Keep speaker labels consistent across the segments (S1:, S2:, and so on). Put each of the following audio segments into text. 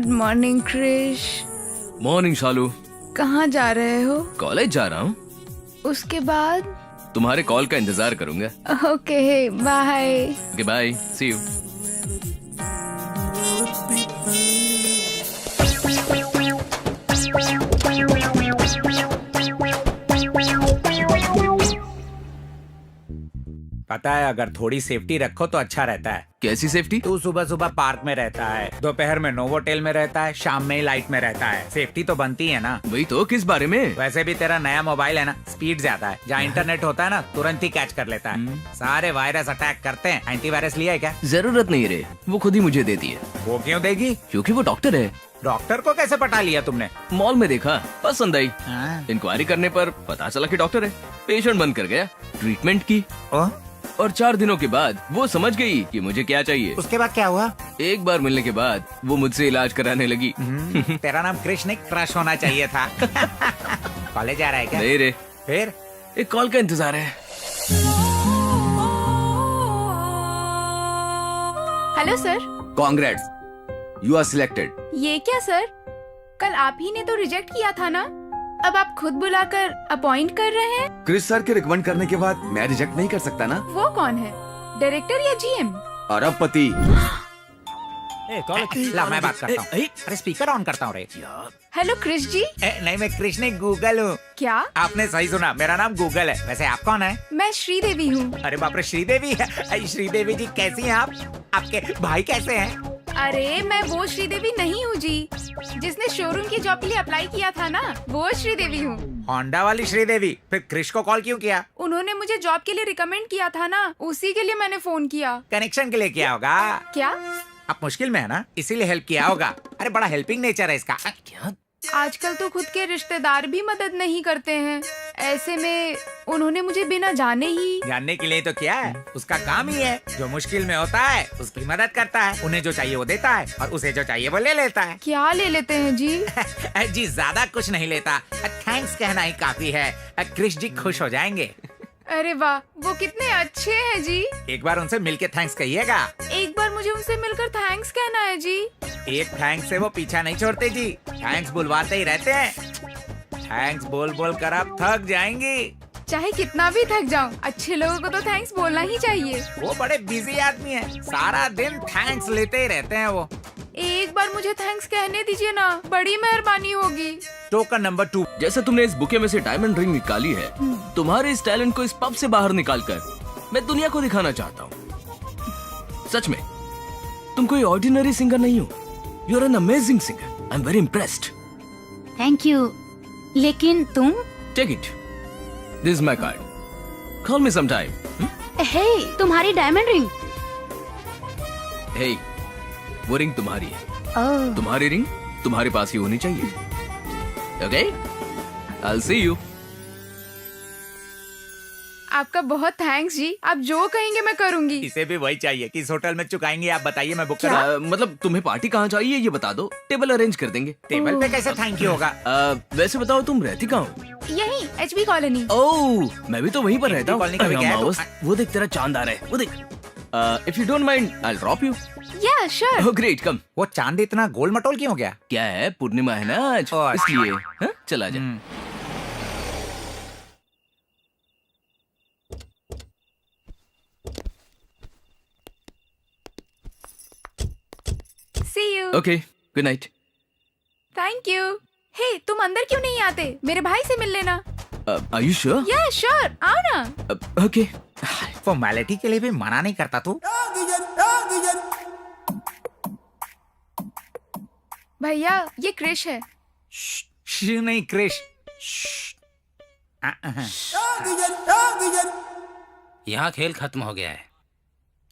S1: Good morning Krish.
S2: Morning Shalu.
S1: कहाँ जा रहे हो?
S2: कॉलेज जा रहा हूँ।
S1: उसके बाद?
S2: तुम्हारे कॉल का इंतजार करूंगा।
S1: Okay bye.
S2: Okay bye, see you.
S3: पता है, अगर थोड़ी सेफ्टी रखो तो अच्छा रहता है।
S2: कैसी सेफ्टी?
S3: तू सुबह सुबह पार्क में रहता है, दोपहर में नोवोटेल में रहता है, शाम में लाइट में रहता है। सेफ्टी तो बनती है ना।
S2: वही तो, किस बारे में?
S3: वैसे भी तेरा नया मोबाइल है ना, स्पीड ज्यादा है। जहाँ इंटरनेट होता है ना, तुरंत ही कैच कर लेता है। सारे वायरस अटैक करते हैं। एंटीवायरस लिया है क्या?
S2: जरूरत नहीं रे, वो खुद ही मुझे देती है।
S3: वो क्यों देगी?
S2: क्योंकि वो डॉक्टर है।
S3: डॉक्टर को कैसे पटा लिया तुमने?
S2: मॉल में देखा, पसंद आई।
S3: हाँ।
S2: इंक्वायरी करने पर पता चला कि डॉक्टर है। पेशेंट बनकर गया, ट्रीटमेंट की,
S3: ओ?
S2: और 4 दिनों के बाद वो समझ गई कि मुझे क्या चाहिए।
S3: उसके बाद क्या हुआ?
S2: एक बार मिलने के बाद वो मुझसे इलाज कराने लगी।
S3: तेरा नाम कृष्ण क्रश होना चाहिए था। कॉलेज जा रहा है क्या?
S2: नहीं रे,
S3: फिर
S2: एक कॉल का इंतजार है।
S1: Hello sir.
S4: Congrats, you are selected.
S1: ये क्या सर, कल आप ही ने तो रिजेक्ट किया था ना, अब आप खुद बुलाकर अपॉइंट कर रहे हैं?
S4: क्रिस सर के रिकमेंड करने के बाद मैं रिजेक्ट नहीं कर सकता ना।
S1: वो कौन है, डायरेक्टर या जीएम?
S4: अरबपति।
S3: ला मैं बात करता हूँ। अरे स्पीकर ऑन करता हूँ रे।
S1: हेलो क्रिश जी।
S3: नहीं, मैं कृष्ण गूगल हूँ।
S1: क्या?
S3: आपने सही सुना, मेरा नाम गूगल है। वैसे आप कौन है?
S1: मैं श्रीदेवी हूँ।
S3: अरे बाप रे, श्रीदेवी है। श्रीदेवी जी कैसी हैं आप? आपके भाई कैसे हैं?
S1: अरे मैं वो श्रीदेवी नहीं हूँ जी, जिसने शोरूम की जॉब के लिए अप्लाई किया था ना, वो श्रीदेवी हूँ।
S3: होंडा वाली श्रीदेवी। फिर कृष को कॉल क्यों किया?
S1: उन्होंने मुझे जॉब के लिए रिकमेंड किया था ना, उसी के लिए मैंने फोन किया।
S3: कनेक्शन के लिए किया होगा।
S1: क्या?
S3: आप मुश्किल में है ना, इसीलिए हेल्प किया होगा। अरे बड़ा हेल्पिंग नेचर है इसका।
S2: क्या?
S1: आजकल तो खुद के रिश्तेदार भी मदद नहीं करते हैं, ऐसे में उन्होंने मुझे बिना जाने ही।
S3: जानने के लिए तो क्या है, उसका काम ही है। जो मुश्किल में होता है उसकी मदद करता है। उन्हें जो चाहिए वो देता है, और उसे जो चाहिए वो ले लेता है।
S1: क्या ले लेते हैं जी?
S3: जी ज्यादा कुछ नहीं लेता, थैंक्स कहना ही काफी है। कृष जी खुश हो जाएंगे।
S1: अरे वाह, वो कितने अच्छे हैं जी।
S3: एक बार उनसे मिलके थैंक्स कहिएगा।
S1: एक बार मुझे उनसे मिलकर थैंक्स कहना है जी।
S3: एक थैंक्स से वो पीछा नहीं छोड़ते जी, थैंक्स बुलवाते ही रहते हैं। थैंक्स बोल बोल कर आप थक जाएंगी।
S1: चाहे कितना भी थक जाऊं, अच्छे लोगों को तो थैंक्स बोलना ही चाहिए।
S3: वो बड़े बिजी आदमी हैं, सारा दिन थैंक्स लेते ही रहते हैं वो।
S1: एक बार मुझे थैंक्स कहने दीजिए ना, बड़ी मेहरबानी होगी।
S3: Token number 2।
S2: जैसे तुमने इस बुके में से डायमंड रिंग निकाली है, तुम्हारे इस टैलेंट को इस पब से बाहर निकालकर मैं दुनिया को दिखाना चाहता हूँ। सच में तुम कोई ऑर्डिनरी सिंगर नहीं हो, you are an amazing singer. I am very impressed.
S5: Thank you. लेकिन तुम?
S2: Take it, this is my card, call me some time.
S5: Hey, तुम्हारी डायमंड रिंग।
S2: हे, वो रिंग तुम्हारी है।
S5: ओह,
S2: तुम्हारी रिंग तुम्हारे पास ही होनी चाहिए। Okay, I will see you.
S1: आपका बहुत थैंक्स जी, आप जो कहेंगे मैं करूंगी।
S3: इसे भी वही चाहिए। किस होटल में चुकाएंगे आप बताइए, मैं बुक करा।
S2: मतलब तुम्हें पार्टी कहाँ चाहिए ये बता दो, टेबल अरेंज कर देंगे।
S3: टेबल पे कैसे थैंक यू होगा?
S2: वैसे बताओ तुम रहती कहाँ हो?
S1: यही HB कॉलोनी।
S2: ओह, मैं भी तो वहीं पर रहता हूँ।
S3: कॉलोनी का भी क्या है?
S2: माउस, वो देख तेरा चांद आ रहा है, वो देख। If you don't mind I will drop you.
S1: या श्योर।
S2: ओह ग्रेट, कम।
S3: वो चांद इतना गोल मटोल क्यों हो गया?
S2: क्या है, पूर्णिमा है ना आज,
S3: ओह,
S2: इसलिए। हाँ, चला जा।
S1: See you.
S2: Okay, good night.
S1: Thank you. Hey, तुम अंदर क्यों नहीं आते, मेरे भाई से मिल लेना।
S2: Are you sure?
S1: Yeah sure, आओ ना।
S2: ओके।
S3: फॉर्मेलिटी के लिए भी मना नहीं करता तू।
S1: भैया ये क्रिश है।
S3: नहीं कृष।
S6: यहाँ खेल खत्म हो गया है।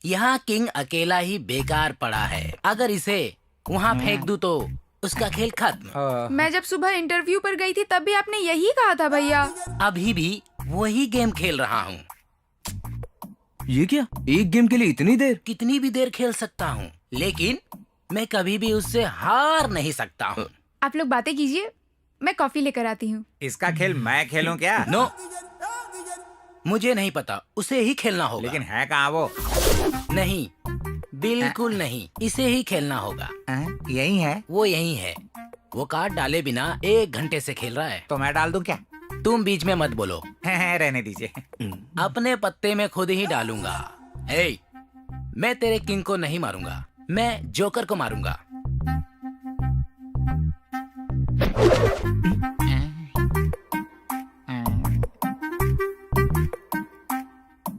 S6: यहाँ किंग अकेला ही बेकार पड़ा है। अगर इसे वहाँ फेंक दूं तो उसका खेल खत्म।
S1: मैं जब सुबह इंटरव्यू पर गई थी तब भी आपने यही कहा था भैया।
S6: अभी भी वही गेम खेल रहा हूँ।
S2: ये क्या, एक गेम के लिए इतनी देर?
S6: कितनी भी देर खेल सकता हूँ, लेकिन मैं कभी भी उससे हार नहीं सकता हूँ।
S1: आप लोग बातें कीजिए, मैं कॉफी लेकर आती हूँ।
S3: इसका खेल मैं खेलूं क्या?
S6: नो, मुझे नहीं पता, उसे ही खेलना होगा।
S3: लेकिन है कहाँ वो?
S6: नहीं, बिल्कुल नहीं, इसे ही खेलना होगा।
S3: यही है
S6: वो यही है। वो कार्ड डाले बिना 1 घंटे से खेल रहा है।
S3: तो मैं डाल दूं क्या?
S6: तुम बीच में मत बोलो।
S3: रहने दीजिए।
S6: अपने पत्ते में खुद ही डालूंगा। ए, मैं तेरे किंग को नहीं मारूंगा, मैं जोकर को मारूंगा।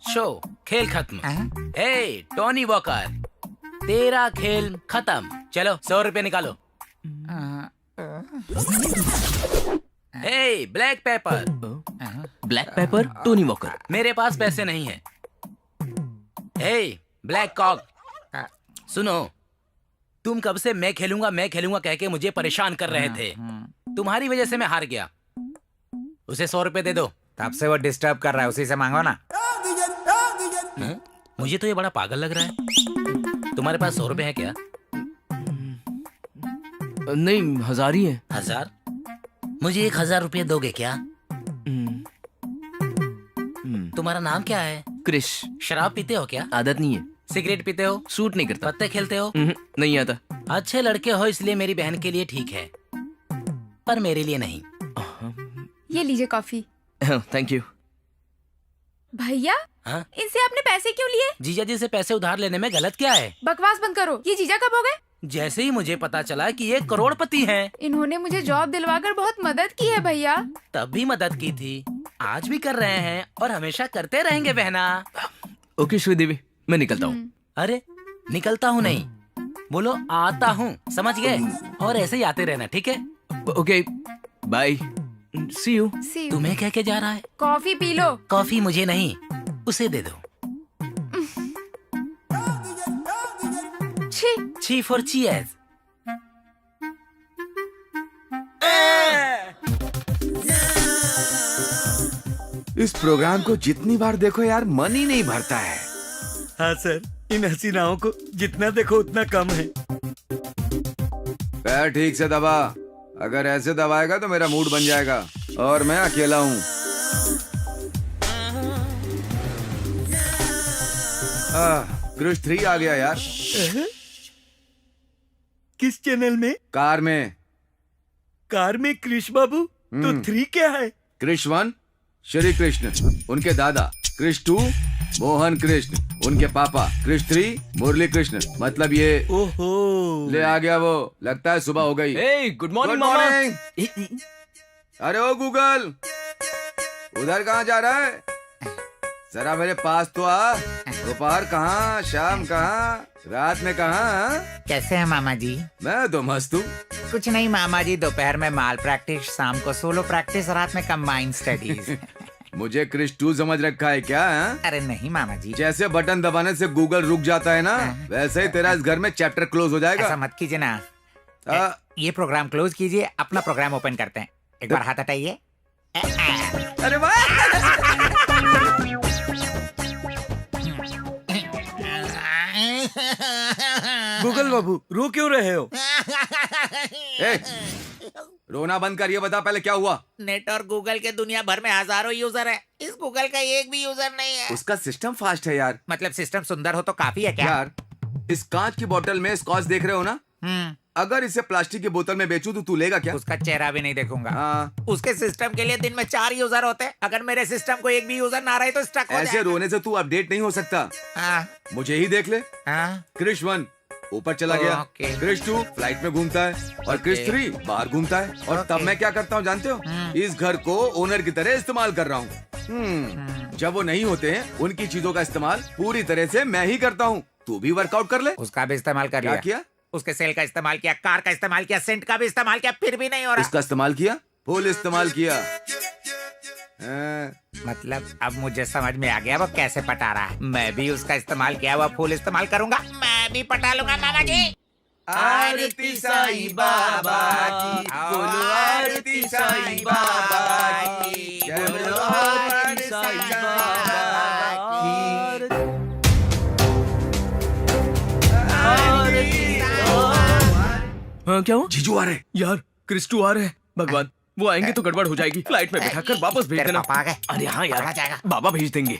S6: शो खेल खत्म। ए टोनी वॉकर, तेरा खेल खत्म। चलो 100 रुपए निकालो। ए black paper,
S2: black paper, Tony Walker.
S6: मेरे पास पैसे नहीं है। हे ब्लैक कॉक, सुनो, तुम कब से मैं खेलूंगा कह के मुझे परेशान कर रहे थे। तुम्हारी वजह से मैं हार गया। उसे 100 रुपए दे दो।
S3: तब से वो डिस्टर्ब कर रहा है, उसी से मांगो ना।
S6: हाँ? मुझे तो ये बड़ा पागल लग रहा है। तुम्हारे पास 100 रुपए है क्या?
S2: नहीं, 1000 ही है।
S6: 1000? मुझे 1000 रुपए दोगे क्या? तुम्हारा नाम क्या है?
S2: क्रिश।
S6: शराब पीते हो क्या?
S2: आदत नहीं है।
S6: सिगरेट पीते हो?
S2: सूट नहीं करता।
S6: पत्ते खेलते हो?
S2: नहीं आता।
S6: अच्छे लड़के हो इसलिए मेरी बहन के लिए ठीक है, पर मेरे लिए नहीं।
S1: ये लीजिए कॉफी।
S2: Thank you.
S1: भैया,
S6: हाँ?
S1: इनसे आपने पैसे क्यों लिए?
S6: जीजा जी से पैसे उधार लेने में गलत क्या है?
S1: बकवास बंद करो। ये जीजा कब हो गए?
S6: जैसे ही मुझे पता चला कि ये करोड़पति हैं,
S1: इन्होंने मुझे जॉब दिलवाकर बहुत मदद की है भैया।
S6: तब भी मदद की थी, आज भी कर रहे हैं और हमेशा करते रहेंगे बहना।
S2: ओके श्रीदेवी, मैं निकलता हूँ।
S6: अरे निकलता हूँ नहीं, बोलो आता हूँ, समझ गए? और ऐसे ही आते रहना, ठीक है?
S2: Okay bye, see you.
S1: See you।
S6: तुम्हें कह के जा रहा है?
S1: Coffee P low.
S6: कॉफी मुझे नहीं, उसे दे दो।
S1: छी।
S6: ची फॉर चीयर्स।
S4: इस प्रोग्राम को जितनी बार देखो यार, मन ही नहीं भरता है।
S7: हाँ सर, इन हसीनाओं को जितना देखो उतना कम है।
S4: पैर ठीक से दबा, अगर ऐसे दबाएगा तो मेरा मूड बन जाएगा और मैं अकेला हूँ। क्रिश 3 आ गया यार।
S7: किस चैनल में?
S4: कार में।
S7: कार में कृष बाबू? तो 3 क्या है?
S4: कृष 1 श्री कृष्ण, उनके दादा कृष 2 मोहन कृष्ण, उनके पापा कृष 3 मुरली कृष्ण। मतलब ये
S7: ओहो,
S4: ले आ गया वो। लगता है सुबह हो गई।
S2: हे गुड मॉर्निंग
S4: Good
S2: मामा।
S4: morning। अरे ओ गूगल, उधर कहाँ जा रहा है? जरा मेरे पास तो आ। दोपहर कहाँ, शाम कहाँ, रात में कहाँ?
S3: कैसे हैं मामा जी?
S4: मैं तो मस्त हूँ।
S3: कुछ नहीं मामा जी, दोपहर में माल प्रैक्टिस, शाम को सोलो प्रैक्टिस, रात में कंबाइंड स्टडीज।
S4: मुझे क्रिश 2 समझ रखा है क्या? है?
S3: अरे नहीं मामा जी,
S4: जैसे बटन दबाने से गूगल रुक जाता है ना, वैसे ही तेरा इस घर में चैप्टर क्लोज हो
S3: ऐसा
S4: जाएगा।
S3: मत कीजिए ना।
S4: आ,
S3: ये प्रोग्राम क्लोज कीजिए, अपना प्रोग्राम ओपन करते हैं। एक बार हाथ हटाइए।
S4: अरे वाह!
S7: गूगल बाबू रो क्यों रहे हो?
S4: ए, रोना बंद कर, ये बता पहले क्या हुआ?
S3: नेट और गूगल के दुनिया भर में हजारों यूजर हैं, इस गूगल का एक भी यूजर नहीं है।
S4: उसका सिस्टम फास्ट है यार।
S3: मतलब सिस्टम सुंदर हो तो काफी है क्या?
S4: यार, इस कांच की बोतल में स्कॉच देख रहे हो ना? अगर इसे प्लास्टिक की बोतल में बेचूं तो तू लेगा क्या?
S3: उसका चेहरा भी नहीं देखूंगा।
S4: हाँ।
S3: उसके सिस्टम के लिए दिन में 4 यूजर होते हैं। अगर मेरे सिस्टम को एक भी यूजर ना रहे तो स्टक हो
S4: ऐसे
S3: जाएगा।
S4: रोने से तू अपडेट नहीं हो सकता।
S3: हाँ,
S4: मुझे ही देख ले।
S3: हाँ।
S4: क्रिश 1 ऊपर चला गया,
S3: ओके।
S4: क्रिश 2 फ्लाइट में घूमता है और क्रिश 3 बाहर घूमता है। और तब
S3: ओके।
S4: मैं क्या करता हूँ जानते हो? इस घर को ओनर की तरह इस्तेमाल कर रहा हूँ। जब वो नहीं होते हैं, उनकी चीजों का इस्तेमाल पूरी तरह से मैं ही करता हूँ। तू भी वर्कआउट कर ले।
S3: उसका भी इस्तेमाल कर
S4: क्या
S3: लिया।
S4: किया?
S3: उसके सेल का इस्तेमाल किया, कार का इस्तेमाल किया, सेंट का भी इस्तेमाल किया, फिर भी नहीं हो रहा।
S4: इसका इस्तेमाल किया, फुल इस्तेमाल किया।
S3: मतलब अब मुझे समझ में आ गया वो कैसे पटा रहा है। मैं भी उसका इस्तेमाल किया हुआ फुल इस्तेमाल करूंगा, मैं भी पटा लूंगा मामा जी।
S4: आरती साईं बाबा की, बोलो आरती साईं बाबा की, बोलो आरती साईं बाबा की।
S2: हाँ क्या हुआ?
S4: जीजू आ रहे।
S2: यार क्रिश 2 आ रहे हैं। भगवान, वो आएंगे तो गड़बड़ हो जाएगी। फ्लाइट में बिठाकर वापस भेज
S3: तेरे
S2: देना।
S3: पापा आ गए।
S2: अरे हाँ
S3: पकड़ा
S2: यार,
S3: जाएगा।
S2: बाबा भेज देंगे।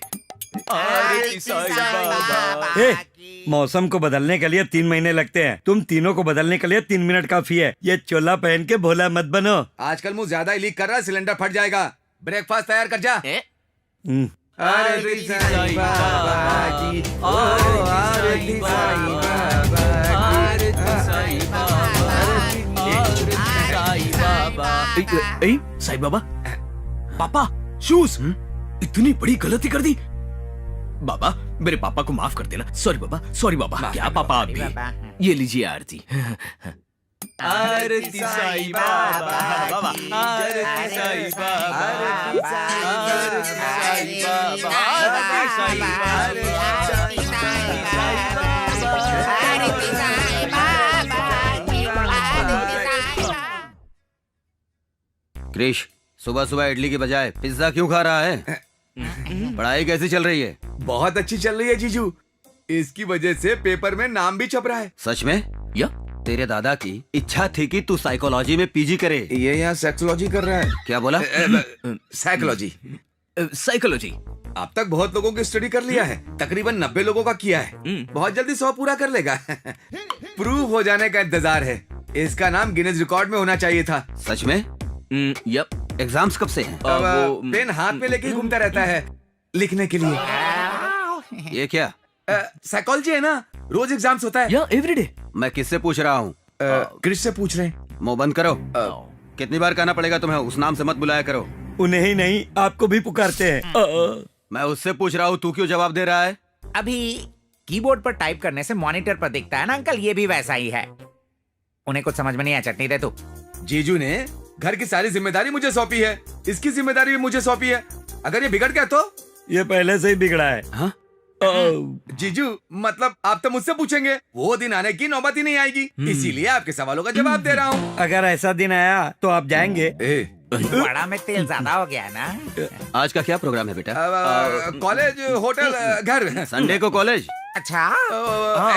S2: आरती साईं बाबा।
S7: ए, मौसम को बदलने के लिए 3 महीने लगते हैं, तुम तीनों को बदलने के लिए 3 मिनट काफी है। ये चोला पहन के भोला मत बनो।
S4: आजकल मुंह ज्यादा ही लीक कर रहा है, सिलेंडर फट जाएगा। ब्रेकफास्ट तैयार कर जा।
S7: हम्म,
S4: आरती साईं बाबा की, ओ आरती साईं बाबा की,
S2: साईं बाबा, पापा शूज, इतनी बड़ी गलती कर दी। बाबा मेरे पापा को माफ कर देना। सॉरी बाबा, सॉरी बाबा। क्या पापा आप भी? ये लीजिए आरती। आरती साईं बाबा, बाबा आरती साईं बाबा, आरती साईं बाबा, आरती साईं बाबा, आरती साईं
S4: क्रिश, सुबह सुबह इडली की बजाय पिज्जा क्यों खा रहा है? पढ़ाई कैसी चल रही है?
S8: बहुत अच्छी चल रही है जीजू। इसकी वजह से पेपर में नाम भी छप रहा है।
S4: सच में?
S2: या
S4: तेरे दादा की इच्छा थी कि तू साइकोलॉजी में पीजी करे।
S8: ये यहाँ सेक्सोलॉजी कर रहा है।
S4: क्या बोला?
S8: साइकोलॉजी।
S2: साइकोलॉजी।
S8: अब तक बहुत लोगों की स्टडी कर लिया है, तकरीबन 90 लोगों का किया है। बहुत जल्दी 100 पूरा कर लेगा। प्रूव हो जाने का इंतजार है। इसका नाम गिनेज रिकॉर्ड में होना चाहिए था।
S4: सच में?
S2: यप।
S4: एग्जाम्स कब से हैं?
S8: पेन हाथ में लेके ही घूमता रहता है लिखने के लिए।
S4: ये क्या?
S8: साइकोलॉजी है ना, रोज एग्जाम्स होता है।
S2: या एवरीडे।
S4: मैं किससे पूछ रहा हूँ?
S8: क्रिश से पूछ रहे हैं।
S4: मुंह बंद करो। कितनी बार कहना पड़ेगा तुम्हें? उस नाम से मत बुलाया करो।
S7: उन्हें ही नहीं, आपको भी पुकारते हैं।
S4: मैं उससे पूछ रहा हूँ, तू क्यों जवाब दे रहा है?
S3: अभी कीबोर्ड पर टाइप करने से मॉनिटर पर दिखता है ना अंकल, ये भी वैसा ही है। उन्हें कुछ समझ में नहीं आया। चटनी दे तू।
S8: जीजू ने घर की सारी जिम्मेदारी मुझे सौंपी है, इसकी जिम्मेदारी भी मुझे सौंपी है। अगर ये बिगड़ गया तो?
S7: ये पहले से ही बिगड़ा है।
S4: हाँ?
S8: जीजू मतलब आप तो मुझसे पूछेंगे, वो दिन आने की नौबत ही नहीं आएगी, इसीलिए आपके सवालों का जवाब दे रहा हूँ।
S7: अगर ऐसा दिन आया तो आप जाएंगे?
S3: बड़ा में तेल ज्यादा हो गया ना।
S4: आज का क्या प्रोग्राम है बेटा?
S8: कॉलेज, होटल, घर।
S4: संडे को कॉलेज?
S3: अच्छा,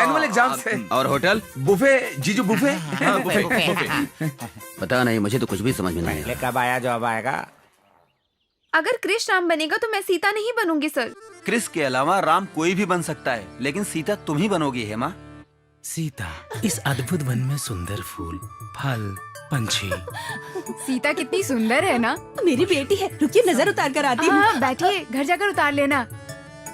S8: एनुअल एग्जाम्स है।
S4: और होटल?
S8: बुफे जीजू, बुफे।
S4: पता नहीं, मुझे तो कुछ भी समझ में नहीं आया।
S3: कब आया जॉब आएगा?
S1: अगर कृष्ण राम बनेगा तो मैं सीता नहीं बनूंगी सर।
S4: क्रिस के अलावा राम कोई भी बन सकता है, लेकिन सीता तुम ही बनोगी हेमा।
S6: सीता, इस अद्भुत वन में सुंदर फूल, फल, पंछी।
S1: सीता कितनी सुंदर है ना।
S9: मेरी बेटी है, रुकिए नजर उतार कर आती हूँ।
S1: हाँ बैठिए, घर जाकर उतार लेना।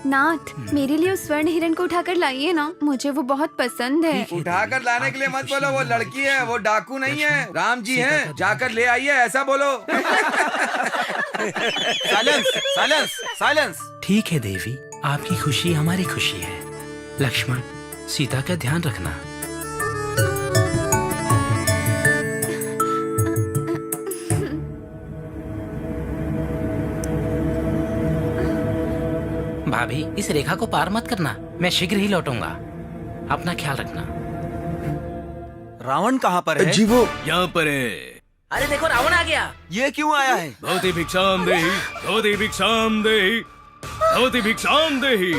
S1: नाथ, मेरे लिए उस स्वर्ण हिरण को उठाकर लाइए ना, मुझे वो बहुत पसंद है।
S8: उठाकर लाने के लिए मत बोलो, वो लड़की है, वो डाकू नहीं है, राम जी हैं, जाकर ले आइए ऐसा बोलो।
S4: Silence, silence, silence.
S6: ठीक है देवी, आपकी खुशी हमारी खुशी है। लक्ष्मण, सीता का ध्यान रखना। भाभी, इस रेखा को पार मत करना, मैं शीघ्र ही लौटूंगा। अपना ख्याल रखना।
S4: रावण कहाँ पर है?
S8: जी वो
S2: यहाँ पर है।
S6: अरे देखो, रावण आ गया।
S4: ये क्यों आया है?
S2: भवती भिक्षाम देहि, भवती भिक्षाम देहि, भवती भिक्षाम देहि।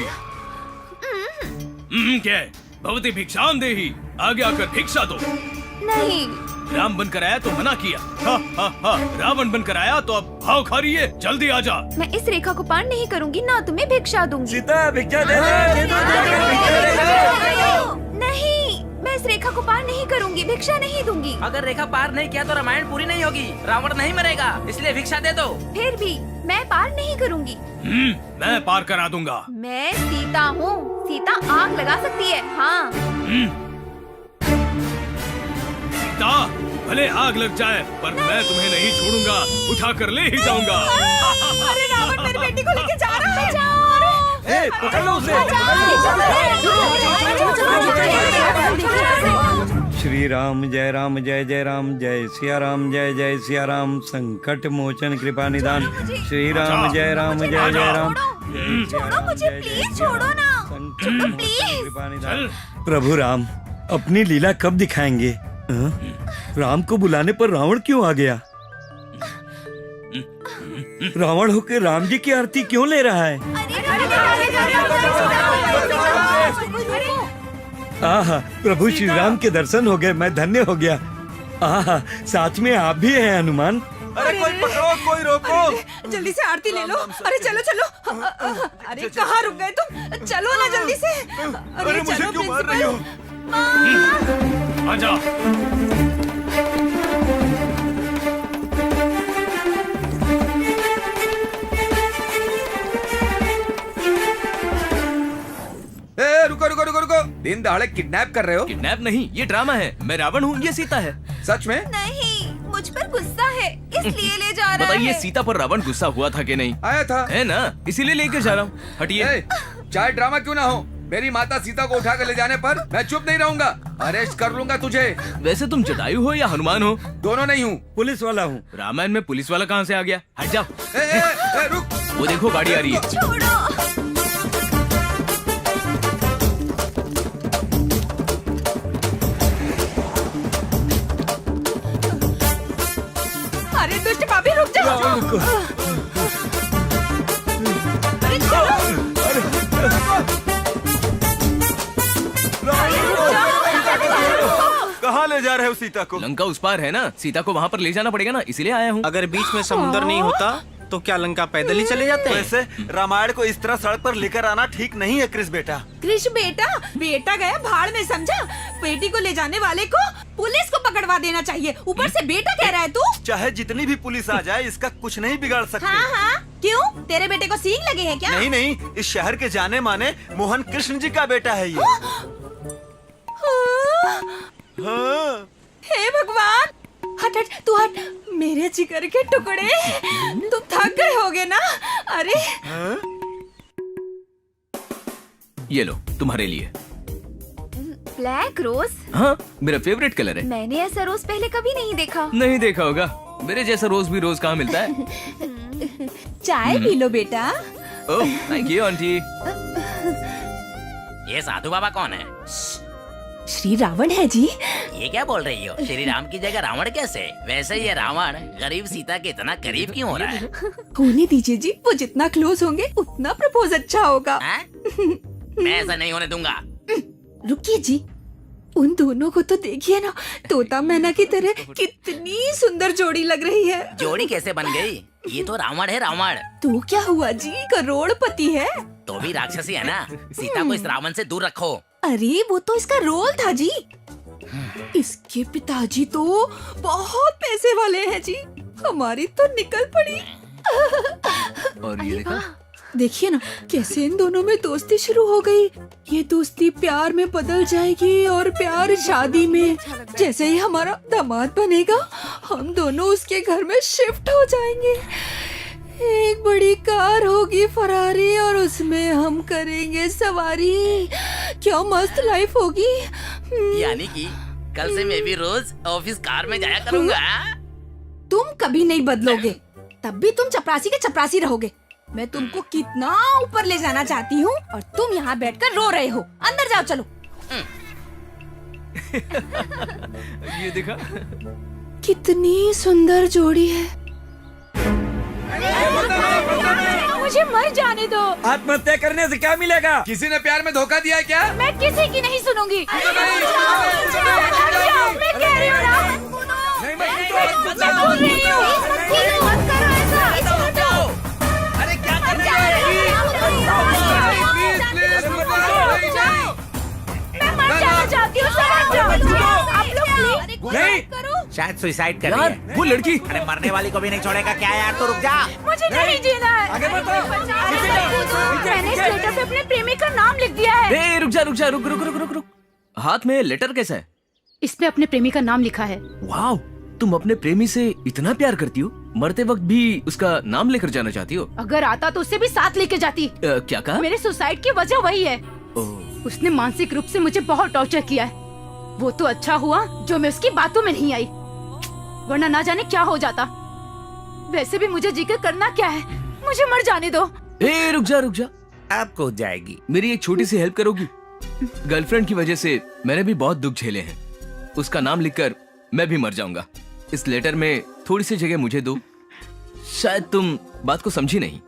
S2: क्या है? भवती भिक्षाम देहि, आगे आकर भिक्षा दो।
S1: नहीं।
S2: राम बनकर आया तो मना किया, हा, हा, हा। रावण बनकर आया तो अब भाव खा रही है। जल्दी आ जा।
S1: मैं इस रेखा को पार नहीं करूंगी, ना तुम्हें भिक्षा दूंगी।
S7: सीता भिक्षा दे दे।
S1: नहीं, मैं इस रेखा को पार नहीं करूंगी, भिक्षा नहीं दूंगी।
S6: अगर रेखा पार नहीं किया तो रामायण पूरी नहीं होगी, रावण नहीं मरेगा, इसलिए भिक्षा दे दो।
S1: फिर भी मैं पार नहीं करूंगी।
S2: मैं पार करा दूंगा।
S1: मैं सीता हूँ, सीता आग लगा सकती है। हाँ।
S2: सीता, भले आग लग जाए पर मैं तुम्हें नहीं छोड़ूंगा, उठा कर ले ही जाऊंगा।
S1: अरे रावण मेरी बेटी को लेके जा रहा है।
S7: ए, पकड़ लो उसे। श्री राम जय राम जय जय राम, जय सिया राम जय जय सिया राम, संकट मोचन कृपा निदान। श्री राम जय राम जय जय राम।
S1: छोड़ो मुझे, प्लीज छोड़ो ना।
S7: संकट
S1: प्लीज।
S7: कृपा निदान। प्रभु राम अपनी लीला कब दिखाएंगे? राम को बुलाने पर रावण क्यों आ गया? रावण होकर राम जी की आरती क्यों ले रहा है? आहा, प्रभु श्री राम के दर्शन हो गए, मैं धन्य हो गया। आहा, साथ में आप भी हैं हनुमान।
S4: अरे कोई पकड़ो, कोई रोको।
S9: जल्दी से आरती ले लो। अरे चलो चलो। अरे कहाँ रुक गए तुम? चलो ना जल्दी से।
S4: अरे मुझे
S9: चलो
S4: क्यों मार रही हो?
S2: आजा।
S8: ए, रुको रुको रुको रुको, दिन दहाड़े किडनैप कर रहे हो?
S2: किडनैप नहीं, ये ड्रामा है। मैं रावण हूँ, ये सीता है।
S8: सच में?
S1: नहीं, मुझ पर गुस्सा है, इसलिए ले जा रहा
S2: बताइए
S1: है।
S2: सीता पर रावण गुस्सा हुआ था कि नहीं?
S8: आया था।
S2: है ना, इसीलिए लेकर जा रहा हूँ। हटिए।
S8: ए, चाहे ड्रामा क्यों ना हो, मेरी माता सीता को उठा कर ले जाने पर मैं चुप नहीं रहूंगा। अरेस्ट कर लूंगा तुझे।
S2: वैसे तुम जटायु हो या हनुमान हो?
S8: दोनों नहीं हूँ।
S7: पुलिस वाला हूँ।
S2: रामायण में पुलिस वाला कहाँ से आ गया? हट जाओ।
S8: रुक।
S2: वो देखो गाड़ी आ रही है।
S1: छोड़ो।
S9: अरे दुष्ट पापी रुक जाओ। अरे
S4: कहाँ ले जा रहे हो सीता को?
S2: लंका उस पार है ना, सीता को वहाँ पर ले जाना पड़ेगा ना, इसीलिए आया हूँ।
S10: अगर बीच में समुद्र नहीं होता तो क्या लंका पैदल ही चले जाते हैं?
S4: वैसे रामायण को इस तरह सड़क पर लेकर आना ठीक नहीं है क्रिस बेटा।
S9: कृष बेटा, बेटा गया भाड़ में समझा। बेटी को ले जाने वाले को पुलिस को पकड़वा देना चाहिए। ऊपर से बेटा कह रहा है तू।
S4: चाहे जितनी भी पुलिस आ जाए, इसका कुछ नहीं बिगाड़ सकते।
S9: हाँ हाँ, क्यों? तेरे बेटे को सींग लगे हैं क्या?
S4: नहीं नहीं, इस शहर के जाने माने मोहन कृष्ण जी का बेटा है ये। हाँ।
S9: हे भगवान, हट हट, तू हट। मेरे जिगर के टुकड़े, तुम थक गए होगे ना? अरे
S2: ये लो तुम्हारे लिए।
S1: Black rose?
S2: हाँ, मेरा फेवरेट कलर है।
S1: मैंने ऐसा रोज पहले कभी नहीं देखा।
S2: नहीं देखा होगा, मेरे जैसा रोज भी रोज कहाँ मिलता है।
S9: चाय पी लो बेटा।
S2: Oh thank you aunty.
S6: ये साधु बाबा कौन है?
S9: श्री रावण है जी।
S6: ये क्या बोल रही हो? श्री राम की जगह रावण कैसे? वैसे ये रावण गरीब सीता के इतना करीब क्यों हो रहा है?
S9: होने दीजिए जी, वो जितना क्लोज होंगे उतना प्रपोज अच्छा होगा।
S6: मैं ऐसा नहीं होने दूंगा।
S9: रुकिए जी, उन दोनों को तो देखिए ना, तोता मैना की तरह कितनी सुंदर जोड़ी लग रही है।
S6: जोड़ी कैसे बन गई? ये तो रावण है रावण।
S9: तो क्या हुआ जी, करोड़पति है।
S6: तो भी राक्षसी है ना। सीता को इस रावण से दूर रखो।
S9: अरे वो तो इसका रोल था जी। इसके पिताजी तो बहुत पैसे वाले हैं जी। हमारी तो निकल पड़ी।
S2: और ये देखा,
S9: देखिए ना कैसे इन दोनों में दोस्ती शुरू हो गई। ये दोस्ती प्यार में बदल जाएगी और प्यार शादी में। जैसे ही हमारा दामाद बनेगा, हम दोनों उसके घर में शिफ्ट हो जाएंगे। एक बड़ी कार होगी फरारी और उसमें हम करेंगे सवारी। क्या मस्त लाइफ होगी।
S6: यानी कि कल से मैं भी रोज ऑफिस कार में जाया करूंगा।
S9: तुम कभी नहीं बदलोगे, तब भी तुम चपरासी के चपरासी रहोगे। मैं तुमको कितना ऊपर ले जाना चाहती हूँ और तुम यहाँ बैठकर रो रहे हो। अंदर जाओ चलो।
S2: ये देखा,
S9: कितनी सुंदर जोड़ी है। मुझे मर जाने दो।
S7: आत्महत्या करने से क्या मिलेगा?
S8: किसी ने प्यार में धोखा दिया है क्या?
S9: मैं किसी की नहीं सुनूंगी। मैं कह रही हूँ ना।
S8: नहीं,
S9: मैं बोल रही हूँ। मत करो ऐसा।
S6: अरे क्या कर रहे
S9: मैं मर जाना चाहती हूँ। समझ जाओ। आप लोग प्लीज
S7: नहीं।
S9: करो।
S3: शायद सुसाइड कर
S2: यार
S3: लिया।
S2: वो लड़की।
S3: अरे मरने वाली को भी नहीं छोड़ेगा क्या यार? तो रुक जा।
S9: मुझे नहीं जीना है।
S7: आगे बढ़ो।
S9: मैंने इस लेटर पे अपने प्रेमी का नाम लिख दिया है।
S2: ए रुक जा रुक जा, रुक रुक रुक रुक रुक। हाथ में लेटर कैसा है?
S5: इसमें अपने प्रेमी का नाम लिखा है।
S2: वाह, तुम अपने प्रेमी से इतना प्यार करती हो, मरते वक्त भी उसका नाम लेकर जाना चाहती हो?
S5: अगर आता तो उससे भी साथ लेके जाती।
S2: क्या कहा?
S5: मेरे सुसाइड की वजह वही है।
S2: ओह,
S5: उसने मानसिक रूप से मुझे बहुत टॉर्चर किया है। वो तो अच्छा हुआ जो मैं उसकी बातों में नहीं आई, वरना ना जाने क्या हो जाता। वैसे भी मुझे जिक्र करना क्या है, मुझे मर जाने दो।
S2: ए रुक जा रुक जा,
S3: अब कूद जाएगी।
S2: मेरी एक छोटी सी हेल्प करोगी? गर्लफ्रेंड की वजह से मैंने भी बहुत दुख झेले हैं। उसका नाम लिखकर मैं भी मर जाऊंगा। इस लेटर में थोड़ी सी जगह मुझे दो। शायद तुम बात को समझी नहीं।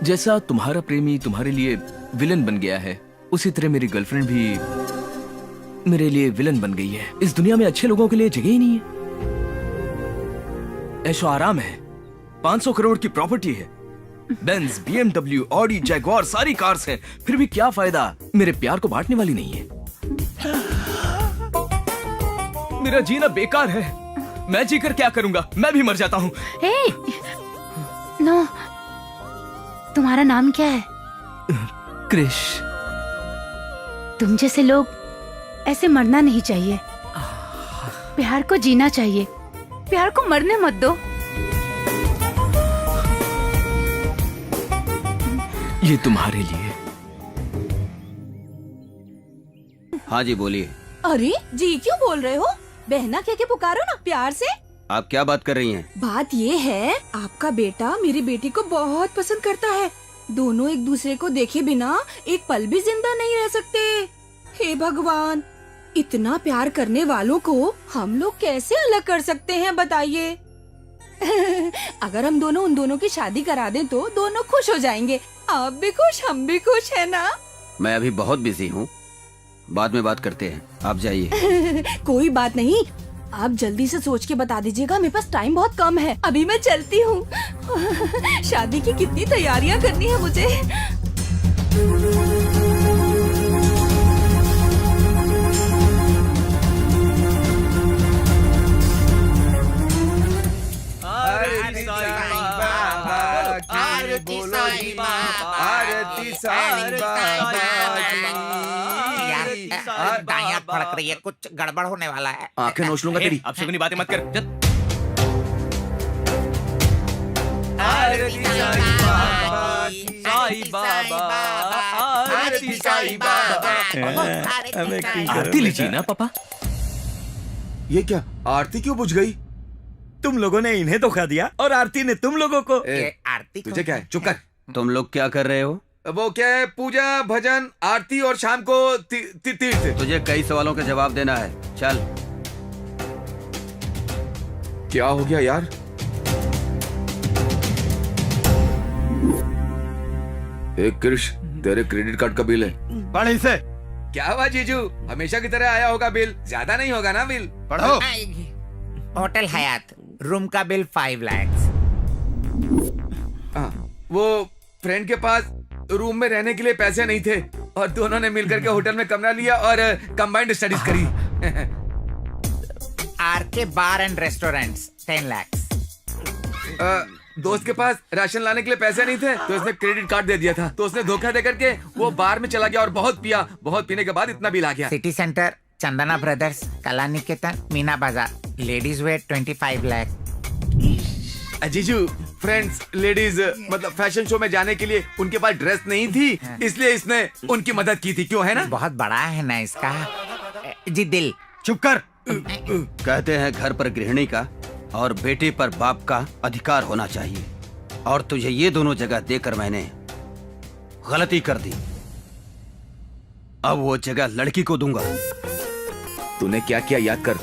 S2: जैसा तुम्हारा प्रेमी तुम्हारे लिए विलन बन गया है, उसी तरह मेरी गर्लफ्रेंड भी मेरे लिए विलन बन गई है। इस दुनिया में अच्छे लोगों के लिए जगह ही नहीं है। ऐशो आराम है, 500 करोड़ की प्रॉपर्टी है, बेंज, BMW, ऑडी, जैगवार सारी कार्स हैं, फिर भी क्या फायदा, मेरे प्यार को बांटने वाली नहीं है। मेरा जीना बेकार है, मैं जीकर क्या करूंगा, मैं भी मर जाता हूँ।
S5: हे, नो, तुम्हारा नाम क्या है?
S2: क्रिश।
S5: तुम जैसे लोग ऐसे मरना नहीं चाहिए, प्यार को जीना चाहिए, प्यार को मरने मत दो।
S2: ये तुम्हारे लिए।
S11: हाँ जी बोलिए।
S9: अरे जी क्यों बोल रहे हो? बहना कह के पुकारो ना प्यार से।
S11: आप क्या बात कर रही हैं?
S9: बात ये है, आपका बेटा मेरी बेटी को बहुत पसंद करता है। दोनों एक दूसरे को देखे बिना एक पल भी जिंदा नहीं रह सकते। हे भगवान, इतना प्यार करने वालों को हम लोग कैसे अलग कर सकते हैं बताइए? अगर हम दोनों उन दोनों की शादी करा दें तो दोनों खुश हो जाएंगे। आप भी खुश, हम भी खुश, है ना?
S11: मैं अभी बहुत बिजी हूँ, बाद में बात करते हैं, आप जाइए।
S9: कोई बात नहीं, आप जल्दी से सोच के बता दीजिएगा, मेरे पास टाइम बहुत कम है। अभी मैं चलती हूँ। शादी की कितनी तैयारियाँ करनी है मुझे।
S4: आरती साईं बाबा की, बोलो जी आरती साईं बाबा की।
S3: यार दाएं फड़क रही है, कुछ गड़बड़ होने वाला है।
S8: आंखें नोच लूंगा तेरी।
S2: अब शुगनी बातें मत कर, चल।
S4: आरती साईं बाबा की,
S2: साईं बाबा,
S4: आरती साईं बाबा।
S2: आरती लीजिए ना पापा।
S8: ये क्या, आरती क्यों बुझ गई?
S7: तुम लोगों ने इन्हें धोखा दिया और आरती ने तुम लोगों को।
S3: ये आरती
S8: तुझे क्या है, चुप कर।
S11: तुम लोग क्या कर रहे हो?
S8: वो क्या है, पूजा, भजन, आरती और शाम को तीर्थ।
S11: तुझे कई सवालों का जवाब देना है, चल।
S8: क्या हो गया यार? एक कृष, तेरे क्रेडिट कार्ड का बिल है।
S10: पढ़ इसे।
S8: क्या हुआ जीजू, हमेशा की तरह आया होगा बिल? ज्यादा नहीं होगा ना बिल?
S10: पढ़ो।
S3: होटल हयात, रूम का बिल 5 लाख।
S8: वो फ्रेंड के पास रूम में रहने के लिए पैसे नहीं थे और दोनों ने मिलकर के होटल में कमरा लिया और कंबाइंड स्टडीज करी।
S3: RK bar and restaurants 10 lakh.
S8: दोस्त के पास राशन लाने के लिए पैसे नहीं थे तो उसने क्रेडिट कार्ड दे दिया था, तो उसने धोखा देकर के वो बार में चला गया और बहुत पिया। बहुत पीने के बाद इतना बिल आ गया।
S3: सिटी सेंटर, चंदना ब्रदर्स, कला निकेतन, मीना बाजार, लेडीज वेयर 25 लाख।
S8: जीजू, फ्रेंड्स लेडीज मतलब फैशन शो में जाने के लिए उनके पास ड्रेस नहीं थी, इसलिए इसने उनकी मदद की थी। क्यों, है ना?
S3: बहुत बड़ा है ना इसका जी दिल।
S7: चुप कर।
S11: कहते हैं घर पर गृहिणी का और बेटे पर बाप का अधिकार होना चाहिए, और तुझे ये दोनों जगह देकर मैंने गलती कर दी। अब वो जगह लड़की को दूंगा।
S8: तूने क्या किया याद कर।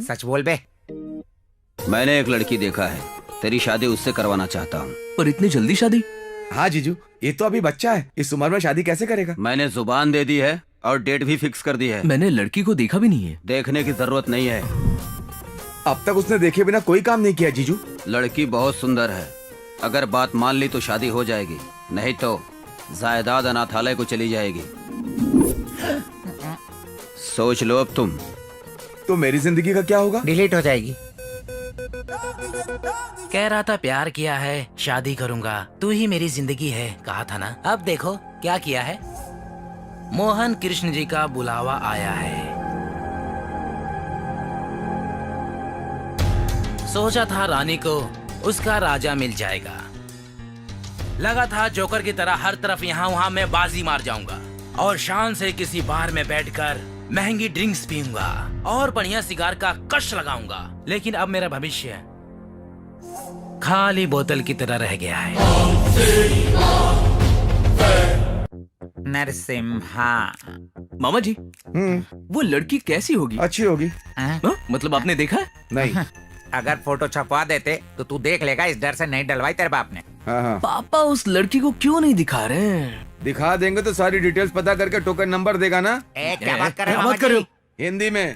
S3: सच बोल बे।
S11: मैंने एक लड़की देखा है, तेरी शादी उससे करवाना चाहता हूँ।
S2: पर इतनी जल्दी शादी?
S8: हाँ जीजू, ये तो अभी बच्चा है, इस उम्र में शादी कैसे करेगा?
S11: मैंने जुबान दे दी है और डेट भी फिक्स कर दी है।
S2: मैंने लड़की को देखा भी नहीं है।
S11: देखने की जरूरत नहीं है।
S8: अब तक उसने देखे बिना कोई काम नहीं किया जीजू।
S11: लड़की बहुत सुंदर है, अगर बात मान ली तो शादी हो जाएगी, नहीं तो जायदाद अनाथालय को चली जाएगी। सोच लो अब तुम।
S8: तो मेरी जिंदगी का क्या होगा?
S3: डिलीट हो जाएगी।
S6: कह रहा था प्यार किया है, शादी करूंगा, तू ही मेरी जिंदगी है, कहा था ना। अब देखो क्या किया है। मोहन कृष्ण जी का बुलावा आया है। सोचा था रानी को उसका राजा मिल जाएगा। लगा था जोकर की तरह हर तरफ यहाँ वहाँ मैं बाजी मार जाऊंगा और शान से किसी बार में बैठकर महंगी ड्रिंक्स पीऊंगा और बढ़िया सिगार का कश लगाऊंगा। लेकिन अब मेरा भविष्य खाली बोतल की तरह रह गया है।
S3: नरसिम्हा।
S2: मामा जी, वो लड़की कैसी होगी?
S8: अच्छी होगी।
S2: हाँ? मतलब आपने देखा है?
S8: नहीं।
S3: अगर फोटो छपवा देते तो तू देख लेगा, इस डर से नहीं डलवाई तेरे बाप ने।
S8: हाँ।
S2: पापा उस लड़की को क्यों नहीं दिखा रहे हैं?
S8: दिखा देंगे तो सारी डिटेल्स पता करके टोकन नंबर देगा ना।
S3: क्या बात कर रहे
S2: क्या
S3: हो
S2: बात कर रहे हो?
S8: हिंदी में।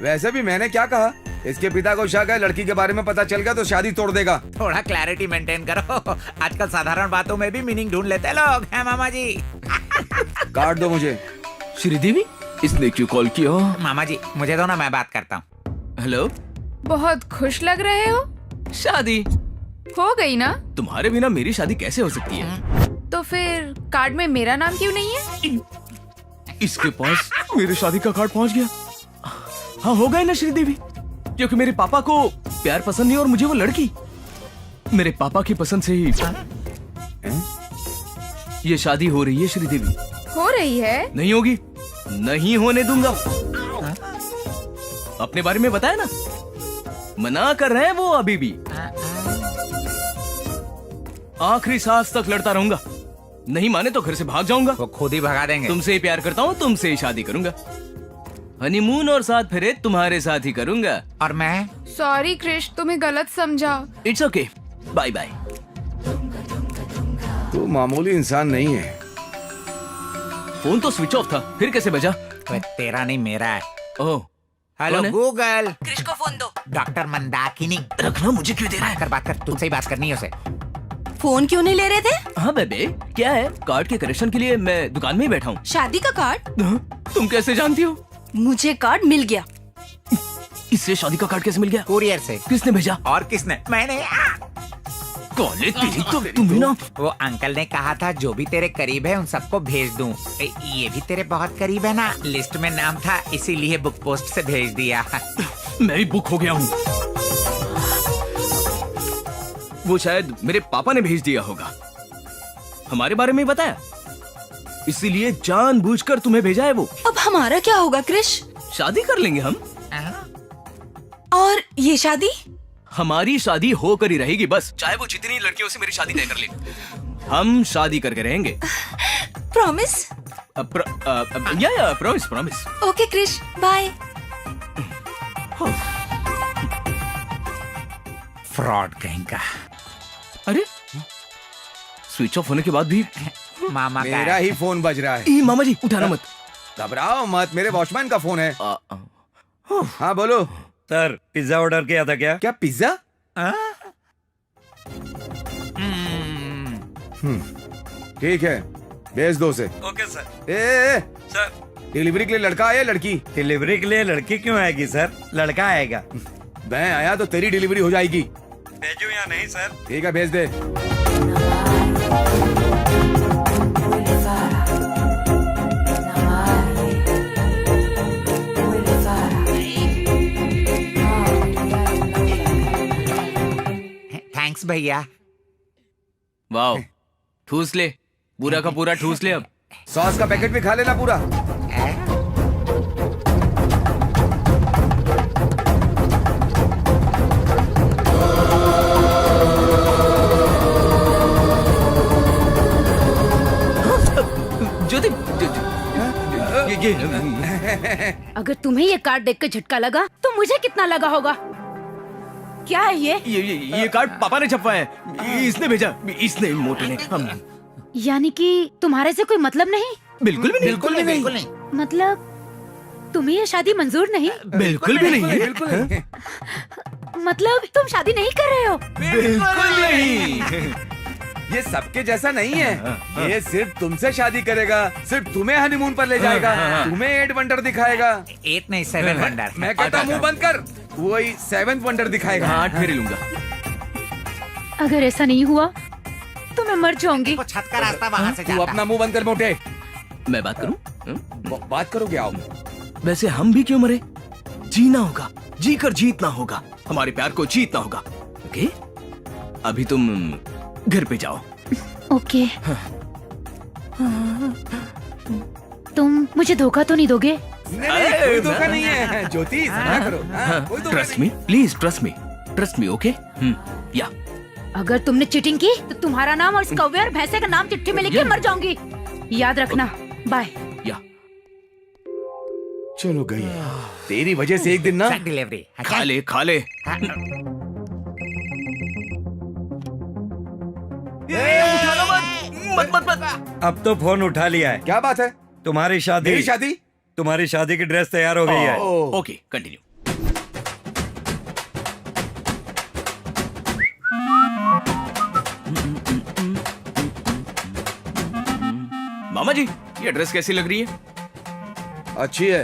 S8: वैसे भी मैंने क्या कहा, इसके पिता को शक है लड़की के बारे में पता चल गया तो शादी तोड़ देगा।
S3: थोड़ा क्लैरिटी मेंटेन करो। आजकल साधारण बातों में भी मीनिंग ढूंढ लेते हैं लोग, हैं मामा जी?
S8: काट दो मुझे।
S2: श्रीदेवी, इसने क्यों कॉल किया?
S3: मामा जी मुझे दो ना, मैं बात करता हूँ।
S2: हेलो।
S1: बहुत खुश लग रहे हो।
S2: शादी
S1: हो गई ना?
S2: तुम्हारे बिना मेरी शादी कैसे हो सकती है?
S1: तो फिर कार्ड में मेरा नाम क्यों नहीं है?
S2: इसके पास मेरी शादी का कार्ड पहुंच गया। हाँ, हो गए ना श्रीदेवी, क्योंकि मेरे पापा को प्यार पसंद नहीं और मुझे वो लड़की मेरे पापा की पसंद से ही ये शादी हो रही है श्रीदेवी।
S1: हो रही है?
S2: नहीं होगी, नहीं होने दूंगा। अपने बारे में बताया ना, मना कर रहे हैं वो अभी भी। आखिरी सांस तक लड़ता रहूंगा, नहीं माने तो घर से भाग जाऊंगा।
S3: वो खुद ही भगा देंगे।
S2: तुमसे ही प्यार करता हूँ, तुमसे ही शादी करूंगा, हनीमून और 7 फेरे तुम्हारे साथ ही करूंगा।
S3: और मैं?
S1: सॉरी क्रिश, तुम्हें गलत समझा।
S2: It's okay, bye bye.
S8: तू मामूली इंसान नहीं है।
S2: फोन तो स्विच ऑफ था, फिर कैसे बजा?
S3: तेरा नहीं मेरा है।
S2: ओह,
S3: हेलो
S2: कौन है?
S3: गूगल।
S5: क्रिश को फोन दो।
S3: डॉक्टर मंदाकिनी।
S2: रखना, मुझे क्यों दे रहा है?
S3: बात कर, तुझसे ही बात करनी है उसे।
S5: फोन क्यों नहीं ले रहे थे?
S2: हाँ बेबे, क्या है? कार्ड के करेक्शन के लिए मैं दुकान में ही बैठा हूँ।
S5: शादी का कार्ड?
S2: तुम कैसे जानती हो?
S5: मुझे कार्ड मिल गया।
S2: इससे शादी का कार्ड कैसे मिल गया?
S3: कुरियर से।
S2: किसने भेजा?
S3: और किसने? मैंने।
S2: कॉलेज तेरी तो तुम्हें ना।
S3: वो अंकल ने कहा था जो भी तेरे करीब है उन सबको भेज दूं। ये भी तेरे बहुत करीब है ना, लिस्ट में नाम था, इसीलिए बुक पोस्ट से भेज दिया।
S2: मैं भी बुक हो गया हूँ। वो शायद मेरे पापा ने भेज दिया होगा, हमारे बारे में ही बताया, इसीलिए जानबूझकर तुम्हें भेजा है वो।
S5: अब हमारा क्या होगा क्रिश?
S2: शादी कर लेंगे हम।
S5: और ये शादी?
S2: हमारी शादी होकर ही रहेगी बस, चाहे वो जितनी लड़कियों से मेरी शादी तय कर ले, हम शादी करके रहेंगे।
S5: Promise?
S2: Yeah promise promise.
S5: Okay Krish, bye.
S3: Fraud कहीं का।
S2: अरे, स्विच ऑफ होने के बाद भी
S3: मामा का
S8: मेरा ही फोन बज रहा है।
S2: ए, मामा जी उठाना मत।
S8: घबराओ मत, मेरे वॉचमैन का फोन है। हाँ बोलो
S7: सर, पिज्जा ऑर्डर किया था क्या?
S8: क्या पिज्जा? ठीक है, भेज दो उसे।
S7: Okay sir.
S8: ए,
S7: सर,
S8: डिलीवरी के लिए लड़का आया लड़की?
S7: डिलीवरी के लिए लड़की क्यों आएगी सर? लड़का आएगा।
S8: मैं आया तो तेरी डिलीवरी हो जाएगी।
S7: भेजू या नहीं सर?
S8: ठीक है, भेज दे।
S3: थैंक्स भैया।
S2: वाह, ठूस ले, पूरा का पूरा ठूस ले। अब
S8: सॉस का पैकेट भी खा लेना पूरा।
S2: ज्योति,
S5: अगर तुम्हें ये कार्ड देख के झटका लगा तो मुझे कितना लगा होगा? क्या है
S2: ये कार्ड पापा ने छपवाया है, इसने भेजा, इसने, मोटे ने। हम
S5: यानी कि तुम्हारे से कोई मतलब नहीं?
S2: बिल्कुल भी नहीं,
S3: बिल्कुल नहीं।
S5: मतलब तुम्हें ये शादी मंजूर नहीं?
S2: बिल्कुल भी नहीं,
S8: बिल्कुल नहीं।
S5: मतलब तुम शादी नहीं कर रहे हो?
S2: बिल्कुल नहीं।
S8: ये सबके जैसा नहीं है। ये सिर्फ तुमसे शादी करेगा, सिर्फ तुम्हें हनीमून पर ले जाएगा, तुम्हें 8 वंडर दिखाएगा।
S3: 8 नहीं 7 वंडर।
S8: मैं कहता हूँ मुंह बंद कर, वही 7th वंडर दिखाएगा।
S2: 8 फेरे लूंगा।
S5: अगर ऐसा नहीं हुआ तो मैं मर जाऊंगी।
S3: वो छत का रास्ता वहाँ से
S8: तू
S3: जाता
S8: अपना मुंह बंद कर मोटे।
S2: मैं बात करूं?
S8: बात करोगे? आओ।
S2: वैसे हम भी क्यों मरे? जीना होगा, जी कर जीतना होगा, हमारे प्यार को जीतना होगा। ओके, अभी तुम घर पे जाओ।
S5: ओके। तुम मुझे धोखा तो नहीं दोगे?
S8: नहीं, कोई धोखा नहीं है ज्योति, समझा करो। कोई धोखा
S2: trust me, please trust me, okay? या
S5: अगर तुमने चीटिंग की तो तुम्हारा नाम और इस कौवे और भैंसे का नाम चिट्ठी में लिख के मर जाऊंगी, याद रखना। बाय।
S2: या
S8: चलो गई, तेरी वजह से एक दिन ना।
S3: डिलीवरी
S2: खा ले। उठाना मत।
S7: अब तो फोन उठा लिया है।
S8: क्या बात है?
S7: तुम्हारी शादी,
S8: मेरी शादी?
S7: तुम्हारी शादी की ड्रेस तैयार हो गई है।
S2: Okay, continue. मामा जी, ये ड्रेस कैसी लग रही है?
S4: अच्छी है,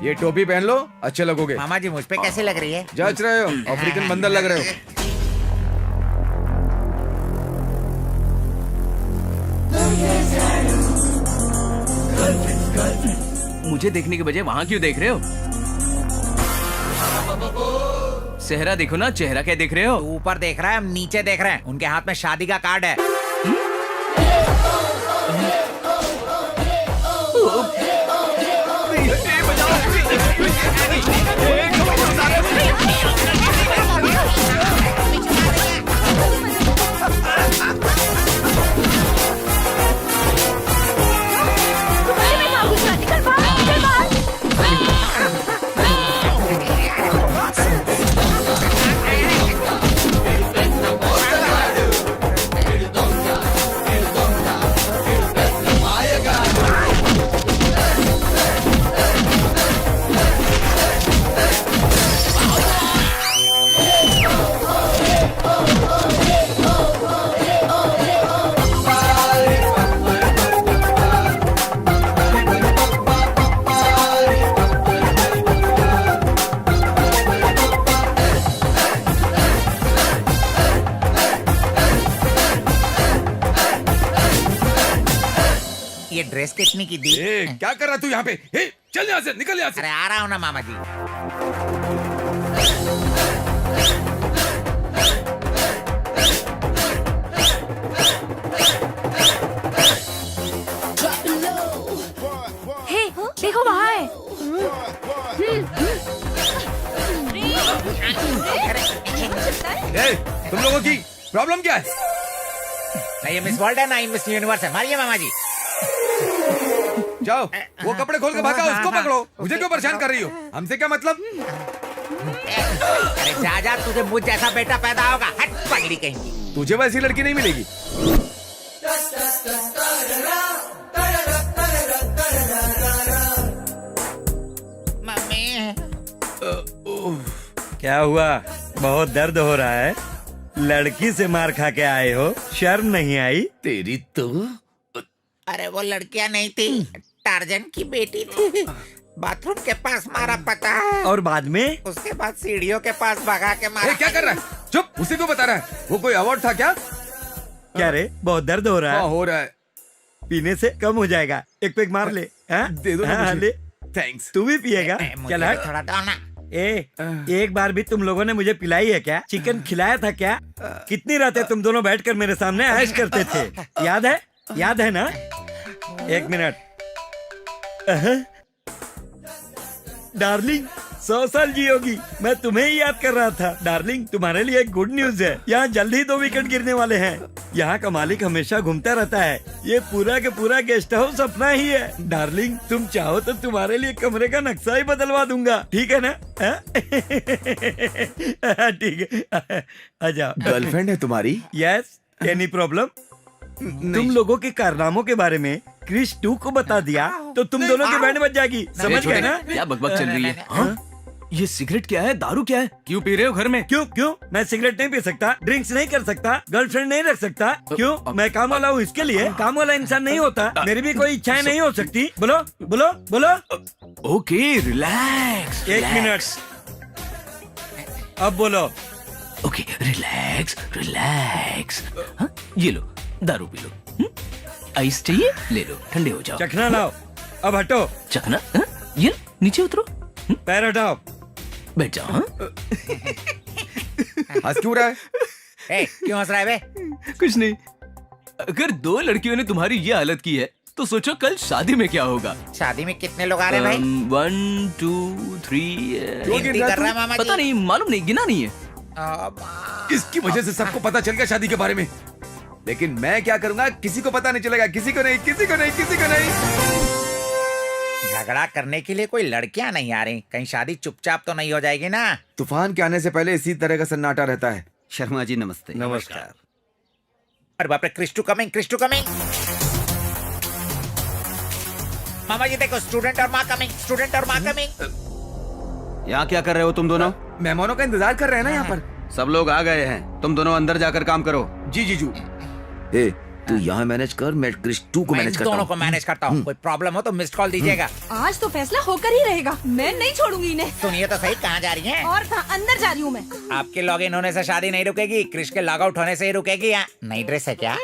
S4: ये टोपी पहन लो, अच्छे लगोगे।
S3: मामा जी मुझ पे कैसे लग रही है?
S4: जच रहे हो, अफ्रीकन बंदर लग रहे हो।
S2: मुझे देखने के बजाय वहां क्यों देख रहे हो? चेहरा देखो ना, चेहरा क्या देख रहे हो?
S3: तू ऊपर देख रहा है, हम नीचे देख रहे हैं। उनके हाथ में शादी का कार्ड है। ये ड्रेस कितनी की दी?
S4: क्या कर रहा तू यहाँ पे? चल यहाँ से, निकल यहाँ से।
S3: अरे आ रहा हूँ ना मामा जी।
S1: हे, देखो वहाँ है।
S4: तुम लोगों की प्रॉब्लम क्या है?
S3: ना ये मिस वर्ल्ड है ना ये मिस यूनिवर्स है। मारिए मामा जी।
S4: जाओ, वो कपड़े खोल के भागा, उसको पकड़ो। मुझे क्यों परेशान कर रही हो? हमसे क्या मतलब?
S3: अरे जा जा, तुझे मुझ जैसा बेटा पैदा होगा। हट पगड़ी कहीं।
S4: तुझे वैसी लड़की नहीं मिलेगी।
S3: मम्मी
S7: क्या हुआ? बहुत दर्द हो रहा है? लड़की से मार खा के आए हो, शर्म नहीं आई?
S4: तेरी तो।
S3: अरे वो लड़कियां नहीं थी, टार्जन की बेटी थी। बाथरूम के पास मारा, पता है?
S7: और बाद में?
S3: उसके बाद सीढ़ियों के पास भगा के मारा।
S4: क्या कर रहा है? चुप, उसी को बता रहा है। वो कोई अवार्ड था क्या?
S7: क्या रे, बहुत दर्द हो रहा है?
S4: हाँ, हो रहा है।
S7: पीने से कम हो जाएगा, एक पैक मार ले।
S4: दे दो ना मुझे।
S7: ले।
S4: थैंक्स।
S7: तू भी पिएगा?
S3: मुझे
S7: चल
S3: थोड़ा दो ना।
S7: एक बार भी तुम लोगों ने मुझे पिलाई है क्या? चिकन खिलाया था क्या? कितनी रातें तुम दोनों बैठकर मेरे सामने ऐश करते थे, याद है? याद है ना? एक मिनट। डार्लिंग 100 साल जियोगी। मैं तुम्हें ही याद कर रहा था। डार्लिंग, तुम्हारे लिए एक गुड न्यूज है। यहाँ जल्द ही 2 विकेट गिरने वाले हैं। यहाँ का मालिक हमेशा घूमता रहता है। ये पूरा के पूरा गेस्ट हाउस अपना ही है। डार्लिंग, तुम चाहो तो तुम्हारे लिए कमरे का नक्शा ही बदलवा दूंगा, ठीक है ना? ठीक है, आ जाओ।
S4: गर्लफ्रेंड है तुम्हारी?
S7: यस। Any problem? तुम लोगों के कारनामों के बारे में क्रिश 2 को बता दिया तो तुम दोनों की बैंड बज जाएगी, समझ गए ना?
S2: क्या बकबक चल रही है? हाँ? ये सिगरेट क्या है? दारू क्या है? क्यों पी रहे हो घर में?
S7: क्यों? मैं सिगरेट नहीं पी सकता, ड्रिंक्स नहीं कर सकता, गर्लफ्रेंड नहीं रख सकता? क्यों? मैं काम वाला हूँ, इसके लिए काम वाला इंसान नहीं होता। मेरी भी कोई इच्छाएं नहीं हो सकती? बोलो बोलो बोलो।
S2: Okay, relax.
S7: एक मिनट, अब बोलो।
S2: Okay, relax relax. हाँ? ये लो, दारू पी लो। आइस चाहिए? ले लो, ठंडे हो जाओ।
S7: चखना लाओ। अब हटो।
S2: चखना? हाँ? ये लो, नीचे उतरो।
S7: पैर हटाओ।
S2: बैठ जाओ। हाँ?
S4: हंस क्यों रहा है?
S3: क्यों हंस रहा है बे?
S2: कुछ नहीं। अगर 2 लड़कियों ने तुम्हारी ये हालत की है तो सोचो कल शादी में क्या होगा।
S3: शादी में कितने लोग आ रहे हैं भाई?
S2: 1 2 3।
S3: गिनती कर रहा है मामा जी?
S2: पता नहीं, मालूम नहीं, गिना नहीं है।
S4: इसकी वजह से सबको पता चल गया शादी के बारे में। लेकिन मैं क्या करूंगा? किसी को पता नहीं चलेगा। किसी को नहीं, किसी को नहीं, किसी को नहीं।
S3: झगड़ा करने के लिए कोई लड़कियां नहीं आ रही। कहीं शादी चुपचाप तो नहीं हो जाएगी ना?
S4: तूफान के आने से पहले इसी तरह का सन्नाटा रहता है।
S11: शर्मा जी नमस्ते।
S7: नमस्कार।
S3: अरे बाप रे, क्रिस्टू कमिंग, क्रिस्टू कमिंग। मामा जी देखो, स्टूडेंट और माँ कमिंग, स्टूडेंट और माँ कमिंग।
S11: यहाँ क्या कर रहे हो तुम दोनों?
S4: मेहमानों का इंतजार कर रहे हैं ना यहाँ पर।
S11: सब लोग आ गए हैं, तुम दोनों अंदर जाकर काम करो।
S4: जी जीजू।
S8: तू यहाँ मैनेज कर, मैं क्रिश 2 को
S3: मैं
S8: मैनेज
S3: इन
S8: करता
S3: दोनों
S8: हूँ।
S3: को मैनेज करता हूँ। कोई प्रॉब्लम हो तो मिस्ड कॉल दीजिएगा।
S9: आज तो फैसला होकर ही रहेगा, मैं नहीं छोड़ूंगी इन्हें।
S3: सुनिए तो सही, कहाँ जा रही हैं?
S9: और कहाँ, अंदर जा रही हूँ मैं।
S3: आपके लॉग इन होने से शादी नहीं रुकेगी, क्रिश के लॉग आउट होने से ही रुकेगी। नई ड्रेस है क्या?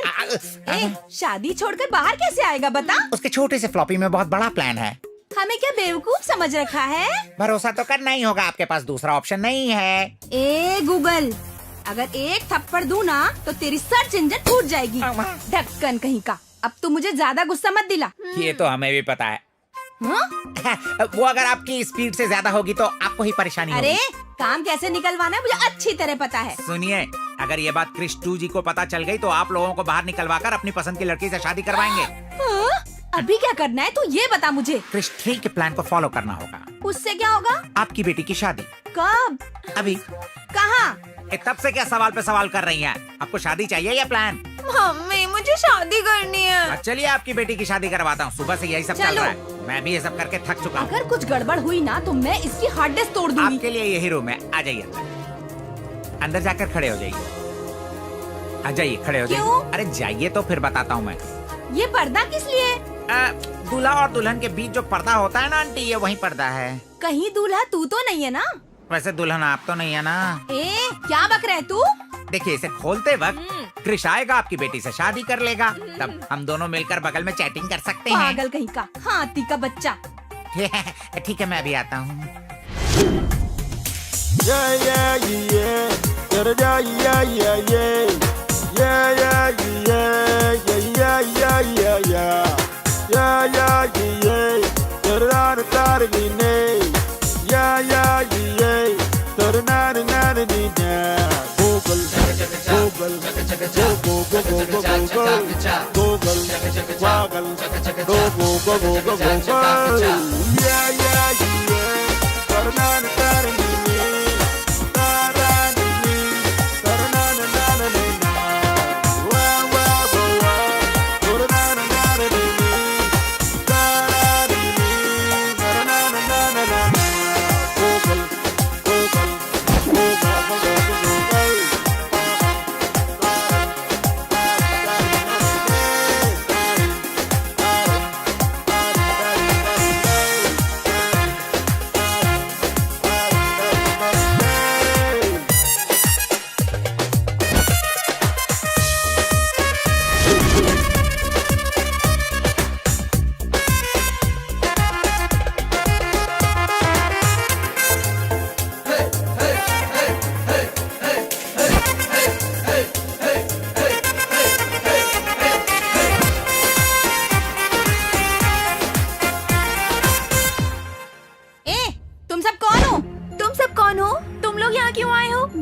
S9: शादी छोड़कर बाहर कैसे आएगा बता?
S3: उसके छोटे से फ्लॉपी में बहुत बड़ा प्लान है।
S9: हमें क्या बेवकूफ समझ रखा है?
S3: भरोसा तो करना ही होगा, आपके पास दूसरा ऑप्शन नहीं है।
S9: ए गूगल, अगर एक थप्पड़ दूं ना तो तेरी सर्च इंजन टूट जाएगी। ढक्कन कहीं का। अब तू मुझे ज्यादा गुस्सा मत दिला।
S3: ये तो हमें भी पता है।
S9: हाँ?
S3: वो अगर आपकी स्पीड से ज्यादा होगी तो आपको ही परेशानी
S9: अरे
S3: होगी।
S9: काम कैसे निकलवाना है मुझे अच्छी तरह पता है।
S3: सुनिए, अगर ये बात क्रिश 2 जी को पता चल गई तो आप लोगों को बाहर निकलवा कर अपनी पसंद की लड़की से शादी करवाएंगे।
S9: हाँ? अभी क्या करना है तू ये बता मुझे।
S3: क्रिश 3 के प्लान को फॉलो करना होगा।
S9: उससे क्या होगा?
S3: आपकी बेटी की शादी।
S9: कब?
S3: अभी।
S9: कहाँ?
S3: तब से क्या सवाल पे सवाल कर रही हैं? आपको शादी चाहिए या प्लान?
S9: मम्मी मुझे शादी करनी है।
S3: चलिए आपकी बेटी की शादी करवाता हूँ। सुबह से यही सब चल
S9: चलो।
S3: रहा है। मैं भी ये सब करके थक चुका हूँ।
S9: अगर कुछ गड़बड़ हुई ना तो मैं इसकी हार्ड डिस्क तोड़ दूंगी।
S3: आपके लिए यही रूम है, आ जाइए अंदर जाकर खड़े हो जाइए। आ जाइए, खड़े हो
S9: क्यों?
S3: जाइए। अरे जाइए तो फिर बताता हूँ मैं।
S9: ये पर्दा किस लिए?
S3: दूल्हा और दुल्हन के बीच जो पर्दा होता है ना आंटी, ये वही पर्दा है।
S9: कहीं दूल्हा तू तो नहीं है ना?
S3: वैसे दुल्हन आप तो नहीं है ना?
S9: क्या बक रहे तू?
S3: देखिए, इसे खोलते वक्त क्रिश आएगा, आपकी बेटी से शादी कर लेगा, तब हम दोनों मिलकर बगल में चैटिंग कर सकते हैं।
S9: पागल कहीं का, हाथी का बच्चा।
S3: ठीक है, मैं अभी आता हूँ।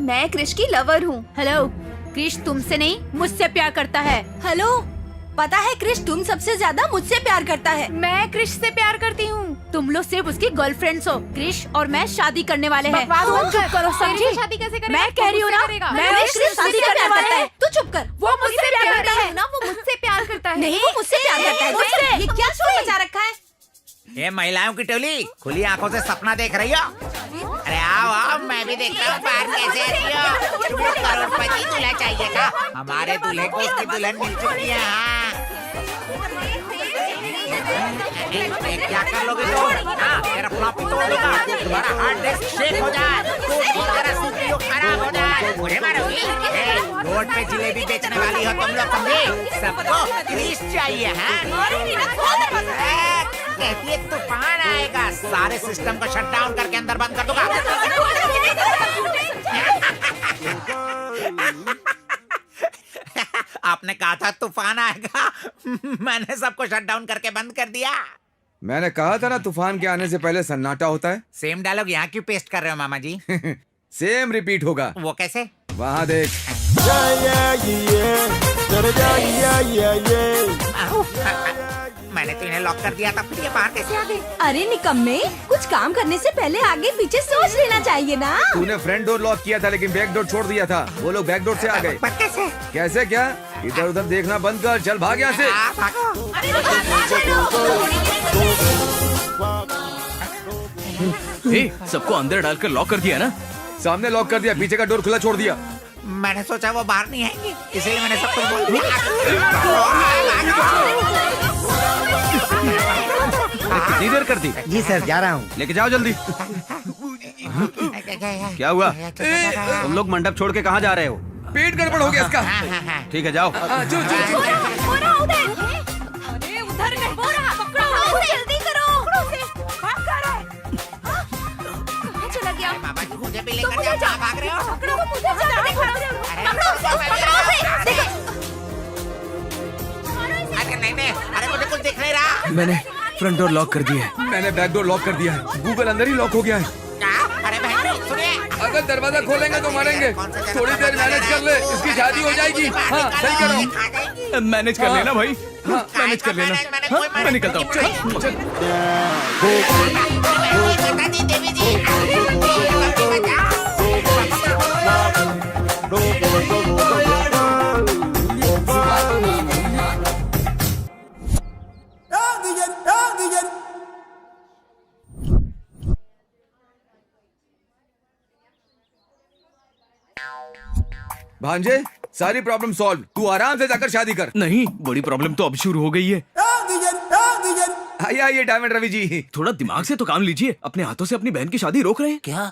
S1: मैं क्रिश की लवर हूँ।
S5: हेलो, क्रिश तुमसे नहीं मुझसे प्यार करता है।
S9: हेलो, पता है क्रिश तुम सबसे ज्यादा मुझसे प्यार करता है।
S1: मैं क्रिश से प्यार करती हूँ।
S5: तुम लोग सिर्फ उसकी गर्लफ्रेंड्स हो। क्रिश और मैं शादी करने वाले हैं।
S1: बकवास मत
S5: चुप
S1: कर।
S5: करो,
S1: तेरी
S5: समझी?
S1: शादी कैसे करेगा?
S5: मैं कह रही हूँ ना, मैं
S9: क्रिश तुमसे प्यार करता है। तू चुप कर।
S5: वो मुझसे प्यार करता है
S1: ना, वो मुझसे प्यार करता है।
S9: नहीं, वो मुझसे प्यार करता है।
S5: मुझसे।
S9: ये क्या शोर मचा रखा है?
S3: ये महिलाओं की टोली खुली आंखों से सपना देख रही हो? अरे आओ आओ, मैं भी देख रहा हूँ बाहर कैसे रही हो। तुम्हें करोड़पति दूल्हा चाहिए था, हमारे दूल्हे को उसकी दुल्हन मिल चुकी है। हाँ। क्या कर लोगे तुम? हाँ, तेरा फ्लॉपी तोड़ दूंगा, तुम्हारा हार्ड डिस्क शेक हो जाए, तुम्हारा CPU खराब हो जाए, मुझे मारोगी? रोड पे जिलेबी बेचने वाली हो तुम लोग, समझे? सबको क्रिश चाहिए। हाँ, कहती है तूफान आएगा, सारे सिस्टम को शट डाउन करके अंदर बंद कर दूंगा। आपने कहा था तूफान आएगा, मैंने सबको शट डाउन करके बंद कर दिया।
S8: मैंने कहा था ना, तूफान के आने से पहले सन्नाटा होता है।
S3: सेम डायलॉग यहाँ क्यों पेस्ट कर रहे हो मामा जी?
S8: सेम रिपीट होगा।
S3: वो कैसे?
S8: वहाँ देख।
S3: मैंने तो इन्हें लॉक कर दिया था, फिर ये बाहर कैसे आ गए?
S9: अरे निकम्मे, कुछ काम करने से पहले आगे पीछे सोच लेना चाहिए ना।
S8: तूने फ्रंट डोर लॉक किया था लेकिन बैक डोर छोड़ दिया था। वो लोग बैक डोर से आ गए।
S3: पर कैसे?
S8: कैसे क्या? इधर उधर देखना बंद कर, चल भाग यहाँ से।
S3: भागो।
S2: सबको अंदर डालकर लॉक कर दिया ना?
S8: सामने लॉक कर दिया, पीछे का डोर खुला छोड़ दिया।
S3: मैंने सोचा वो बाहर नहीं आएंगे, इसलिए मैंने सब कुछ बोल दिया।
S11: कितनी देर कर दी?
S10: जी सर, जा रहा हूँ।
S11: लेके जाओ जल्दी। क्या हुआ? तुम लोग मंडप छोड़ के कहाँ जा रहे हो?
S8: पेट गड़बड़ हो गया इसका।
S11: ठीक है जाओ।
S8: चलो चलो
S5: अरे उधर नहीं, वो रहा, पकड़ो उसे, जल्दी करो, पकड़ो उसे, भाग कर रहा है। कहाँ चला गया?
S3: बाबा जी मुझे भी लेकर जाओ, कहाँ भाग रहे हो?
S5: पकड़ो मुझे, पकड़ो उसे, देखो।
S3: अरे नहीं, अरे मुझे कुछ दिख नहीं रहा।
S2: मैंने फ्रंट डोर लॉक कर दिया है।
S8: मैंने बैक डोर लॉक कर दिया है। गूगल अंदर ही लॉक हो गया है।
S3: क्या? अरे बहन सुनिए,
S8: अगर दरवाजा खोलेंगे तो मारेंगे। थोड़ी देर मैनेज कर ले, इसकी शादी हो जाएगी। हाँ सही करो।
S2: मैनेज कर लेना भाई। हाँ मैनेज कर लेना। हाँ, मैं निकलता हूँ। चल चल।
S3: माताजी, देवी जी,
S8: भांजे सारी प्रॉब्लम सॉल्व। तू आराम से जाकर शादी कर।
S2: नहीं, बड़ी प्रॉब्लम तो अब शुरू हो गई है।
S8: आइए आइए डायमंड रवि जी।
S2: थोड़ा दिमाग से तो काम लीजिए। अपने हाथों से अपनी बहन की शादी रोक रहे हैं।
S6: क्या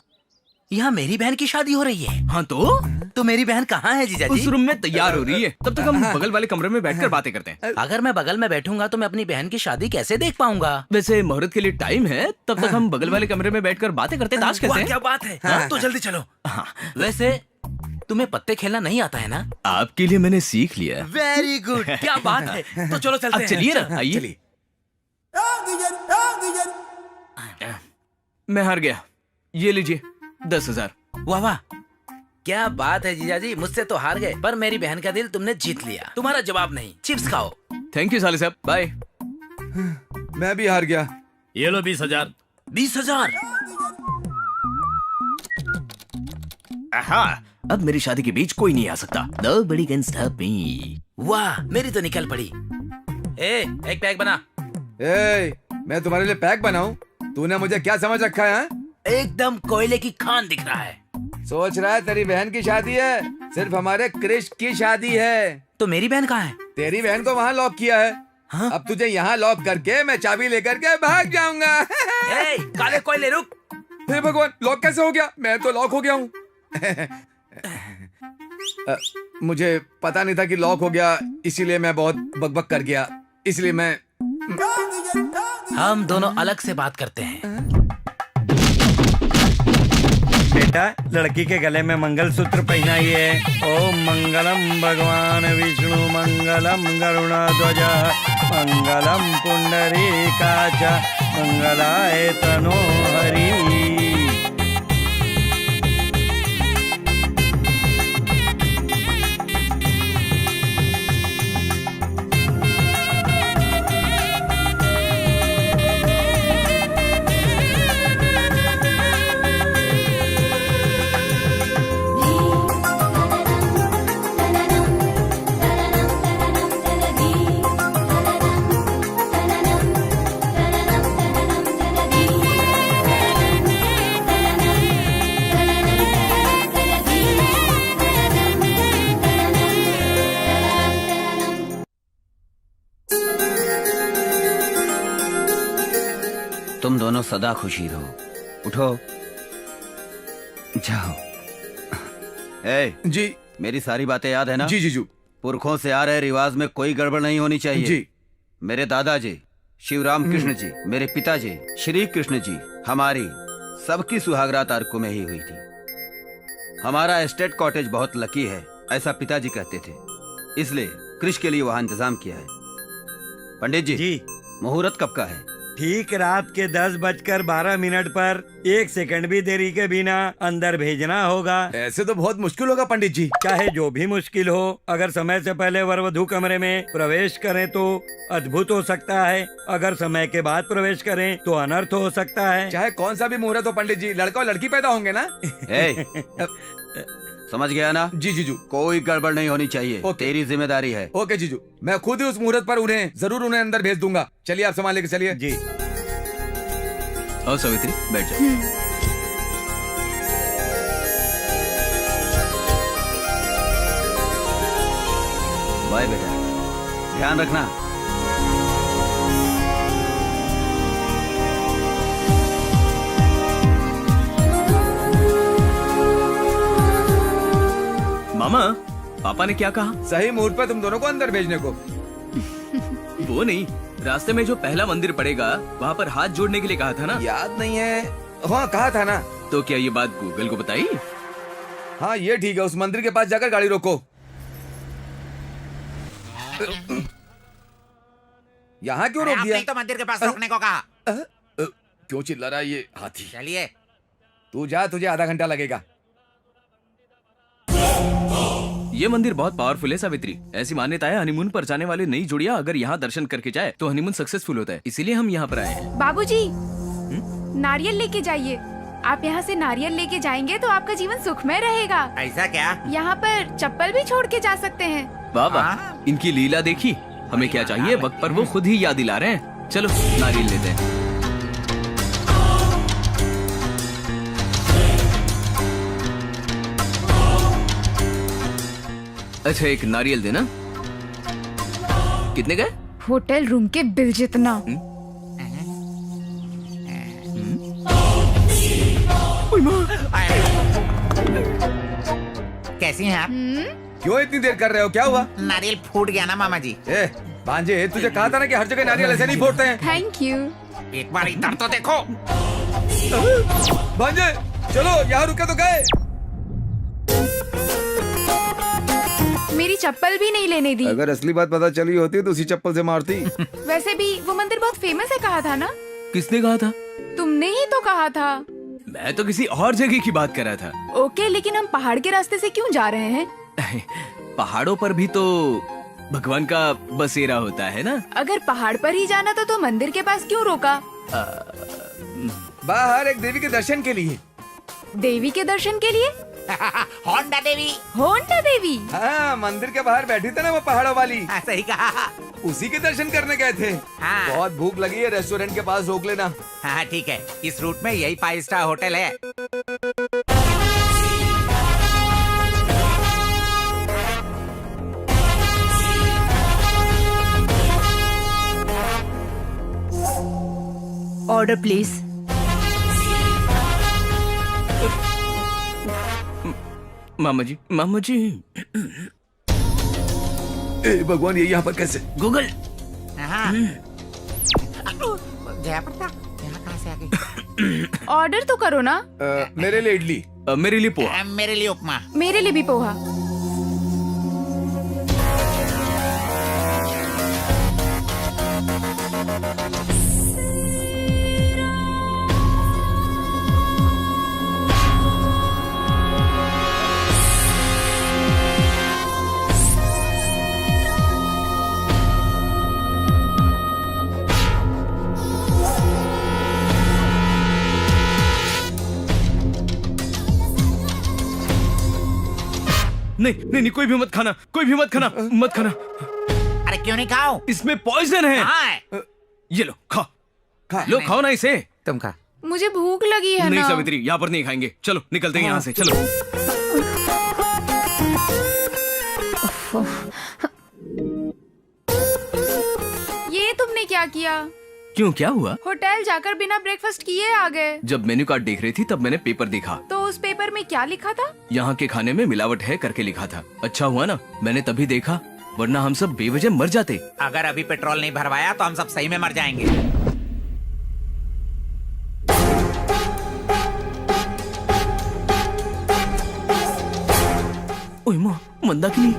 S6: यहाँ मेरी बहन की शादी हो रही है?
S2: हाँ तो
S6: मेरी बहन कहाँ है जीजा
S2: उस
S6: जी?
S2: रूम में तैयार हो रही है। तब तक हम बगल वाले कमरे में बैठकर बातें करते हैं।
S6: अगर मैं बगल में बैठूंगा तो मैं अपनी बहन की शादी कैसे देख पाऊंगा?
S2: वैसे मुहूर्त के लिए टाइम है, तब तक हम बगल वाले कमरे में बैठकर बातें करते, ताश खेलते
S6: वाह,
S2: हैं।
S6: क्या बात है। हाँ, तो जल्दी चलो। हाँ, वैसे तुम्हें पत्ते खेलना नहीं आता है ना?
S2: आपके लिए मैंने सीख लिया।
S6: वेरी गुड, क्या बात है। तो चलो चलते
S2: अब
S6: हैं।
S2: चलिए ना, आइए। मैं हार गया। ये लीजिए 10,000।
S6: वाह वाह, क्या बात है जीजा जी, मुझसे तो हार गए पर मेरी बहन का दिल तुमने जीत लिया। तुम्हारा जवाब नहीं, चिप्स खाओ।
S2: थैंक यू साले साहब, बाय।
S8: मैं भी हार गया।
S10: ये लो 20,000।
S6: 20,000?
S2: अब मेरी शादी के बीच कोई नहीं आ सकता। Nobody can stop me।
S6: वाह, मेरी तो निकल पड़ी। एक पैक बना।
S8: मैं तुम्हारे लिए पैक बनाऊं? तूने मुझे क्या समझ रखा है?
S6: एकदम कोयले की खान दिख रहा है।
S8: सोच रहा है तेरी बहन की शादी है? सिर्फ हमारे क्रिश की शादी है।
S6: तो मेरी बहन कहाँ है?
S8: तेरी बहन को वहाँ लॉक किया है।
S6: हाँ?
S8: अब तुझे यहाँ लॉक करके मैं चाबी लेकर के भाग जाऊंगा।
S6: काले कोयले रुक।
S8: हे भगवान, लॉक कैसे हो गया? मैं तो लॉक हो गया हूँ। मुझे पता नहीं था कि लॉक हो गया, इसीलिए मैं बहुत बकबक कर गया। इसलिए मैं
S6: हम दोनों अलग से बात करते हैं।
S7: बेटा, लड़की के गले में मंगलसूत्र पहनाइए। ओम मंगलम भगवान विष्णु मंगलम गरुणध्वज मंगलम पुंडरीकाच मंगलाय तनोहरि।
S11: तुम दोनों सदा खुशी रहो। उठो, जाओ।
S8: जी
S11: मेरी सारी बातें याद है ना?
S8: जी जीजू।
S11: पुरखों से आ रहे रिवाज में कोई गड़बड़ नहीं होनी चाहिए।
S8: जी।
S11: मेरे दादाजी शिवराम कृष्ण जी, मेरे पिताजी श्री कृष्ण जी, हमारी सबकी सुहागरात अर्को में ही हुई थी। हमारा एस्टेट कॉटेज बहुत लकी है, ऐसा पिताजी कहते थे, इसलिए कृष के लिए वहाँ इंतजाम किया है। पंडित जी, मुहूर्त कब का है?
S7: ठीक रात के 10:12 पर 1 सेकंड भी देरी के बिना अंदर भेजना होगा।
S8: ऐसे तो बहुत मुश्किल होगा पंडित जी।
S7: चाहे जो भी मुश्किल हो, अगर समय से पहले वर वधू कमरे में प्रवेश करें तो अद्भुत हो सकता है, अगर समय के बाद प्रवेश करें तो अनर्थ हो सकता है।
S8: चाहे कौन सा भी मुहूर्त हो पंडित जी, लड़का और लड़की पैदा होंगे ना।
S11: समझ गया ना?
S8: जी जीजू।
S11: कोई गड़बड़ नहीं होनी चाहिए, तेरी जिम्मेदारी है।
S8: ओके जीजू, मैं खुद ही उस मुहूर्त पर उन्हें अंदर भेज दूंगा। चलिए आप संभाल लेके चलिए।
S7: जी।
S2: और सावित्री बैठ जाओ।
S11: बाय बेटा, ध्यान रखना।
S2: मामा, पापा ने क्या कहा?
S8: सही मुहूर्त पर तुम दोनों को अंदर भेजने को।
S2: वो नहीं, रास्ते में जो पहला मंदिर पड़ेगा वहाँ पर हाथ जोड़ने के लिए कहा था ना?
S8: याद नहीं है। हाँ कहा था ना।
S2: तो क्या ये बात गूगल को बताई?
S8: हाँ ये ठीक है, उस मंदिर के पास जाकर गाड़ी रोको। यहाँ क्यों रोक
S3: आपने
S8: दिया?
S3: ही तो मंदिर के पास रोकने को कहा।
S8: क्यों चिल्ला रहा है ये हाथी?
S3: चलिए।
S8: तू जा, तुझे आधा घंटा लगेगा।
S2: ये मंदिर बहुत पावरफुल है सावित्री। ऐसी मान्यता है हनीमून पर जाने वाली नई जोड़ियां अगर यहाँ दर्शन करके जाए तो हनीमून सक्सेसफुल होता है, इसीलिए हम यहाँ पर आए हैं।
S1: बाबूजी, नारियल लेके जाइए। आप यहाँ से नारियल लेके जाएंगे तो आपका जीवन सुखमय रहेगा।
S3: ऐसा क्या?
S1: यहाँ पर चप्पल भी छोड़ के जा सकते हैं।
S2: बाबा,
S3: हाँ।
S2: इनकी लीला देखी। हमें क्या चाहिए, वक्त पर वो खुद ही याद दिला रहे हैं। चलो नारियल लेते हैं। अच्छा, एक नारियल देना। कितने गए?
S1: होटल रूम के बिल जितना।
S3: कैसी हैं आप?
S8: क्यों इतनी देर कर रहे हो? क्या हुआ?
S3: नारियल फूट गया ना मामा जी।
S8: ए भांजे, तुझे कहा था ना कि हर जगह नारियल ऐसे नहीं फोड़ते हैं।
S1: Thank you.
S3: एक बार इधर तो देखो।
S8: भांजे चलो, यहाँ रुके तो गए।
S1: मेरी चप्पल भी नहीं लेने दी।
S8: अगर असली बात पता चली होती तो उसी चप्पल से मारती।
S1: वैसे भी वो मंदिर बहुत फेमस है कहा था ना?
S2: किसने कहा था?
S1: तुमने ही तो कहा था।
S2: मैं तो किसी और जगह की बात कर रहा था।
S1: ओके, लेकिन हम पहाड़ के रास्ते से क्यों जा रहे हैं?
S2: पहाड़ों पर भी तो भगवान का बसेरा होता है ना।
S1: अगर पहाड़ पर ही जाना था तो मंदिर के पास क्यों रोका?
S8: बाहर एक देवी के दर्शन के लिए।
S1: देवी के दर्शन के लिए?
S3: होंडा देवी।
S1: होंडा देवी?
S8: हाँ, मंदिर के बाहर बैठी थी ना वो पहाड़ों वाली।
S3: हाँ, सही कहा।
S8: उसी के दर्शन करने गए थे।
S3: हाँ।
S8: बहुत भूख लगी है, रेस्टोरेंट के पास रोक लेना।
S3: हाँ ठीक है, इस रूट में यही 5 स्टार होटल है।
S5: Order please.
S2: मामा जी, मामा जी।
S8: ए भगवान, ये यहाँ पर कैसे?
S2: गूगल।
S3: हाँ। जया प्रताप, यहाँ कहाँ से आ गई?
S1: ऑर्डर तो करो ना।
S8: मेरे लिए इडली।
S2: मेरे लिए पोहा।
S3: मेरे लिए उपमा।
S1: मेरे लिए भी पोहा।
S2: नहीं नहीं नहीं, कोई भी मत खाना, कोई भी मत खाना, मत खाना।
S3: अरे क्यों नहीं खाओ?
S2: इसमें पॉइजन है।
S3: हाँ।
S2: ये लो, खा।
S8: खा।
S2: लो, खाओ ना इसे।
S3: तुम खा।
S1: मुझे भूख लगी है
S2: नहीं
S1: ना।
S2: सावित्री, यहाँ पर नहीं खाएंगे। चलो निकलते हैं यहाँ से, चलो।
S1: ये तुमने क्या किया?
S2: क्यों, क्या हुआ?
S1: होटल जाकर बिना ब्रेकफास्ट किए आ गए।
S2: जब मेन्यू कार्ड देख रही थी तब मैंने पेपर देखा।
S1: तो उस पेपर में क्या लिखा था?
S2: यहाँ के खाने में मिलावट है करके लिखा था। अच्छा हुआ ना मैंने तभी देखा, वरना हम सब बेवजह मर जाते।
S3: अगर अभी पेट्रोल नहीं भरवाया तो हम सब सही में मर जाएंगे।
S2: ओए माँ, मंदाकिनी।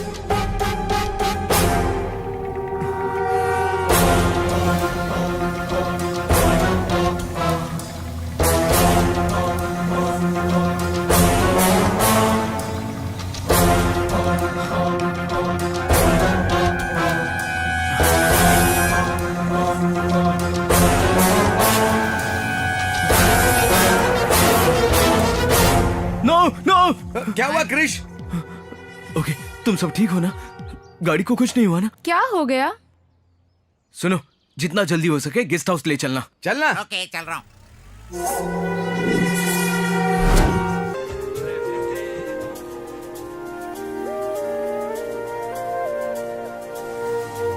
S2: No no.
S8: क्या हुआ क्रिश?
S2: ओके, तुम सब ठीक हो ना? गाड़ी को कुछ नहीं हुआ ना?
S1: क्या हो गया?
S2: सुनो, जितना जल्दी हो सके गेस्ट हाउस ले चलना।
S8: चलना।
S3: ओके, चल रहा हूँ।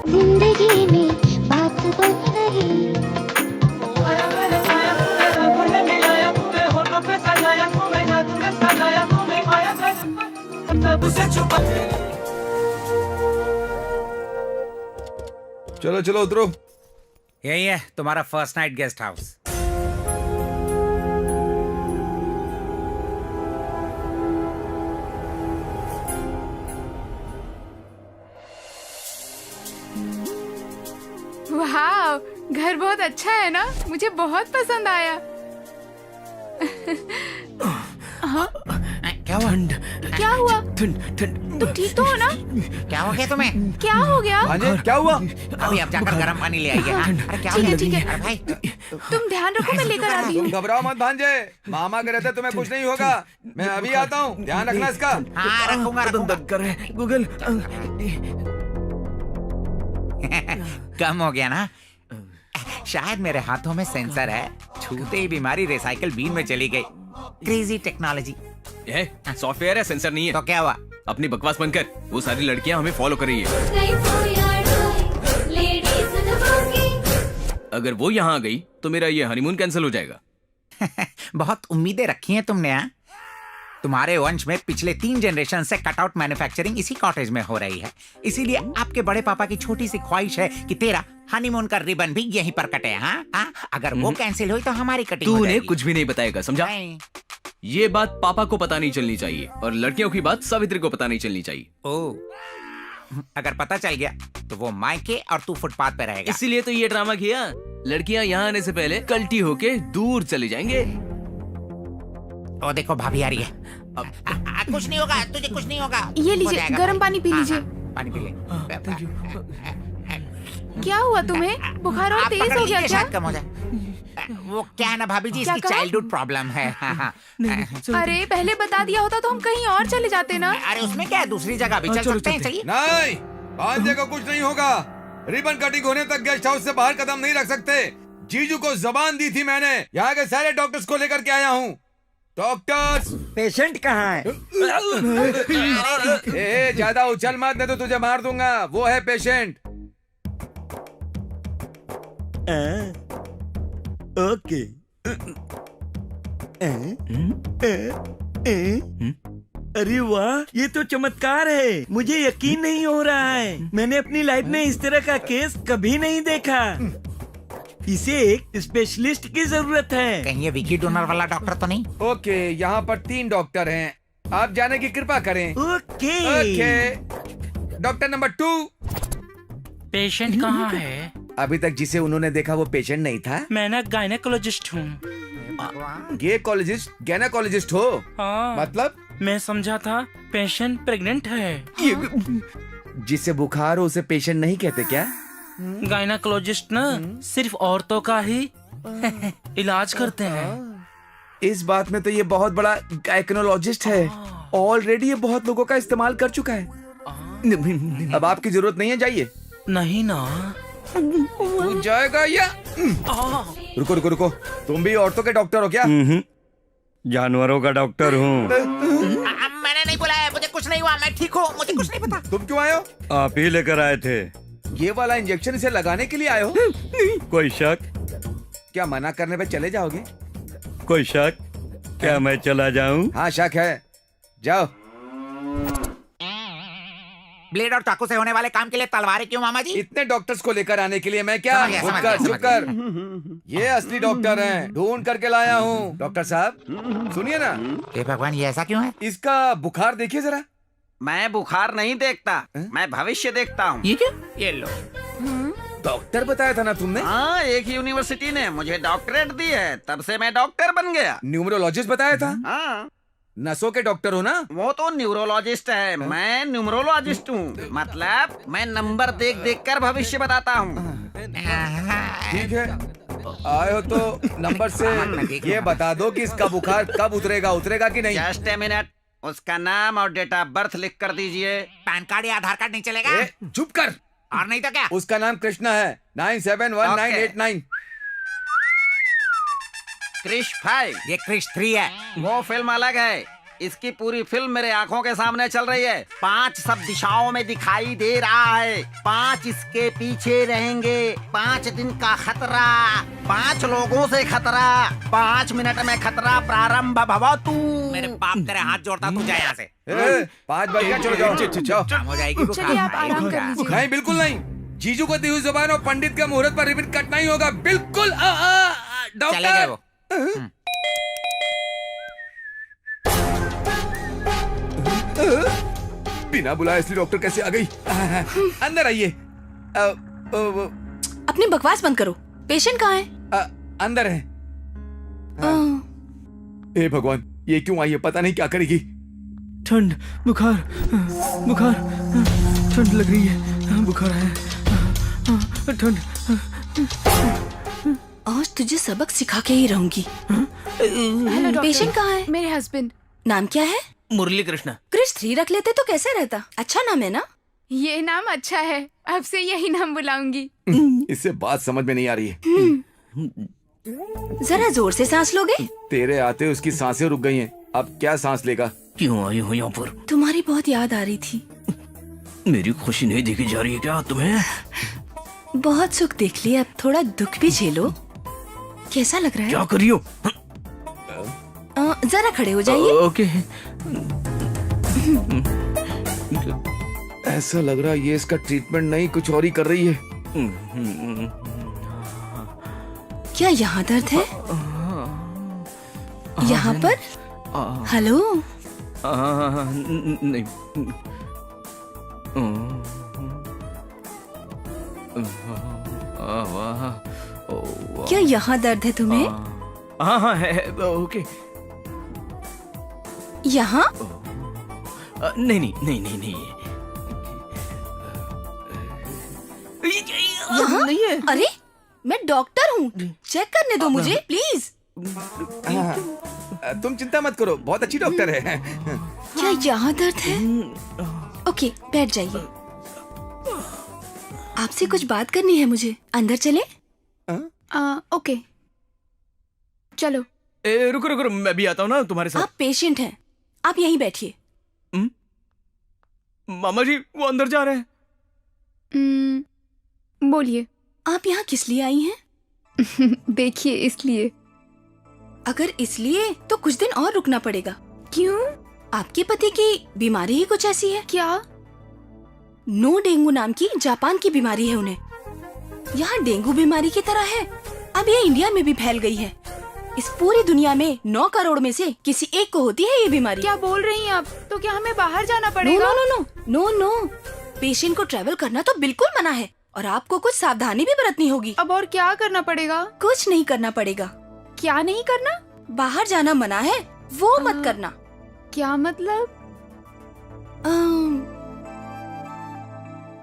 S12: जिंदगी में बात बन रही।
S8: चलो चलो उतरो।
S3: यही है तुम्हारा फर्स्ट नाइट गेस्ट हाउस।
S1: वाह, घर बहुत अच्छा है ना, मुझे बहुत पसंद आया।
S3: क्या हुआ?
S1: क्या हुआ?
S2: ठंड ठंड
S1: तुम ठीक तो हो ना?
S3: क्या हो गया तुम्हें?
S1: क्या हो गया?
S8: भांजे क्या हुआ?
S3: अभी अब जाकर गर्म पानी ले आइए। हाँ? अरे क्या हो
S1: ठीक है,
S3: गया?
S1: ठीक है।
S3: अरे भाई
S1: तुम ध्यान रखो, मैं लेकर आती
S8: तुम
S1: हूँ।
S8: घबराओ मत भांजे, मामा के रहते तुम्हें कुछ नहीं होगा। मैं अभी आता हूँ, ध्यान रखना इसका।
S3: हाँ रखूंगा रखूंगा।
S2: दर्द कर रहे हैं गूगल।
S3: कम हो गया ना? शायद मेरे हाथों में सेंसर है, छूते ही बीमारी रिसाइकल बीन में चली गई। Crazy technology.
S2: ये सॉफ्टवेयर है, सेंसर नहीं है।
S3: तो क्या हुआ?
S2: अपनी बकवास बंद कर। वो सारी लड़कियां हमें फॉलो कर रही है। अगर वो यहाँ आ गई तो मेरा ये हनीमून कैंसिल हो जाएगा।
S3: बहुत उम्मीदें रखी हैं तुमने। हाँ? तुम्हारे वंश में पिछले 3 जनरेशन से कटआउट मैन्युफैक्चरिंग इसी कॉटेज में हो रही है। इसीलिए आपके बड़े पापा की छोटी सी ख्वाहिश है कि तेरा हनीमून का रिबन भी यहीं पर कटे। हाँ? अगर वो कैंसिल हुई तो हमारी कटिंग
S2: तू
S3: हो
S2: उन्हें
S3: जाएगी।
S2: कुछ भी नहीं बताएगा, समझा?
S3: नहीं।
S2: ये बात पापा को पता नहीं चलनी चाहिए और लड़कियों की बात सावित्री को पता नहीं चलनी चाहिए।
S3: ओ, अगर पता चल गया तो वो मायके और तू फुटपाथ पे रहेगा।
S2: इसीलिए तो ये ड्रामा किया। लड़कियां यहाँ आने से पहले कल्टी होके दूर चले जाएंगे।
S3: ओ देखो भाभी आ रही है। कुछ नहीं होगा, तुझे कुछ नहीं होगा।
S1: ये
S3: हो
S1: लीजिए,
S3: जाएगा
S1: गर्म
S3: भाई।
S1: पानी पी
S3: हाँ,
S1: लीजिए।
S3: हाँ, पानी पी ले।
S1: क्या हुआ तुम्हें? बुखार और
S3: आप
S1: तेज
S3: पकड़
S1: हो गया
S3: लीजिए,
S1: क्या?
S3: शायद कम हो जाए। वो क्या है ना भाभी जी,
S1: क्या
S3: इसकी
S1: कहा?
S3: चाइल्डहुड प्रॉब्लम है। हाँ, हाँ।
S1: अरे पहले बता दिया होता तो हम कहीं और चले जाते ना।
S3: अरे उसमें क्या है, दूसरी जगह भी चल सकते हैं। चलिए।
S8: नहीं, भांजे को कुछ नहीं होगा। रिबन कटिंग होने तक गेस्ट हाउस से बाहर कदम नहीं रख सकते। जीजू को जबान दी थी मैंने। यहाँ के सारे डॉक्टर्स को लेकर के आया हूँ। डॉक्टर्स,
S7: पेशेंट कहाँ है?
S8: ए ज्यादा उछल मत, नहीं तो तुझे मार दूंगा। वो है पेशेंट।
S7: ओके। अरे वाह, ये तो चमत्कार है। मुझे यकीन नहीं हो रहा है। मैंने अपनी लाइफ में इस तरह का केस कभी नहीं देखा। इसे एक स्पेशलिस्ट की जरूरत है।
S3: कहीं ये विकी डोनर वाला डॉक्टर तो नहीं?
S8: ओके, यहाँ पर 3 डॉक्टर हैं। आप जाने की कृपा करें।
S7: Okay.
S8: Okay, doctor number 2।
S6: Patient कहाँ है?
S8: अभी तक जिसे उन्होंने देखा वो पेशेंट नहीं था।
S6: मैं ना गायनेकोलॉजिस्ट हूँ।
S8: गैनाकोलॉजिस्ट हो?
S6: हाँ।
S8: मतलब?
S6: मैं समझा था पेशेंट प्रेग्नेंट है।
S8: जिसे बुखार हो उसे पेशेंट नहीं कहते क्या?
S6: गायनेकोलॉजिस्ट ना सिर्फ औरतों का ही इलाज करते हैं।
S8: इस बात में तो ये बहुत बड़ा गायनेकोलॉजिस्ट है। ऑलरेडी ये बहुत लोगों का इस्तेमाल कर चुका है। अब आपकी जरूरत नहीं है, जाइए।
S6: नहीं ना।
S8: तू जाएगा या? रुको रुको रुको, तुम भी औरतों के डॉक्टर हो क्या?
S7: जानवरों का डॉक्टर हूँ।
S3: मैंने नहीं बुलाया, मुझे कुछ नहीं हुआ, मैं ठीक हूँ, मुझे कुछ नहीं पता।
S8: तुम क्यों आए हो?
S7: आप ही लेकर आए थे।
S8: ये वाला इंजेक्शन इसे लगाने के लिए आए हो?
S7: कोई शक?
S8: क्या मना करने पे चले जाओगे?
S7: कोई शक? क्या मैं चला जाऊँ?
S8: हाँ शक है, जाओ।
S3: ब्लेड और चाकू से होने वाले काम के लिए तलवारें क्यों मामा जी?
S8: इतने डॉक्टर्स को लेकर आने के लिए मैं क्या?
S3: समझ गया, समझ गया,
S8: चुप
S3: समझ
S8: कर। ये असली डॉक्टर हैं, ढूंढ करके लाया हूँ। डॉक्टर साहब सुनिए ना।
S3: हे भगवान, ये ऐसा क्यों है?
S8: इसका बुखार देखिए जरा।
S11: मैं बुखार नहीं देखता, मैं भविष्य देखता हूँ।
S3: ये क्या? ये लो।
S8: डॉक्टर बताया था ना तुमने?
S11: हाँ, एक यूनिवर्सिटी ने मुझे डॉक्टरेट दी है, तब से मैं डॉक्टर बन गया।
S8: न्यूमरोलॉजिस्ट बताया था?
S11: हाँ,
S8: नसों के डॉक्टर हो ना?
S11: वो तो न्यूरोलॉजिस्ट है, मैं न्यूमरोलॉजिस्ट हूँ। मतलब मैं नंबर देख देख कर भविष्य बताता हूँ।
S8: ठीक है, आए हो तो नंबर से ये बता दो कि इसका बुखार कब उतरेगा, उतरेगा कि नहीं?
S11: जस्ट ए मिनट, उसका नाम और डेट ऑफ बर्थ लिख कर दीजिए।
S3: पैन कार्ड या आधार कार्ड नहीं चलेगा?
S8: चुप कर।
S3: और नहीं तो क्या?
S8: उसका नाम कृष्णा है। 971989।
S11: क्रिश 5,
S3: ये क्रिश 3 है।
S11: वो फिल्म अलग है। इसकी पूरी फिल्म मेरे आंखों के सामने चल रही है। 5 सब दिशाओं में दिखाई दे रहा है, 5 इसके पीछे रहेंगे, 5 दिन का खतरा, 5 लोगों से खतरा, 5 मिनट में खतरा प्रारंभ भवतु।
S3: मेरे बाप तेरे हाथ जोड़ता, तू जा यहाँ से।
S8: 5 बज गया, चलो जाओ।
S3: काम हो जाएगी वो
S1: चलिए आप आराम कर लीजिए।
S8: नहीं, बिल्कुल नहीं। जीजू को दी हुई जुबान और पंडित के मुहूर्त पर रिबन कटना ही होगा। बिल्कुल।
S3: चले गए वो।
S8: बिना बुलाए इसलिए डॉक्टर कैसे आ गई? अंदर आइए।
S9: अपनी बकवास बंद करो। पेशेंट कहाँ है?
S8: अंदर है। हे भगवान, ये क्यों आई है? पता नहीं क्या करेगी।
S2: ठंड, बुखार, बुखार, ठंड लग रही है, बुखार है, ठंड।
S9: आज तुझे सबक सिखा के ही रहूंगी।
S1: Hello doctor.
S9: पेशेंट कहाँ है?
S1: मेरे हस्बैंड।
S9: नाम क्या है?
S2: मुरली कृष्णा।
S9: क्रिश 3 रख लेते तो कैसे रहता? अच्छा नाम है ना?
S1: ये नाम अच्छा है, अब से यही नाम बुलाऊंगी।
S8: इससे बात समझ में नहीं आ रही है।
S9: जरा जोर से सांस लोगे?
S8: तेरे आते उसकी सांसें रुक गई हैं। अब क्या सांस लेगा?
S2: क्यों आई हो यहाँ पर?
S9: तुम्हारी बहुत याद आ रही थी।
S2: मेरी खुशी नहीं देखी जा रही है क्या तुम्हें?
S9: बहुत सुख देख लिया, अब थोड़ा दुख भी झेलो। कैसा लग रहा है?
S2: क्या करियो?
S9: जरा खड़े हो जाइए।
S2: ओके।
S8: ऐसा लग रहा है ये इसका ट्रीटमेंट नहीं, कुछ और ही कर रही है।
S9: क्या यहाँ दर्द है? यहाँ पर? हेलो?
S2: नहीं।
S9: क्या यहाँ दर्द है तुम्हें?
S2: हाँ हाँ है, ओके।
S9: यहाँ?
S2: नहीं नहीं नहीं नहीं नहीं।
S9: यहाँ?
S2: नहीं है।
S9: अरे मैं डॉक्टर हूँ, चेक करने दो मुझे प्लीज।
S8: तुम चिंता मत करो, बहुत अच्छी डॉक्टर है।
S9: क्या यहाँ दर्द है? ओके, बैठ जाइए। आपसे कुछ बात करनी है मुझे, अंदर चले?
S1: ओके, चलो।
S2: रुको रुको, मैं भी आता हूँ ना तुम्हारे साथ।
S9: आप पेशेंट हैं, आप यहीं बैठिए।
S2: मामा जी वो अंदर जा रहे हैं।
S1: बोलिए।
S9: आप यहाँ किस लिए आई हैं?
S1: देखिए, इसलिए।
S9: अगर इसलिए तो कुछ दिन और रुकना पड़ेगा।
S1: क्यों?
S9: आपके पति की बीमारी ही कुछ ऐसी है।
S1: क्या?
S9: नो डेंगू नाम की जापान की बीमारी है उन्हें। यहाँ डेंगू बीमारी की तरह है, अब ये इंडिया में भी फैल गई है। इस पूरी दुनिया में 9 करोड़ में से किसी एक को होती है ये बीमारी।
S1: क्या बोल रही हैं आप? तो क्या हमें बाहर जाना पड़ेगा?
S9: No no no no no no, patient को ट्रैवल करना तो बिल्कुल मना है और आपको कुछ सावधानी भी बरतनी होगी।
S1: अब और क्या करना पड़ेगा?
S9: कुछ नहीं करना पड़ेगा।
S1: क्या नहीं करना?
S9: बाहर जाना मना है, वो मत करना।
S1: क्या मतलब?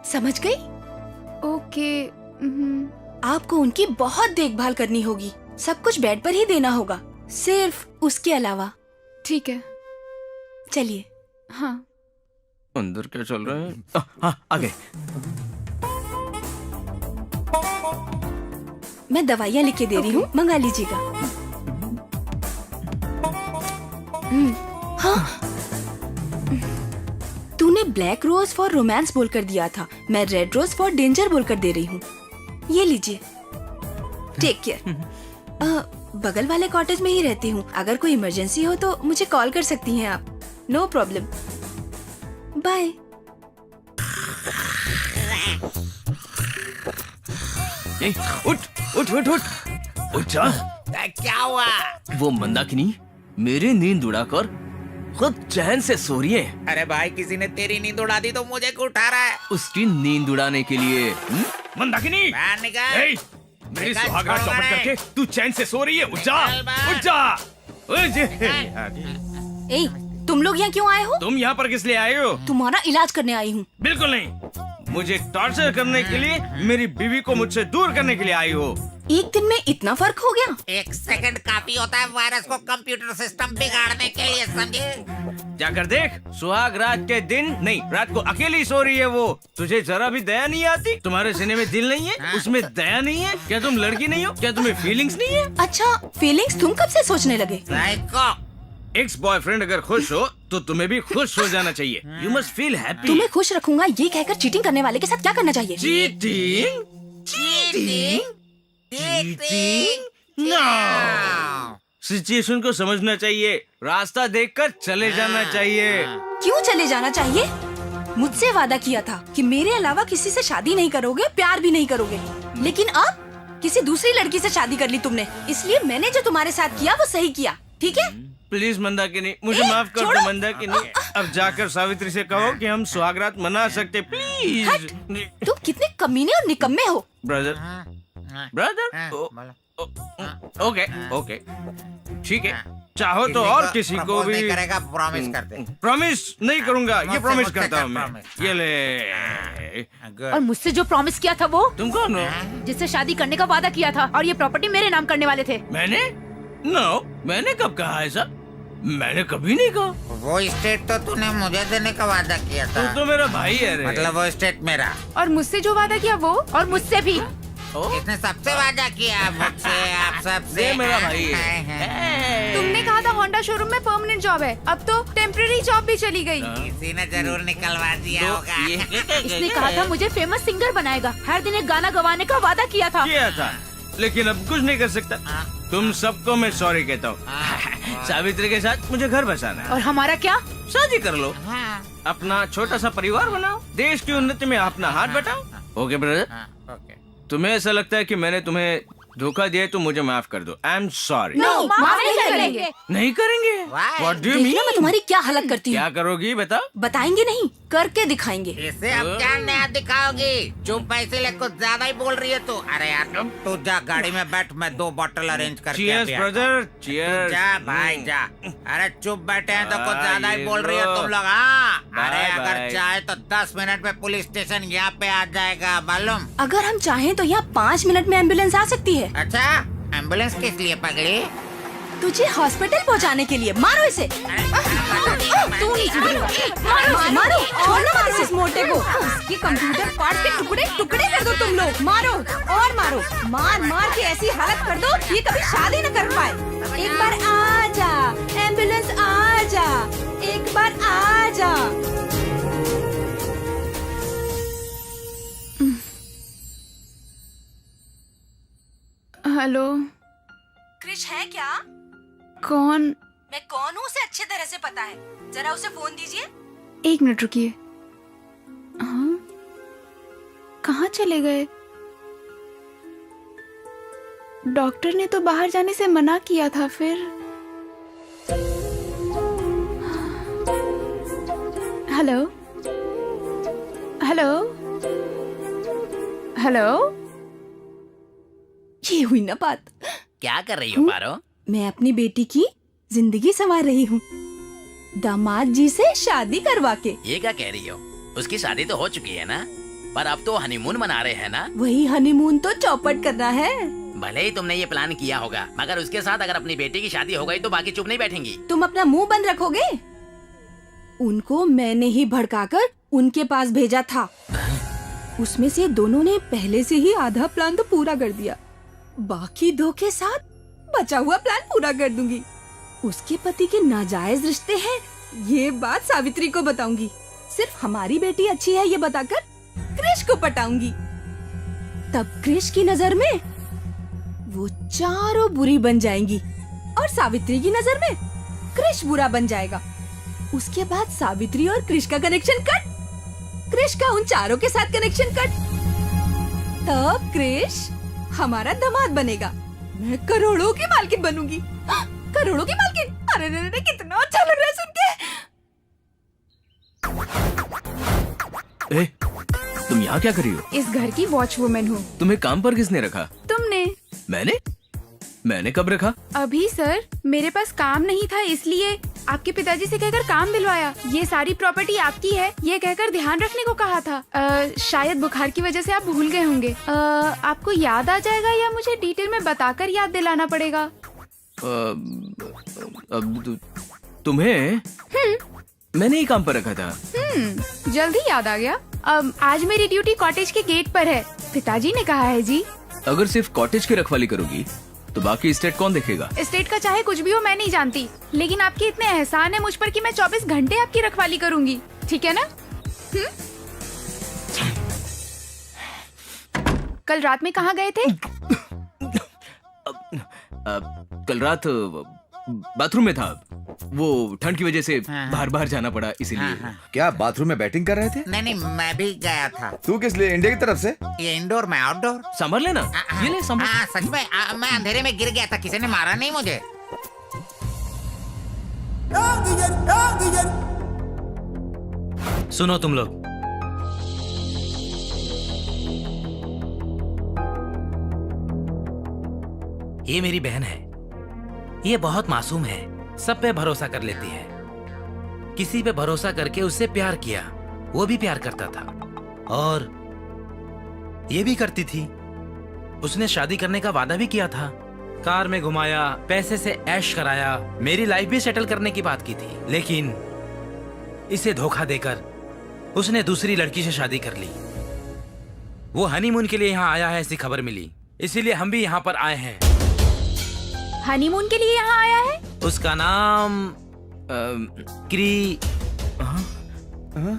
S9: समझ गई?
S1: ओके।
S9: आपको उनकी बहुत देखभाल करनी होगी, सब कुछ बेड पर ही देना होगा, सिर्फ उसके अलावा।
S1: ठीक है,
S9: चलिए।
S1: हाँ।
S2: अंदर क्या चल रहा है? हाँ, आ गए।
S9: मैं दवाइयाँ लिख के दे रही हूँ, मंगा लीजिएगा। हाँ, तूने ब्लैक रोज फॉर रोमांस बोलकर दिया था, मैं रेड रोज फॉर डेंजर बोलकर दे रही हूँ। ये लीजिए, टेक केयर। बगल वाले कॉटेज में ही रहती हूँ, अगर कोई इमरजेंसी हो तो मुझे कॉल कर सकती हैं आप। No problem, bye.
S2: उठ उठ उठ उठ उठ जा।
S3: क्या हुआ?
S2: वो मंदाकिनी मेरी नींद उड़ाकर खुद चैन से सो रही है।
S3: अरे भाई, किसी ने तेरी नींद उड़ा दी तो मुझे क्यों उठा रहा है?
S2: उसकी नींद उड़ाने के लिए मंदाकिनी,
S3: बाहर निकल।
S2: मेरी सुहागरात चौपट करके तू चैन से सो रही है। उठ जा, उठ जा।
S9: ए, तुम लोग यहाँ क्यों आए हो?
S2: तुम यहाँ पर किस लिए आए हो?
S9: तुम्हारा इलाज करने आई हूँ।
S2: बिल्कुल नहीं, मुझे टॉर्चर करने के लिए, मेरी बीवी को मुझसे दूर करने के लिए आई हो।
S9: एक दिन में इतना फर्क हो गया?
S3: 1 सेकंड काफी होता है वायरस को कंप्यूटर सिस्टम बिगाड़ने के लिए, समझे?
S2: जाकर देख, सुहाग रात के दिन नहीं, रात को अकेली सो रही है वो। तुझे जरा भी दया नहीं आती? तुम्हारे सीने में दिल नहीं है? उसमें दया नहीं है? क्या तुम लड़की नहीं हो? क्या तुम्हें फीलिंग्स नहीं है?
S9: अच्छा, फीलिंग्स तुम कब से सोचने लगे?
S3: साइको,
S2: एक्स बॉयफ्रेंड अगर खुश हो तो तुम्हें भी खुश हो जाना चाहिए। You must feel happy.
S9: तुम्हें खुश रखूंगा ये कहकर चीटिंग करने वाले के साथ क्या करना चाहिए?
S2: चीटिंग? चीटिंग? नो। सिचुएशन को समझना चाहिए, रास्ता देखकर चले जाना चाहिए।
S9: क्यों चले जाना चाहिए? मुझसे वादा किया था कि मेरे अलावा किसी से शादी नहीं करोगे, प्यार भी नहीं करोगे, लेकिन अब किसी दूसरी लड़की से शादी कर ली तुमने, इसलिए मैंने जो तुम्हारे साथ किया वो सही किया, ठीक है?
S2: प्लीज मंदाकिनी, मुझे माफ कर दो मंदाकिनी। अब जाकर सावित्री से कहो कि हम सुहागरात मना सकते, प्लीज।
S9: तुम कितने कमीने और निकम्मे हो।
S2: ब्रदर, ओके ओके, ठीक है। चाहो तो और किसी को भी
S3: करेगा, प्रॉमिस करते।
S2: प्रॉमिस नहीं करूंगा, ये प्रॉमिस करता हूँ मैं। ये ले।
S5: और मुझसे जो प्रॉमिस किया था वो?
S2: तुम कौन हो?
S5: जिससे शादी करने का वादा किया था और ये प्रॉपर्टी मेरे नाम करने वाले थे।
S2: मैंने? नो, मैंने कब कहा ऐसा? मैंने कभी नहीं कहा।
S3: वो स्टेट तो तूने मुझे देने का वादा किया था।
S2: तू तो मेरा भाई है रे।
S3: मतलब वो स्टेट मेरा।
S1: और मुझसे जो वादा किया वो?
S5: और मुझसे भी।
S3: इसने सबसे वादा किया, मुझसे, आप सबसे।
S2: ये मेरा भाई है।
S1: तुमने कहा था होंडा शोरूम में परमानेंट जॉब है, अब तो टेम्परेरी जॉब भी चली गई।
S3: किसी ने जरूर निकलवा दिया होगा।
S5: इसने कहा था मुझे फेमस सिंगर बनाएगा, हर दिन एक गाना गवाने का वादा किया था।
S2: लेकिन अब कुछ नहीं कर सकता। तुम सबको मैं सॉरी कहता हूँ। सावित्री के साथ मुझे घर बसाना है।
S5: और हमारा क्या?
S2: शादी कर लो, अपना छोटा सा परिवार बनाओ, देश की उन्नति में अपना हाथ बटाओ। Okay brother? तुम्हें ऐसा लगता है कि मैंने तुम्हें धोखा दिया तो मुझे माफ कर दो। I am sorry.
S9: नहीं, माफ नहीं करेंगे।
S2: नहीं करेंगे? What do you mean?
S9: देखना मैं तुम्हारी क्या हालत करती हूँ।
S2: क्या करोगी बता?
S9: बताएंगे नहीं, करके दिखाएंगे।
S3: इसे अब क्या नया दिखाओगी? चुप पैसे ले, कुछ ज्यादा ही बोल रही है तू। अरे यार तू जा गाड़ी में बैठ, मैं 2 बॉटल अरेंज करके
S2: Cheers ब्रदर, cheers।
S3: जा भाई जा। अरे चुप बैठे हैं तो कुछ ज्यादा ही बोल रही है तुम लोग। हाँ, अरे
S2: Bye,
S3: अगर
S2: bye।
S3: चाहे तो 10 मिनट में पुलिस स्टेशन यहाँ पे आ जाएगा, मालूम?
S9: अगर हम चाहें तो यहाँ 5 मिनट में एम्बुलेंस आ सकती है।
S3: अच्छा, एम्बुलेंस किस लिए पगड़ी?
S9: तुझे हॉस्पिटल पहुँचाने के लिए। मारो इसे। तू नहीं सुधरेगा। मारो मारो और ना मारो इस मोटे को। इसके कंप्यूटर पार्ट के टुकड़े टुकड़े कर दो तुम लोग। मारो और मारो, मार मार के ऐसी हालत कर दो ये कभी शादी न कर पाए। एक बार आ जा एम्बुलेंस, आ जा, एक बार आ जा।
S1: हेलो,
S9: क्रिश है क्या?
S1: कौन?
S9: मैं कौन हूँ उसे अच्छे तरह से पता है, जरा उसे फोन दीजिए।
S1: 1 मिनट रुकिए। हाँ, कहाँ चले गए? डॉक्टर ने तो बाहर जाने से मना किया था। फिर हेलो हेलो हेलो,
S9: ये हुई ना बात।
S6: क्या कर रही हो पारो?
S9: मैं अपनी बेटी की जिंदगी संवार रही हूँ, दामाद जी से शादी करवा के।
S6: ये क्या कह रही हो? उसकी शादी तो हो चुकी है ना, पर अब तो हनीमून मना रहे हैं ना?
S9: वही हनीमून तो चौपट करना है।
S6: भले ही तुमने ये प्लान किया होगा, मगर उसके साथ अगर अपनी बेटी की शादी हो गई तो बाकी चुप नहीं बैठेंगी।
S9: तुम अपना मुंह बंद रखोगे? उनको मैंने ही भड़काकर उनके पास भेजा था। उसमें से दोनों ने पहले से ही आधा प्लान तो पूरा कर दिया, बाकी 2 के साथ बचा हुआ प्लान पूरा कर दूंगी। उसके पति के नाजायज रिश्ते हैं, ये बात सावित्री को बताऊंगी। सिर्फ हमारी बेटी अच्छी है ये बताकर क्रिश को पटाऊंगी। तब क्रिश की नजर में वो चारों बुरी बन जाएंगी और सावित्री की नजर में क्रिश बुरा बन जाएगा। उसके बाद सावित्री और क्रिश का कनेक्शन कट, क्रिश का उन चारों के साथ कनेक्शन कट। तब क्रिश हमारा दामाद बनेगा, मैं करोड़ों की मालकिन बनूंगी। करोड़ों की मालकिन। अरे रे रे, कितना अच्छा लग रहा है सुन
S2: के। तुम यहाँ क्या कर रही हो?
S1: इस घर की वॉचवुमन हूँ।
S2: तुम्हें काम पर किसने रखा?
S1: तुमने।
S2: मैंने कब रखा?
S1: अभी सर, मेरे पास काम नहीं था इसलिए आपके पिताजी से कहकर काम दिलवाया। ये सारी प्रॉपर्टी आपकी है ये कहकर ध्यान रखने को कहा था। शायद बुखार की वजह से आप भूल गए होंगे। आपको याद आ जाएगा या मुझे डिटेल में बताकर याद दिलाना पड़ेगा?
S2: अब तुम्हें मैंने ही काम पर रखा था।
S1: जल्दी याद आ गया। आज मेरी ड्यूटी कॉटेज के गेट पर है, पिताजी ने कहा है जी।
S2: अगर सिर्फ कॉटेज की रखवाली करोगी तो बाकी स्टेट कौन देखेगा?
S1: स्टेट का चाहे कुछ भी हो मैं नहीं जानती, लेकिन आपके इतने एहसान है मुझ पर कि मैं 24 घंटे आपकी रखवाली करूंगी, ठीक है ना? कल रात में कहाँ गए थे?
S2: कल रात बाथरूम में था। वो ठंड की वजह से बाहर बाहर जाना पड़ा, इसीलिए।
S8: क्या बाथरूम में बैटिंग कर रहे थे?
S3: नहीं, मैं भी गया था।
S8: तू किस लिए? इंडिया की तरफ से?
S3: ये इंडोर में आउटडोर।
S2: संभल लेना। ये ले संभल।
S3: सच में मैं अंधेरे में गिर गया था, किसी ने मारा नहीं मुझे।
S6: सुनो तुम लोग, ये मेरी बहन है। ये बहुत मासूम है, सब पे भरोसा कर लेती है। किसी पे भरोसा करके उससे प्यार किया, वो भी प्यार करता था और ये भी करती थी। उसने शादी करने का वादा भी किया था, कार में घुमाया, पैसे से ऐश कराया, मेरी लाइफ भी सेटल करने की बात की थी। लेकिन इसे धोखा देकर उसने दूसरी लड़की से शादी कर ली। वो हनीमून के लिए यहाँ आया है, ऐसी खबर मिली, इसीलिए हम भी यहाँ पर आए हैं।
S1: हनीमून के लिए यहाँ आया है?
S6: उसका नाम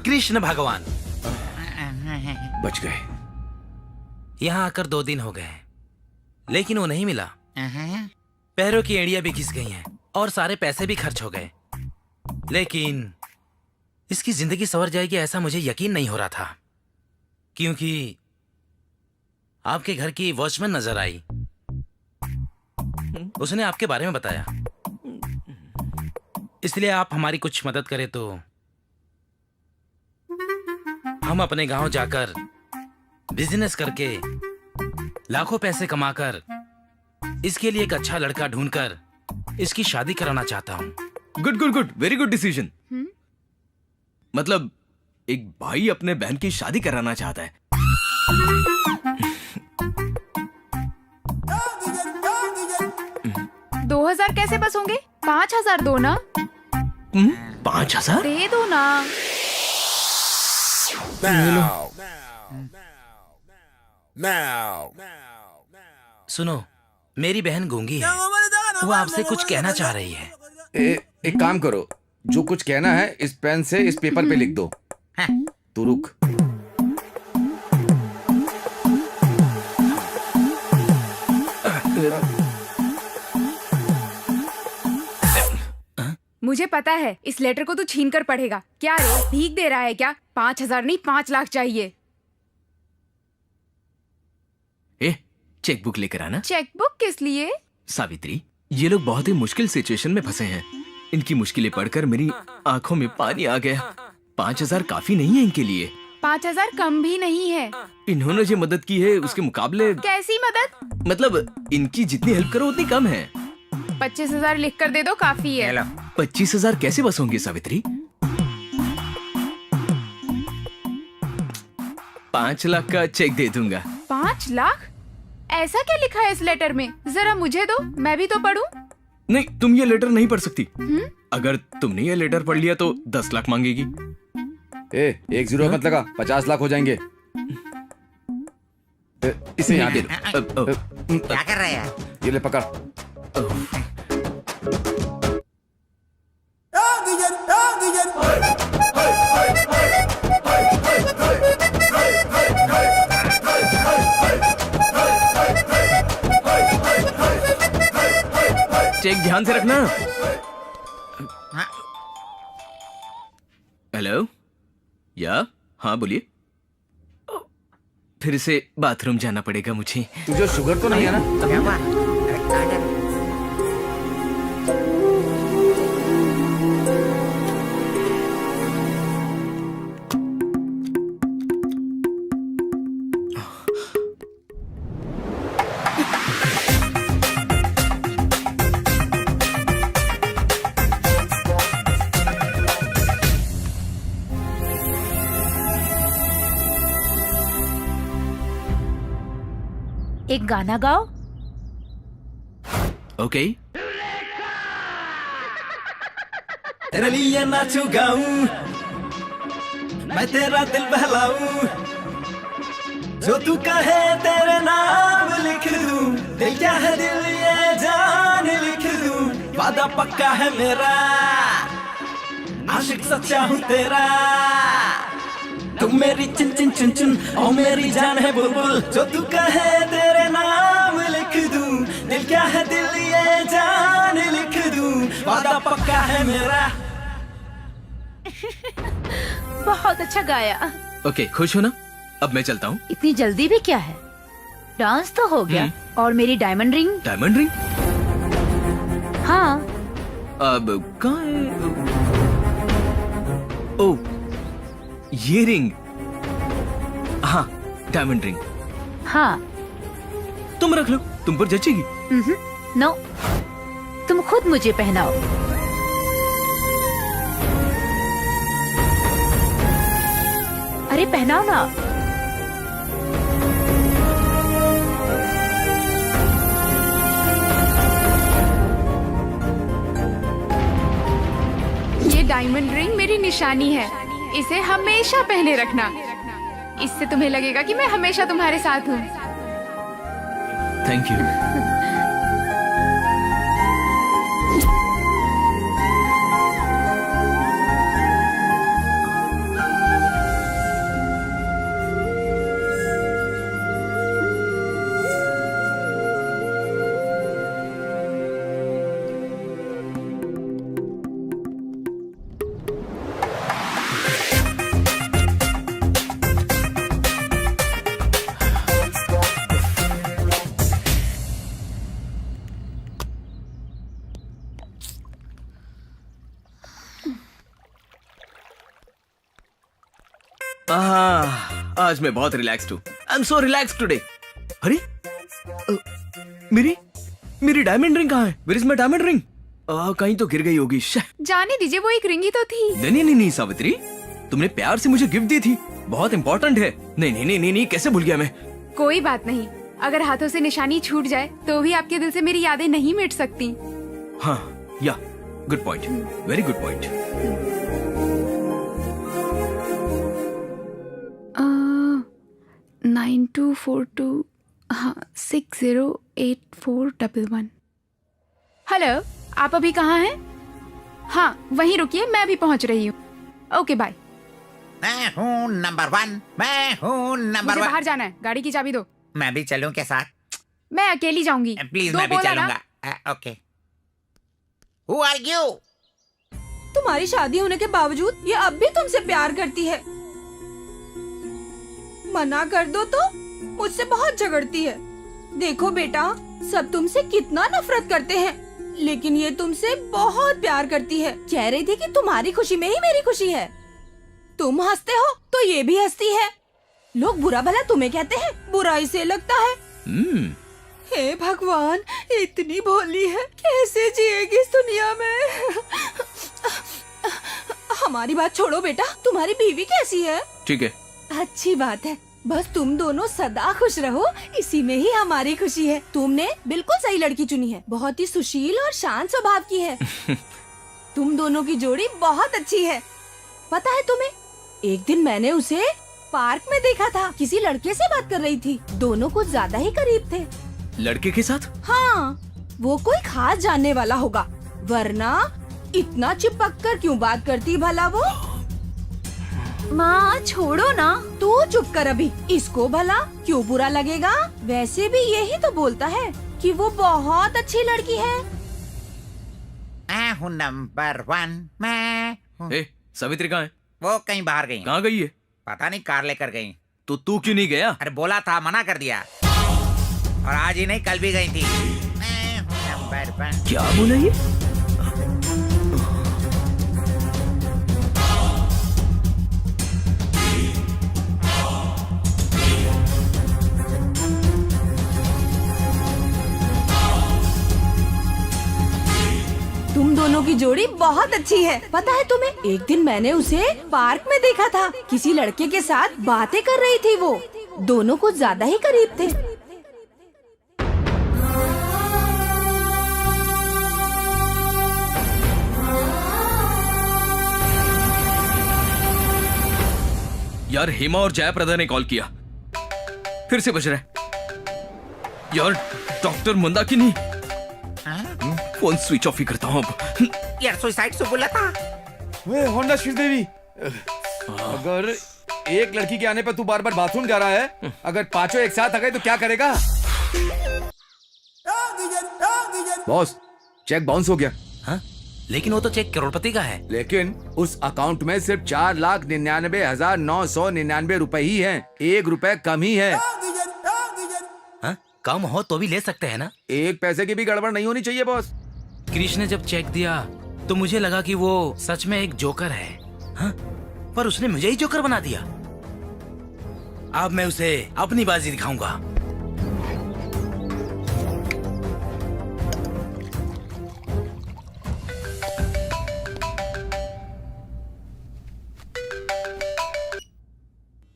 S6: कृष्ण भगवान।
S8: बच गए।
S6: यहाँ आकर 2 दिन हो गए, लेकिन वो नहीं मिला। पैरों की एड़ियां भी घिस गई हैं और सारे पैसे भी खर्च हो गए। लेकिन इसकी जिंदगी संवर जाएगी ऐसा मुझे यकीन नहीं हो रहा था, क्योंकि आपके घर की वॉचमैन नजर आई। उसने आपके बारे में बताया, इसलिए आप हमारी कुछ मदद करें तो हम अपने गांव जाकर बिजनेस करके लाखों पैसे कमाकर इसके लिए एक अच्छा लड़का ढूंढकर इसकी शादी कराना चाहता हूँ।
S2: Good good good, very good decision. मतलब एक भाई अपने बहन की शादी कराना चाहता है।
S1: 2000 कैसे बस होंगे? 5000 दो ना।
S2: 5000
S1: दे दो ना।
S6: सुनो, मेरी बहन गूंगी है, वो आपसे कुछ कहना चाह रही है।
S8: एक काम करो, जो कुछ कहना है इस पेन से इस पेपर पे लिख दो। तू रुक।
S1: मुझे पता है इस लेटर को तू छीन कर पढ़ेगा। क्या रे, भीख दे रहा है क्या? 5000 नहीं 5 लाख चाहिए।
S2: चेकबुक लेकर आना।
S1: चेकबुक किस लिए?
S2: सावित्री, ये लोग बहुत ही मुश्किल सिचुएशन में फंसे हैं। इनकी मुश्किलें पढ़कर मेरी आंखों में पानी आ गया। 5000 काफी नहीं है इनके लिए।
S1: 5000 कम भी नहीं है।
S2: इन्होंने जो मदद की है उसके मुकाबले।
S1: कैसी मदद?
S2: मतलब इनकी जितनी हेल्प करो उतनी कम है।
S1: 25,000 लिख कर दे दो, काफी है।
S2: 25,000 कैसे बस होंगे सावित्री? 5 लाख का चेक दे दूंगा।
S1: 5 लाख? ऐसा क्या लिखा है इस लेटर में? जरा मुझे दो, मैं भी तो पढ़ूं।
S2: नहीं, तुम ये लेटर नहीं पढ़ सकती। अगर तुमने ये लेटर पढ़ लिया तो 10 लाख मांगेगी।
S8: 1 0 मत लगा, 50 लाख हो जाएंगे। इसे यहाँ दे दो।
S3: क्या कर रहे हैं?
S8: ये ले पकड़।
S2: चेक ध्यान से रखना। हेलो, या हाँ बोलिए। फिर से बाथरूम जाना पड़ेगा मुझे।
S8: तुझे शुगर तो नहीं है ना?
S3: क्या हुआ?
S5: एक गाना गाओ।
S2: ओके।
S7: तेरे लिए नाचू गाऊं, मैं तेरा दिल बहलाऊं, जो तू कहे तेरे नाम लिख दूं।
S10: दिल क्या है दिल ये जान लिख दूं, वादा पक्का है मेरा, आशिक सच्चा हूँ तेरा। तुम मेरी चिन चिन चुन चुन और मेरी जान है बुलबुल, जो तू कहे तेरे नाम लिख दूं। दिल क्या है दिल ये जान लिख दूं, वादा पक्का है मेरा।
S5: बहुत अच्छा गाया।
S2: ओके, खुश हो ना? अब मैं चलता हूँ।
S5: इतनी जल्दी भी क्या है? डांस तो हो गया, और मेरी डायमंड रिंग?
S2: Diamond ring?
S5: हाँ।
S2: अब कहाँ है? ओ, ये रिंग। हाँ, डायमंड रिंग।
S5: हाँ।
S2: तुम रख लो, तुम पर जचेगी।
S5: नो, तुम खुद मुझे पहनाओ। अरे पहनाओ ना।
S1: ये डायमंड रिंग मेरी निशानी है, इसे हमेशा पहने रखना। इससे तुम्हें लगेगा कि मैं हमेशा तुम्हारे साथ हूँ।
S2: Thank you. आज मैं बहुत रिलैक्स्ड हूँ। I am so relaxed today. अरे मेरी डायमंड रिंग कहाँ है? Where is my diamond ring? कहीं तो गिर गई होगी।
S1: जाने दीजिए, वो एक रिंग ही तो थी।
S2: नहीं सावित्री, तुमने प्यार से मुझे गिफ्ट दी थी, बहुत इंपॉर्टेंट है। नहीं, कैसे भूल गया मैं?
S1: कोई बात नहीं, अगर हाथों से निशानी छूट जाए तो भी आपके दिल से मेरी यादें नहीं मिट सकती।
S2: हाँ, या good point, very good point.
S1: 9242 हाँ 608411। हेलो, आप अभी कहाँ हैं? हाँ वहीं रुकिए, मैं भी पहुँच रही हूँ। Okay bye.
S3: मैं हूँ नंबर 1, मैं हूँ नंबर
S1: मुझे
S3: 1।
S1: बाहर जाना है, गाड़ी की चाबी दो।
S3: मैं भी चलूं के साथ?
S1: मैं अकेली जाऊंगी।
S3: प्लीज,
S1: दो
S3: मैं भी
S1: बोला ना?
S3: चलूंगा। ओके। Who are you?
S9: तुम्हारी शादी होने के बावजूद ये अब भी तुमसे प्यार करती है। मना कर दो तो मुझसे बहुत झगड़ती है। देखो बेटा, सब तुमसे कितना नफरत करते हैं, लेकिन ये तुमसे बहुत प्यार करती है। कह रही थी कि तुम्हारी खुशी में ही मेरी खुशी है। तुम हंसते हो तो ये भी हंसती है। लोग बुरा भला तुम्हें कहते हैं, बुराई से लगता है। हे भगवान, इतनी भोली है, कैसे जिएगी इस दुनिया में। हमारी बात छोड़ो बेटा, तुम्हारी बीवी कैसी है?
S2: ठीक है।
S9: अच्छी बात है, बस तुम दोनों सदा खुश रहो, इसी में ही हमारी खुशी है। तुमने बिल्कुल सही लड़की चुनी है, बहुत ही सुशील और शांत स्वभाव की है। तुम दोनों की जोड़ी बहुत अच्छी है। पता है तुम्हें, एक दिन मैंने उसे पार्क में देखा था, किसी लड़के से बात कर रही थी। दोनों कुछ ज्यादा ही करीब थे।
S2: लड़के के साथ?
S9: हाँ, वो कोई खास जानने वाला होगा, वरना इतना चिपक कर क्यों बात करती भला वो। माँ छोड़ो ना, तू चुप कर अभी। इसको भला क्यों बुरा लगेगा? वैसे भी यही तो बोलता है कि वो बहुत अच्छी लड़की है।
S3: मैं हूँ नंबर 1, मैं हूँ।
S2: सावित्री कहाँ है?
S3: वो कहीं बाहर गई।
S2: कहाँ गई है?
S3: पता नहीं, कार लेकर गई।
S2: तो तू क्यों नहीं गया?
S3: अरे बोला था, मना कर दिया। और आज ही नहीं, कल भी गई थी। मैं हूँ नंबर 1।
S2: क्या बोला ये?
S9: तुम दोनों की जोड़ी बहुत अच्छी है। पता है तुम्हें, एक दिन मैंने उसे पार्क में देखा था, किसी लड़के के साथ बातें कर रही थी। वो दोनों कुछ ज्यादा ही करीब थे।
S2: यार हेमा और जयप्रदा ने कॉल किया, फिर से बज रहा है। यार doctor Mandakini, phone switch off ही करता हूँ अब।
S3: यार सुसाइड से बोला था।
S4: वे होंडा श्रीदेवी, अगर एक लड़की के आने पर तू बार बार बाथरूम जा रहा है, अगर पांचों एक साथ आ गए तो क्या करेगा? बॉस, चेक बाउंस हो गया।
S6: हाँ? लेकिन वो तो चेक करोड़पति का है।
S4: लेकिन उस अकाउंट में सिर्फ 4,99,999 रुपए ही हैं। 1 रुपए कम ही है।
S6: हाँ? कम हो तो भी ले सकते हैं ना?
S4: एक पैसे की भी गड़बड़ नहीं होनी चाहिए बॉस।
S6: क्रिश ने जब चेक दिया तो मुझे लगा कि वो सच में एक जोकर है। हाँ? पर उसने मुझे ही जोकर बना दिया। अब मैं उसे अपनी बाजी दिखाऊंगा।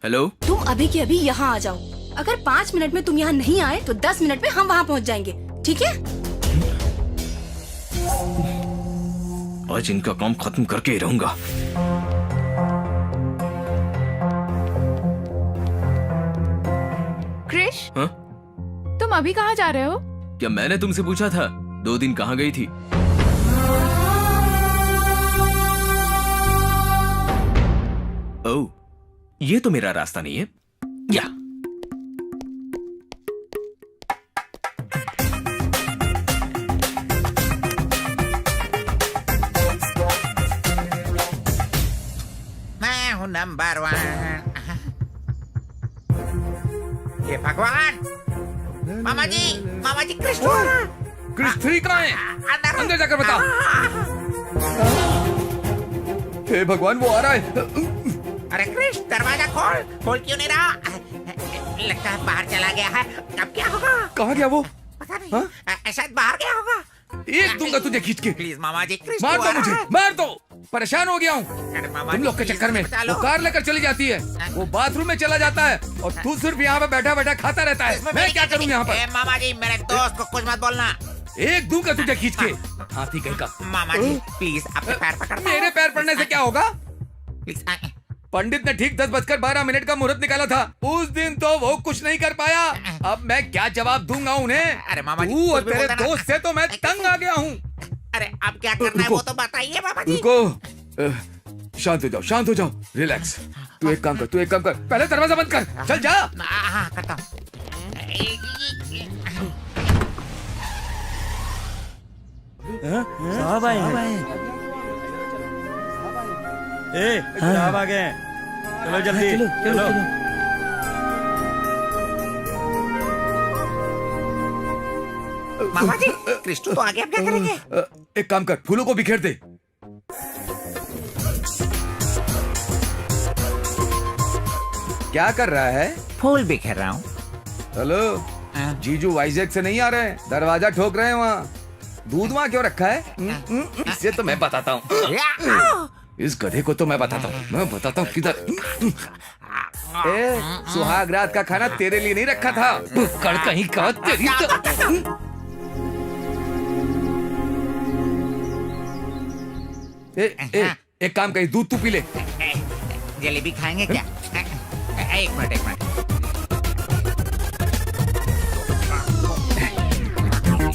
S2: हेलो,
S13: तुम अभी के अभी यहाँ आ जाओ। अगर 5 मिनट में तुम यहाँ नहीं आए तो 10 मिनट में हम वहाँ पहुँच जाएंगे, ठीक है?
S2: आज इनका काम खत्म करके ही रहूंगा।
S1: क्रिश,
S2: हाँ?
S1: तुम अभी कहाँ जा रहे हो?
S2: क्या मैंने तुमसे पूछा था 2 दिन कहाँ गई थी? ओह, ये तो मेरा रास्ता नहीं है। या
S3: मैं हूँ नंबर 1। ये भगवान, मामा जी कृष्ण आ रहा।
S4: क्रिस 3 कहाँ है? अंदर जाकर बता। हे भगवान, वो आ रहा है।
S3: अरे कृष्ण, दरवाजा खोल क्यों नहीं रहा? लगता है बाहर चला गया है। अब क्या होगा?
S4: कहाँ गया वो?
S3: पता नहीं। शायद बाहर गया होगा।
S4: एक दूंगा तुझे खींच के।
S3: प्लीज मामा जी, कृष्ण
S4: मार
S3: को
S4: दो
S3: आ रहा
S4: मुझे,
S3: है।
S4: मार दो। परेशान हो गया हूँ
S3: अरे मामा
S4: तुम
S3: जी,
S4: लोग के
S3: प्लीज
S4: चक्कर में।
S3: बचा लो।
S4: वो कार लेकर चली जाती है, वो बाथरूम में चला जाता है और तू सिर्फ यहाँ पे बैठा बैठा खाता रहता है। मैं क्या करूँ यहाँ पर?
S3: मामा जी, मेरे दोस्त को कुछ मत बोलना।
S4: एक दूंगा तुझे खींच के। हाथी कहीं का।
S3: मामा जी प्लीज, अपने पैर पकड़ता हूँ।
S4: मेरे पैर पड़ने से क्या होगा?
S3: प्लीज।
S4: पंडित ने ठीक 10:12 का मुहूर्त निकाला था। उस दिन तो वो कुछ नहीं कर पाया। अब मैं क्या जवाब दूंगा उन्हें?
S3: अरे मामा जी,
S4: तू और
S3: कुछ भी
S4: तेरे
S3: बोलता ना।
S4: दोस्त से तो मैं तंग आ गया हूँ।
S3: अरे अब क्या करना है वो तो बताइए मामा जी।
S4: रुको, शांत हो जाओ, रिलैक्स। तू एक काम कर, पहले दरवाजा बंद कर। चल जा।
S3: हाँ, करता हूँ।
S7: साहब आए हैं। साहब आ गए हैं। चलो जल्दी चलो।
S3: मामा जी, कृष्ण तो आ गया, अब क्या करेंगे?
S4: एक काम कर, फूलों को बिखेर दे। क्या कर रहा है?
S3: फूल बिखेर रहा हूँ।
S4: हेलो, जीजू वाइजैक से नहीं आ रहे हैं, दरवाजा ठोक रहे हैं वहाँ। दूध वहाँ क्यों रखा है? इससे तो मैं बताता हूँ। इस गधे को तो मैं बताता हूँ किधर। ए, सुहाग रात का खाना तेरे लिए नहीं रखा था। कर कहीं का तेरी तो। एक काम कर, दूध तू पी ले।
S3: जलेबी खाएंगे क्या? एक मिनट।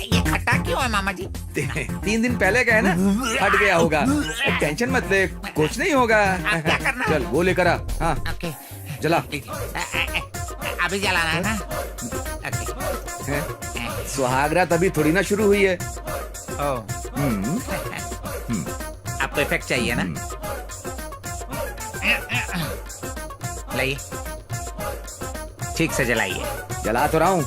S3: ये खट्टा क्यों है मामा जी?
S4: 3 दिन पहले गए ना, हट गया होगा। टेंशन मत ले, कुछ नहीं होगा।
S3: क्या करना?
S4: चल वो लेकर आ। हाँ,
S3: ओके,
S4: जला।
S3: अभी जलाना है ना? ओके।
S4: सुहागरात अभी थोड़ी ना शुरू हुई है।
S3: आपको इफेक्ट चाहिए ना? लाइए, ठीक से जलाइए।
S4: जला तो रहा हूँ।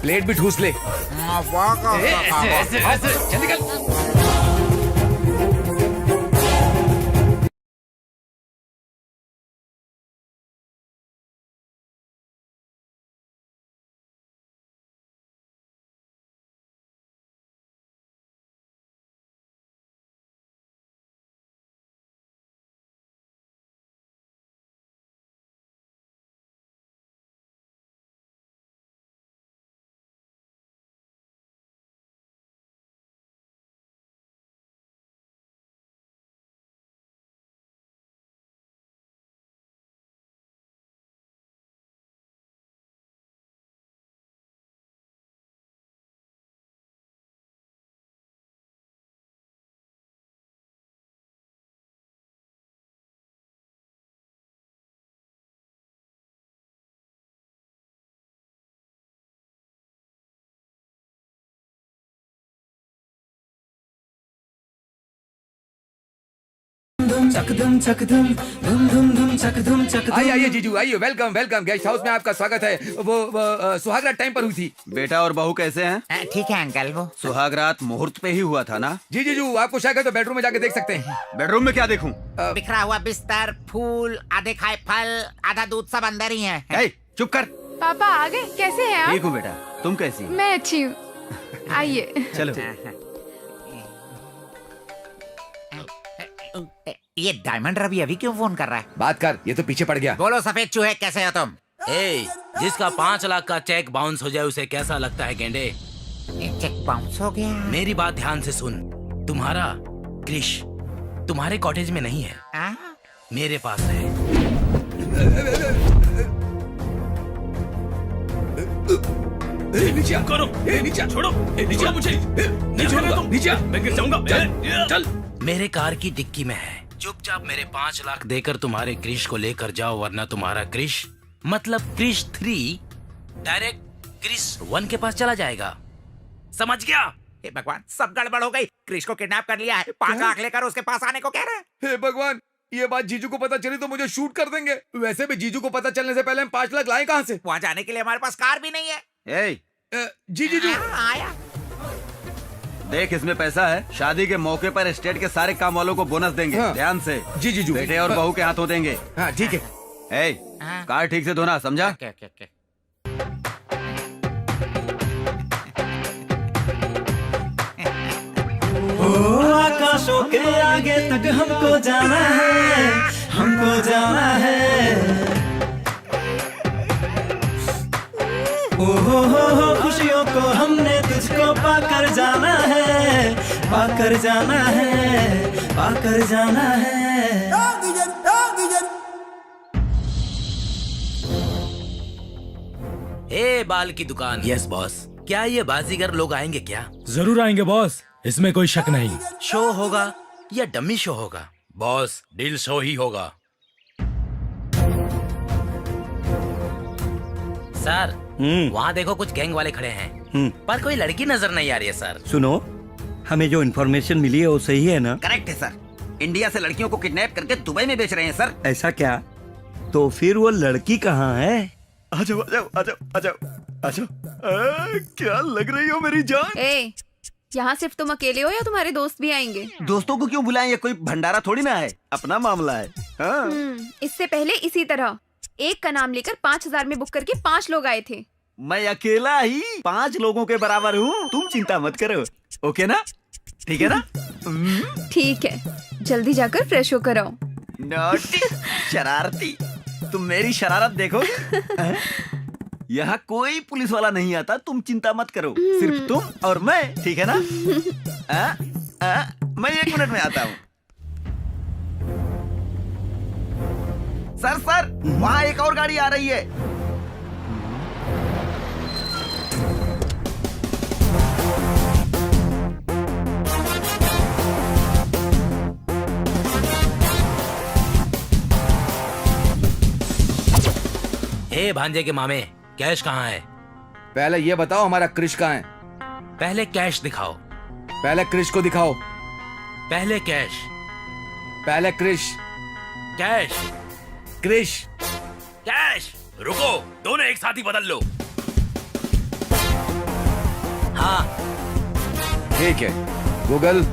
S4: प्लेट भी ठूस ले। ऐसे जल्दी कर।
S10: धुम चक धुम चक धुम धुम धुम धुम चक धुम चक
S8: आइए आइए जीजू आइए, वेलकम वेलकम। गेस्ट हाउस में आपका स्वागत है। वो सुहागरात टाइम पर हुई थी।
S11: बेटा और बहू कैसे हैं?
S3: ठीक है अंकल। वो
S11: सुहागरात मुहूर्त पे ही हुआ था ना?
S8: जी जीजू, आपको शक है तो बेडरूम में जाके देख सकते हैं।
S11: बेडरूम में क्या देखूं?
S3: बिखरा हुआ बिस्तर, फूल, आधे खाए फल, आधा दूध, सब अंदर ही है।
S11: ए, चुप कर।
S1: पापा आ गए? कैसे हैं आप?
S11: ठीक हूँ बेटा, तुम कैसी?
S1: मैं अच्छी हूँ। आइए।
S11: चलो।
S3: ये डायमंड रवि अभी क्यों फोन कर रहा है?
S8: बात कर, ये तो पीछे पड़ गया।
S3: बोलो सफेद चूहे, कैसे हो तुम?
S6: ए, जिसका 5 लाख का चेक बाउंस हो जाए उसे कैसा लगता है गेंडे?
S3: चेक बाउंस हो गया।
S6: मेरी बात ध्यान से सुन। तुम्हारा क्रिश तुम्हारे कॉटेज में नहीं है, मेरे पास है।
S2: नीचे करो, नीचे छोड़ो, नीचे मुझे नहीं छोड़ूंगा, नीचे मैं गिर जाऊंगा। चल।
S6: मेरे कार की डिक्की में है। चुपचाप मेरे 5 लाख देकर तुम्हारे क्रिश को लेकर जाओ, वरना तुम्हारा क्रिश मतलब क्रिश 3 डायरेक्ट क्रिश 1 के पास चला जाएगा। समझ गया?
S3: हे भगवान, सब गड़बड़ हो गई। क्रिश को किडनैप कर लिया है, 5 लाख लेकर उसके पास आने को कह रहे हैं।
S8: हे भगवान, ये बात जीजू को पता चली तो मुझे शूट कर देंगे। वैसे भी जीजू को पता चलने से पहले हम 5 लाख लाए कहाँ से?
S3: वहाँ जाने के लिए हमारे पास कार भी नहीं है।
S8: जी जीजू।
S3: आया।
S11: देख, इसमें पैसा है। शादी के मौके पर स्टेट के सारे काम वालों को बोनस देंगे।
S8: हाँ।
S11: ध्यान से।
S8: जी जीजू।
S11: बेटे और बहू के हाथों देंगे।
S8: हाँ ठीक है।
S11: कार ठीक से धोना, समझा?
S3: ओके।
S10: ओ आकाशों के आगे तक हमको जाना है, हमको जाना है। ओ खुशियों को हमने तुझको पाकर जाना है, पाकर जाना है, पाकर जाना है।
S6: ए बाल की दुकान। Yes boss. क्या ये बाजीगर लोग आएंगे क्या?
S14: जरूर आएंगे बॉस, इसमें कोई शक नहीं।
S6: शो होगा या डमी शो होगा? बॉस, डील शो ही होगा। सर, वहाँ देखो कुछ गैंग वाले खड़े हैं, पर कोई लड़की नजर नहीं आ रही है सर।
S7: सुनो, हमें जो इन्फॉर्मेशन मिली है वो सही है ना?
S11: करेक्ट है सर। इंडिया से लड़कियों को किडनैप करके दुबई में बेच रहे हैं सर।
S7: ऐसा क्या? तो फिर वो लड़की कहाँ है?
S14: आ जाओ, आ जाओ, आ जाओ, आ जाओ, आ जाओ। क्या लग रही हो मेरी जान?
S1: ए, यहाँ सिर्फ तुम अकेले हो या तुम्हारे दोस्त भी आएंगे?
S11: दोस्तों को क्यों बुलाएं? ये कोई भंडारा थोड़ी ना है, अपना मामला है। हाँ।
S1: इससे पहले इसी तरह एक का नाम लेकर 5,000 में बुक करके 5 लोग आए थे।
S7: मैं अकेला ही 5 लोगों के बराबर हूँ, तुम चिंता मत करो। ओके ना? ठीक है ना?
S1: ठीक है, जल्दी जाकर फ्रेश होकर आओ।
S11: नॉटी, शरारती। तुम मेरी शरारत देखो। यहाँ कोई पुलिस वाला नहीं आता, तुम चिंता मत करो। सिर्फ तुम और मैं, ठीक है ना? मैं 1 मिनट में आता हूँ। सर, वहाँ एक और गाड़ी आ रही है।
S6: ए भांजे के मामे, कैश कहाँ है?
S8: पहले ये बताओ हमारा क्रिश कहाँ है?
S6: पहले कैश दिखाओ।
S8: पहले क्रिश को दिखाओ।
S6: पहले कैश।
S8: पहले क्रिश।
S6: कैश।
S8: क्रिश।
S6: कैश। रुको, दोनों एक साथ ही बदल लो। हाँ
S8: ठीक है। गूगल।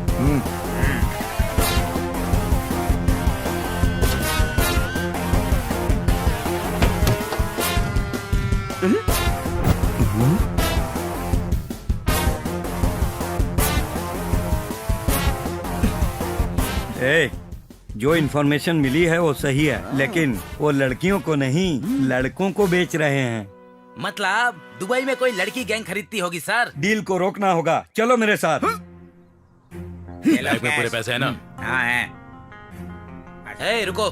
S7: जो इन्फॉर्मेशन मिली है वो सही है, लेकिन वो लड़कियों को नहीं, लड़कों को बेच रहे हैं।
S6: मतलब दुबई में कोई लड़की गैंग खरीदती होगी सर।
S7: डील को रोकना होगा, चलो मेरे साथ।
S6: बैग में पूरे पैसे हैं ना?
S3: हाँ है।
S6: ए रुको,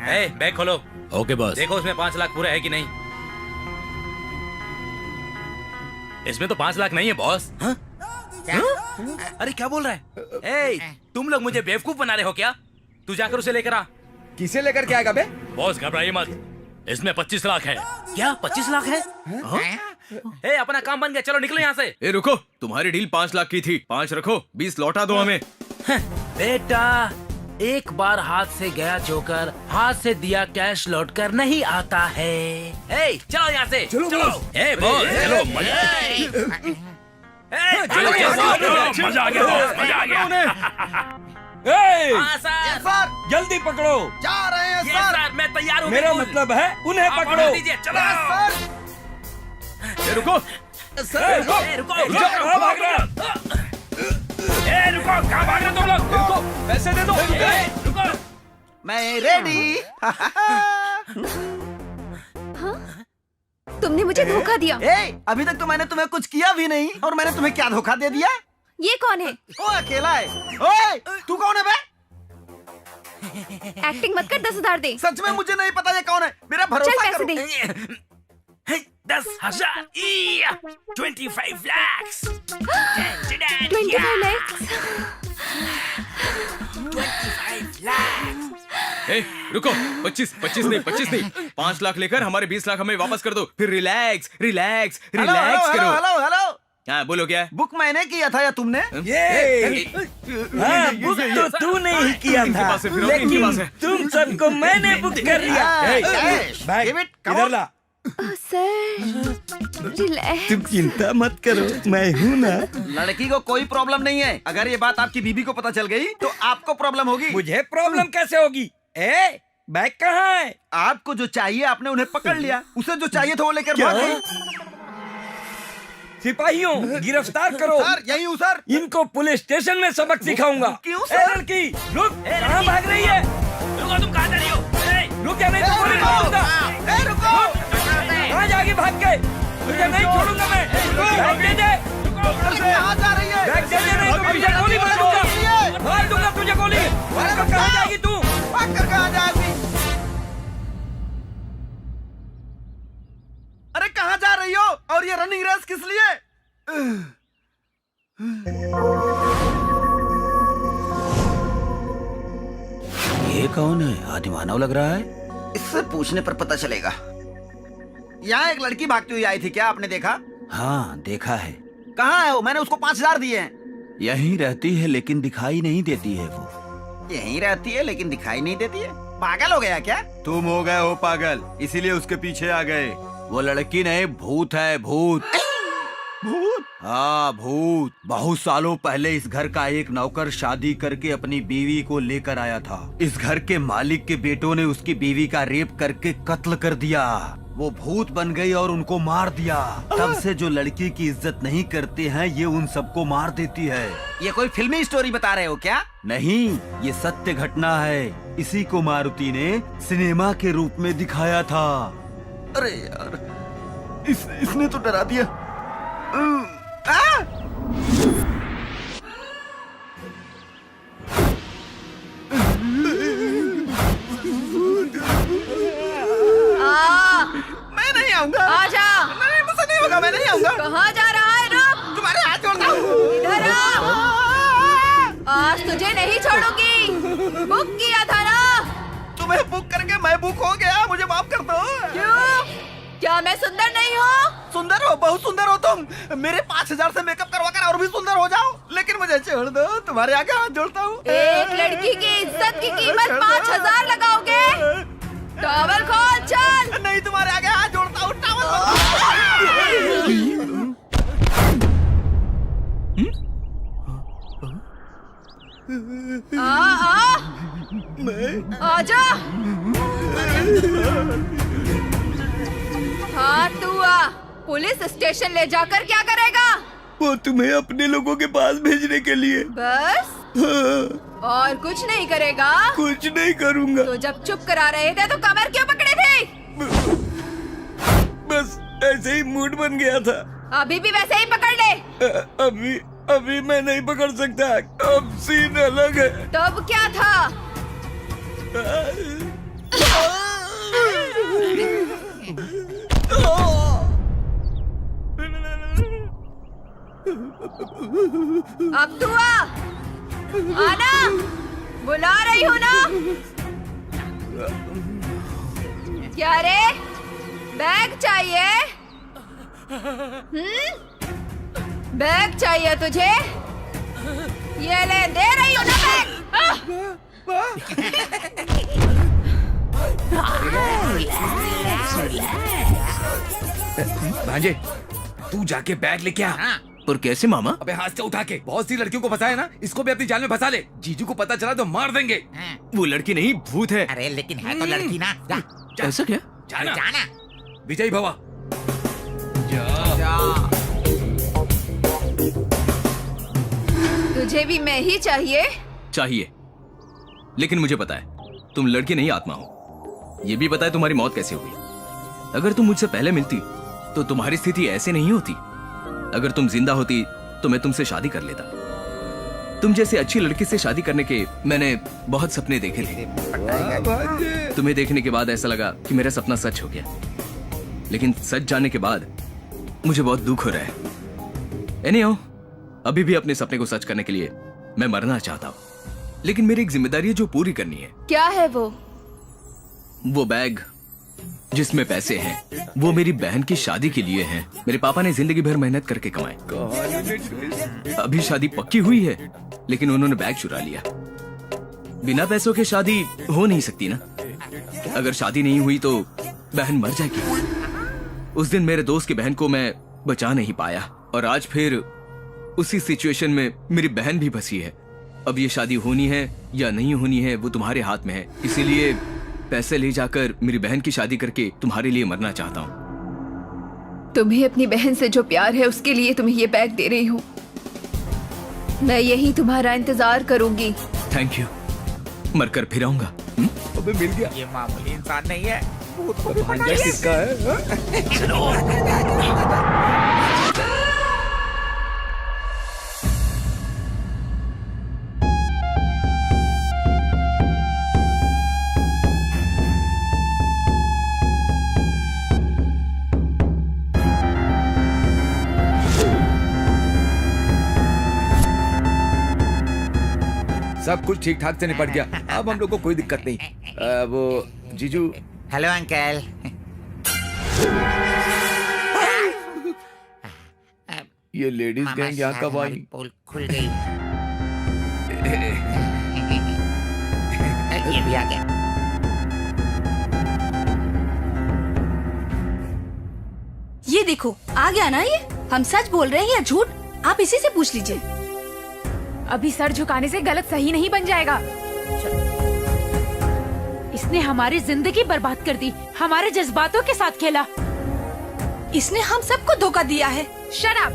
S6: ए बैग खोलो।
S14: Okay boss.
S6: देखो उसमें 5 लाख पूरे है कि नहीं। इसमें तो 5 लाख नहीं है बॉस। हाँ? अरे क्या बोल रहा है? ए, तुम लोग मुझे बेवकूफ बना रहे हो क्या? तू जाकर उसे लेकर आ।
S8: किसे लेकर के आएगा बे?
S14: बॉस घबराइए मत, इसमें 25 लाख है।
S6: क्या 25 लाख है? ए, अपना काम बन गया, चलो निकलो यहाँ से।
S2: ए रुको, तुम्हारी डील 5 लाख की थी, 5 रखो, 20 लौटा दो हमें।
S6: बेटा, एक बार हाथ से गया जोकर, हाथ से दिया कैश लौट कर नहीं आता है। ए, चलो यहाँ से। चलो। ए, बोल, चलो, मजा
S7: मजा आ गया, मजा आ गया।
S6: हाँ, सर।
S7: जल्दी पकड़ो।
S11: जा रहे हैं
S6: ये सर, मैं तैयार हूँ।
S7: मेरा
S6: बिल्कुल।
S7: मतलब है उन्हें
S6: आप
S7: पकड़ो।
S6: ऑर्डर दीजिए, चलो।
S2: रुको
S6: रुको,
S7: कहाँ भाग रहे हो?
S6: रुको, कहाँ भाग रहे तुम लोग?
S2: रुको, पैसे दे दो।
S6: रुको।
S11: मैं रेडी।
S1: तुमने मुझे धोखा दिया।
S11: अभी तक तो मैंने तुम्हें कुछ किया भी नहीं, और मैंने तुम्हें क्या धोखा दे दिया?
S1: ये कौन है?
S11: वो अकेला है। ओए, तू कौन है बे?
S1: एक्टिंग मत कर, 10,000 दे।
S11: सच में मुझे नहीं पता ये कौन है। मेरा
S1: चल
S11: भरोसा
S1: पैसे
S11: करो।
S1: दे।
S6: 10,000 25 lakhs
S1: 25 lakhs।
S6: 25 lakhs।
S2: रुको, 25 नहीं, 5 लाख लेकर हमारे 20 लाख हमें वापस कर दो। फिर रिलैक्स करो।
S11: हेलो।
S2: हाँ, बोलो क्या है?
S11: बुक मैंने किया था या तुमने?
S7: हाँ, बुक तो तूने ही किया
S2: इनके
S7: था,
S2: पास है, फिर और इनके पास
S7: लेकिन
S2: है।
S7: तुम सबको मैंने बुक कर दिया। बैग इधर ला।
S1: Sir relax.
S7: तुम चिंता मत करो, मैं हूँ ना।
S11: लड़की को कोई प्रॉब्लम नहीं है। अगर ये बात आपकी बीबी को पता चल गई तो आपको प्रॉब्लम होगी।
S7: मुझे प्रॉब्लम कैसे होगी? बैग कहाँ है?
S11: आपको जो चाहिए आपने उन्हें पकड़ लिया, उसे जो चाहिए था वो लेकर
S7: क्या?
S11: भाग गई।
S7: सिपाहियों, गिरफ्तार करो।
S11: सर, यही हूँ सर।
S7: इनको पुलिस स्टेशन में सबक सिखाऊंगा।
S11: क्यों सर?
S7: लड़की, रुक, कहाँ भाग रही है?
S6: रुको, तुम कहाँ जा रही हो?
S7: रुक या नहीं तो गोली मारूंगा। कहाँ जाएगी भाग के? तुझे नहीं छोड़ूंगा मैं। बैग दे दे।
S11: कहाँ जा रही है?
S7: बैग दे दे, नहीं तो तुझे गोली मारूंगा। मार दूंगा तुझे गोली। कहाँ जाएगी तू?
S11: भाग कर कहाँ जाएगी? अरे कहाँ जा रही हो? और ये रनिंग रेस किस लिए? ये कौन है? आदि मानव लग रहा है। इससे पूछने पर पता चलेगा। यहाँ एक लड़की भागती हुई आई थी, क्या आपने देखा? हाँ, देखा है। कहाँ है वो? मैंने उसको 5,000 दिए हैं। यहीं रहती है लेकिन दिखाई नहीं देती है वो। यहीं रहती है लेकिन दिखाई नहीं देती है। पागल हो गया क्या?
S8: तुम हो गए हो पागल, इसीलिए उसके पीछे आ गए।
S11: वो लड़की नहीं, भूत है, भूत।
S8: भूत?
S11: हाँ, भूत। बहुत सालों पहले इस घर का एक नौकर शादी करके अपनी बीवी को लेकर आया था। इस घर के मालिक के बेटों ने उसकी बीवी का रेप करके कत्ल कर दिया। वो भूत बन गई और उनको मार दिया। तब से जो लड़की की इज्जत नहीं करते हैं, ये उन सबको मार देती है। ये कोई फिल्मी स्टोरी बता रहे हो क्या? नहीं, ये सत्य घटना है। इसी को मारुति ने सिनेमा के रूप में दिखाया था। अरे यार, इसने तो डरा दिया। मैं नहीं आऊंगा।
S1: आजा।
S11: नहीं, मुझसे नहीं होगा, मैं नहीं आऊंगा।
S1: कहाँ जा रहा है? रुक।
S11: तुम्हारे हाथ जोड़ता हूँ।
S1: इधर आ। आज तुझे नहीं छोड़ूंगी। बुक किया था ना?
S11: तुम्हें बुक करके मैं बुक हो गया, मुझे माफ कर दो।
S1: क्यों? क्या मैं सुंदर नहीं हूँ?
S11: सुंदर हो, बहुत सुंदर हो तुम। मेरे 5,000 से मेकअप करवा कर और भी सुंदर हो जाओ, लेकिन मुझे छोड़ दो। तुम्हारे आगे हाथ जोड़ता हूँ।
S1: एक लड़की की इज्जत की कीमत 5,000 लगाओगे? टॉवल खोल, चल।
S11: नहीं, तुम्हारे आगे हाथ जोड़ता हूँ। टॉवल
S1: आजा। हाँ, तू आ। पुलिस स्टेशन ले जाकर क्या करेगा?
S7: वो तुम्हें अपने लोगों के पास भेजने के लिए।
S1: बस? और कुछ नहीं करेगा?
S7: कुछ नहीं करूंगा।
S1: तो जब चुप करा रहे थे तो कमर क्यों पकड़े थे?
S7: बस ऐसे ही मूड बन गया था।
S1: अभी भी वैसे ही पकड़ ले।
S7: अभी मैं नहीं पकड़ सकता, अब सीन अलग है।
S1: तब क्या था? अब तू आ। आना, बुला रही हूँ ना। क्या रे, बैग चाहिए? बैग चाहिए तुझे? ये ले, दे रही हूँ ना बैग।
S8: भांजे, तू जाके बैग लेके आ।
S2: पर कैसे मामा?
S8: अबे हाथ से उठा के। बहुत सी लड़कियों को फंसाया ना, इसको भी अपनी जाल में फंसा ले। जीजू को पता चला तो मार देंगे।
S2: वो लड़की नहीं, भूत है।
S3: अरे लेकिन है तो लड़की ना। जा,
S2: ऐसा क्या?
S8: जाना।
S3: जाना।
S8: विजय भवा।
S9: तुझे भी मैं ही चाहिए?
S2: चाहिए, लेकिन मुझे पता है तुम लड़की नहीं आत्मा हो। ये भी पता है तुम्हारी मौत कैसे हुई। अगर तुम मुझसे पहले मिलती तो तुम्हारी स्थिति ऐसे नहीं होती। अगर तुम जिंदा होती तो मैं तुमसे शादी कर लेता। तुम जैसे अच्छी लड़की से शादी करने के मैंने बहुत सपने देखे थे। तुम्हें देखने के बाद ऐसा लगा कि मेरा सपना सच हो गया, लेकिन सच जानने के बाद मुझे बहुत दुख हो रहा है। एनीहाउ, अभी भी अपने सपने को सच करने के लिए मैं मरना चाहता हूँ, लेकिन मेरी एक जिम्मेदारी है जो पूरी करनी है।
S9: क्या है वो?
S2: वो बैग जिसमें पैसे हैं, वो मेरी बहन की शादी के लिए हैं। मेरे पापा ने जिंदगी भर मेहनत करके कमाए। अभी शादी पक्की हुई है, लेकिन उन्होंने बैग चुरा लिया। बिना पैसों के शादी हो नहीं सकती ना। अगर शादी नहीं हुई तो बहन मर जाएगी। उस दिन मेरे दोस्त की बहन को मैं बचा नहीं पाया, और आज फिर उसी सिचुएशन में मेरी बहन भी फंसी है। अब ये शादी होनी है या नहीं होनी है वो तुम्हारे हाथ में है। इसीलिए पैसे ले जाकर मेरी बहन की शादी करके तुम्हारे लिए मरना चाहता हूँ।
S9: तुम्हें अपनी बहन से जो प्यार है उसके लिए तुम्हें ये बैग दे रही हूँ। मैं यही तुम्हारा इंतजार करूंगी।
S2: Thank you. मरकर फिर आऊंगा।
S8: अबे मिल गया।
S3: ये मामूली इंसान नहीं है।
S8: भांजा किसका है? सब कुछ ठीक ठाक से निपट गया। अब हम लोग को कोई दिक्कत नहीं। वो जीजू।
S3: Hello uncle.
S8: ये लेडीज गैंग यहाँ कब आई?
S3: पोल खुल गई। ये भी आ गया।
S13: ये देखो आ गया ना। ये हम सच बोल रहे हैं या झूठ, आप इसी से पूछ लीजिए।
S1: अभी सर झुकाने से गलत सही नहीं बन जाएगा।
S5: इसने हमारी जिंदगी बर्बाद कर दी, हमारे जज्बातों के साथ खेला।
S13: इसने हम सबको धोखा दिया है।
S1: Shut up.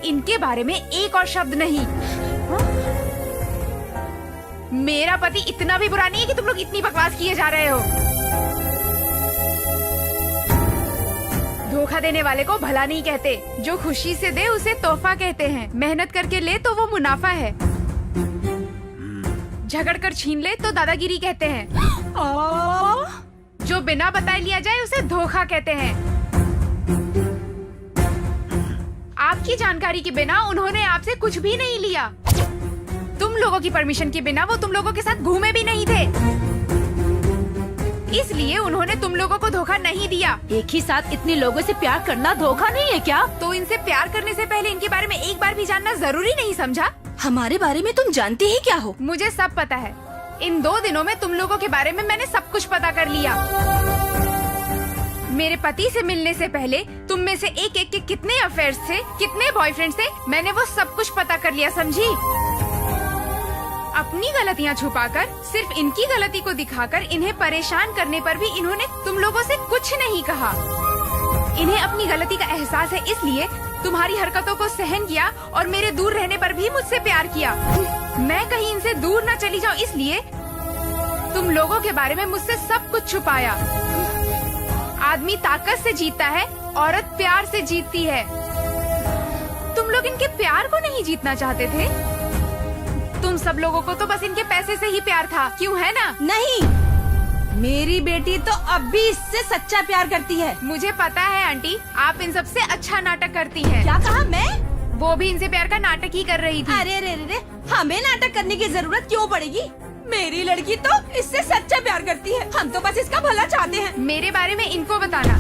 S1: इनके बारे में एक और शब्द नहीं। मेरा पति इतना भी बुरा नहीं है कि तुम लोग इतनी बकवास किए जा रहे हो। धोखा देने वाले को भला नहीं कहते, जो खुशी से दे उसे तोहफा कहते हैं। मेहनत करके ले तो वो मुनाफा है, झगड़ कर छीन ले तो दादागिरी कहते हैं, जो बिना बताए लिया जाए उसे धोखा कहते हैं। आपकी जानकारी के बिना उन्होंने आपसे कुछ भी नहीं लिया। तुम लोगों की परमिशन के बिना वो तुम लोगों के साथ घूमे भी नहीं थे, इसलिए उन्होंने तुम लोगों को धोखा नहीं दिया।
S5: एक ही साथ इतने लोगों से प्यार करना धोखा नहीं है क्या?
S1: तो इनसे प्यार करने से पहले इनके बारे में एक बार भी जानना जरूरी नहीं समझा?
S13: हमारे बारे में तुम जानते ही क्या हो?
S1: मुझे सब पता है। इन 2 दिनों में तुम लोगों के बारे में मैंने सब कुछ पता कर लिया। मेरे पति से मिलने से पहले तुम में से एक एक के कितने अफेयर्स थे, कितने बॉयफ्रेंड्स थे, मैंने वो सब कुछ पता कर लिया, समझी? अपनी गलतियाँ छुपाकर, सिर्फ इनकी गलती को दिखाकर इन्हें परेशान करने पर भी इन्होंने तुम लोगों से कुछ नहीं कहा। इन्हें अपनी गलती का एहसास है, इसलिए तुम्हारी हरकतों को सहन किया और मेरे दूर रहने पर भी मुझसे प्यार किया। मैं कहीं इनसे दूर न चली जाऊं, इसलिए तुम लोगों के बारे में मुझसे सब कुछ छुपाया। आदमी ताकत से जीतता है, औरत प्यार से जीतती है। तुम लोग इनके प्यार को नहीं जीतना चाहते थे। तुम सब लोगों को तो बस इनके पैसे से ही प्यार था, क्यों है ना?
S13: नहीं, मेरी बेटी तो अब भी इससे सच्चा प्यार करती है।
S1: मुझे पता है आंटी, आप इन सबसे अच्छा नाटक करती हैं।
S13: क्या कहा? मैं?
S1: वो भी इनसे प्यार का नाटक ही कर रही थी।
S13: अरे अरे अरे, हमें नाटक करने की जरूरत क्यों पड़ेगी? मेरी लड़की तो इससे सच्चा प्यार करती है। हम तो बस इसका भला चाहते हैं।
S1: मेरे बारे में इनको बताना।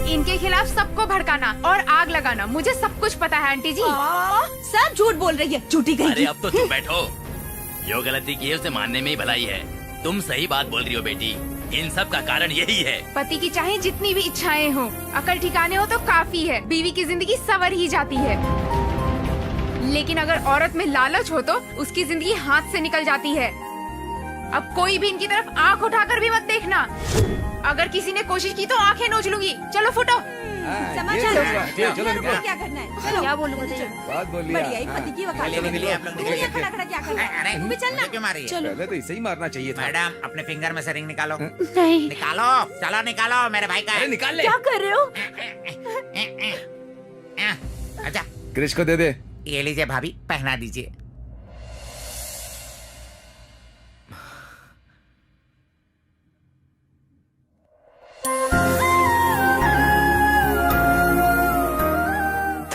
S1: इनके खिलाफ सबको भड़काना और आग लगाना, मुझे सब कुछ पता है आंटी जी।
S13: सब झूठ बोल रही है, झूठी
S6: अरे
S13: गई।
S6: अब तो चुप बैठो। जो गलती की है उसे मानने में ही भलाई है। तुम सही बात बोल रही हो बेटी, इन सब का कारण यही है।
S1: पति की चाहे जितनी भी इच्छाएं हो, अकल ठिकाने हो तो काफी है, बीवी की जिंदगी संवर ही जाती है। लेकिन अगर औरत में लालच हो तो उसकी जिंदगी हाथ से निकल जाती है। अब कोई भी इनकी तरफ आंख उठाकर भी मत देखना। अगर किसी ने कोशिश की तो आंखें नोच लूंगी। चलो फुटो।
S8: चलो निकलो।
S13: क्या करना है? चलो। क्या बोलूं मुझे?
S8: बात बोल
S13: बढ़िया
S8: लिया।
S13: ही पति की वकालत
S3: निकलिए आप लोग,
S13: तू यहाँ खड़ा खड़ा क्या कर रहा है?
S3: अरे
S13: तू भी चलना।
S3: क्यों मारी है?
S13: चलो।
S8: पहले तो इसे ही मारना चाहिए था।
S3: मैडम अपने फिंगर में से रिंग निकालो।
S5: नहीं।
S3: निकालो, चलो निकालो, मेरे भाई का है।
S2: निकाल ले।
S5: क्या कर रहे हो?
S3: अच्छा
S8: क्रिश को दे दे।
S3: ये लीजिए भाभी, पहना दीजिए।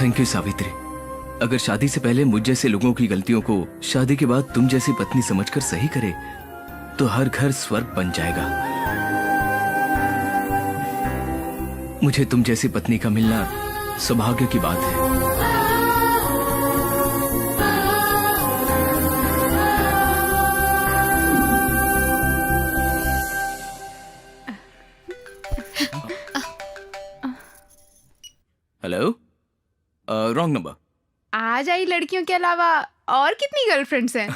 S2: Thank you Savitri. अगर शादी से पहले मुझ जैसे लोगों की गलतियों को शादी के बाद तुम जैसी पत्नी समझकर सही करे तो हर घर स्वर्ग बन जाएगा। मुझे तुम जैसी पत्नी का मिलना सौभाग्य की बात है। Hello, wrong number.
S1: आज आई लड़कियों के अलावा और कितनी गर्लफ्रेंड्स हैं?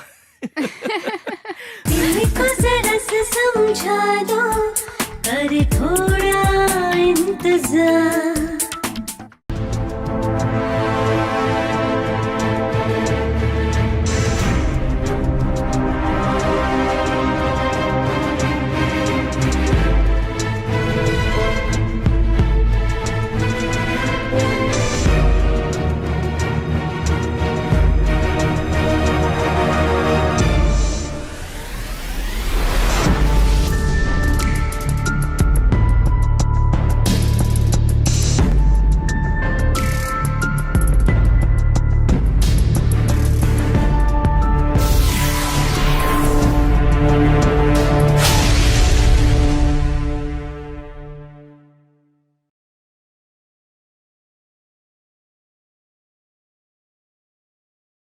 S12: दिल को जरा से समझा दो, करे थोड़ा इंतजार।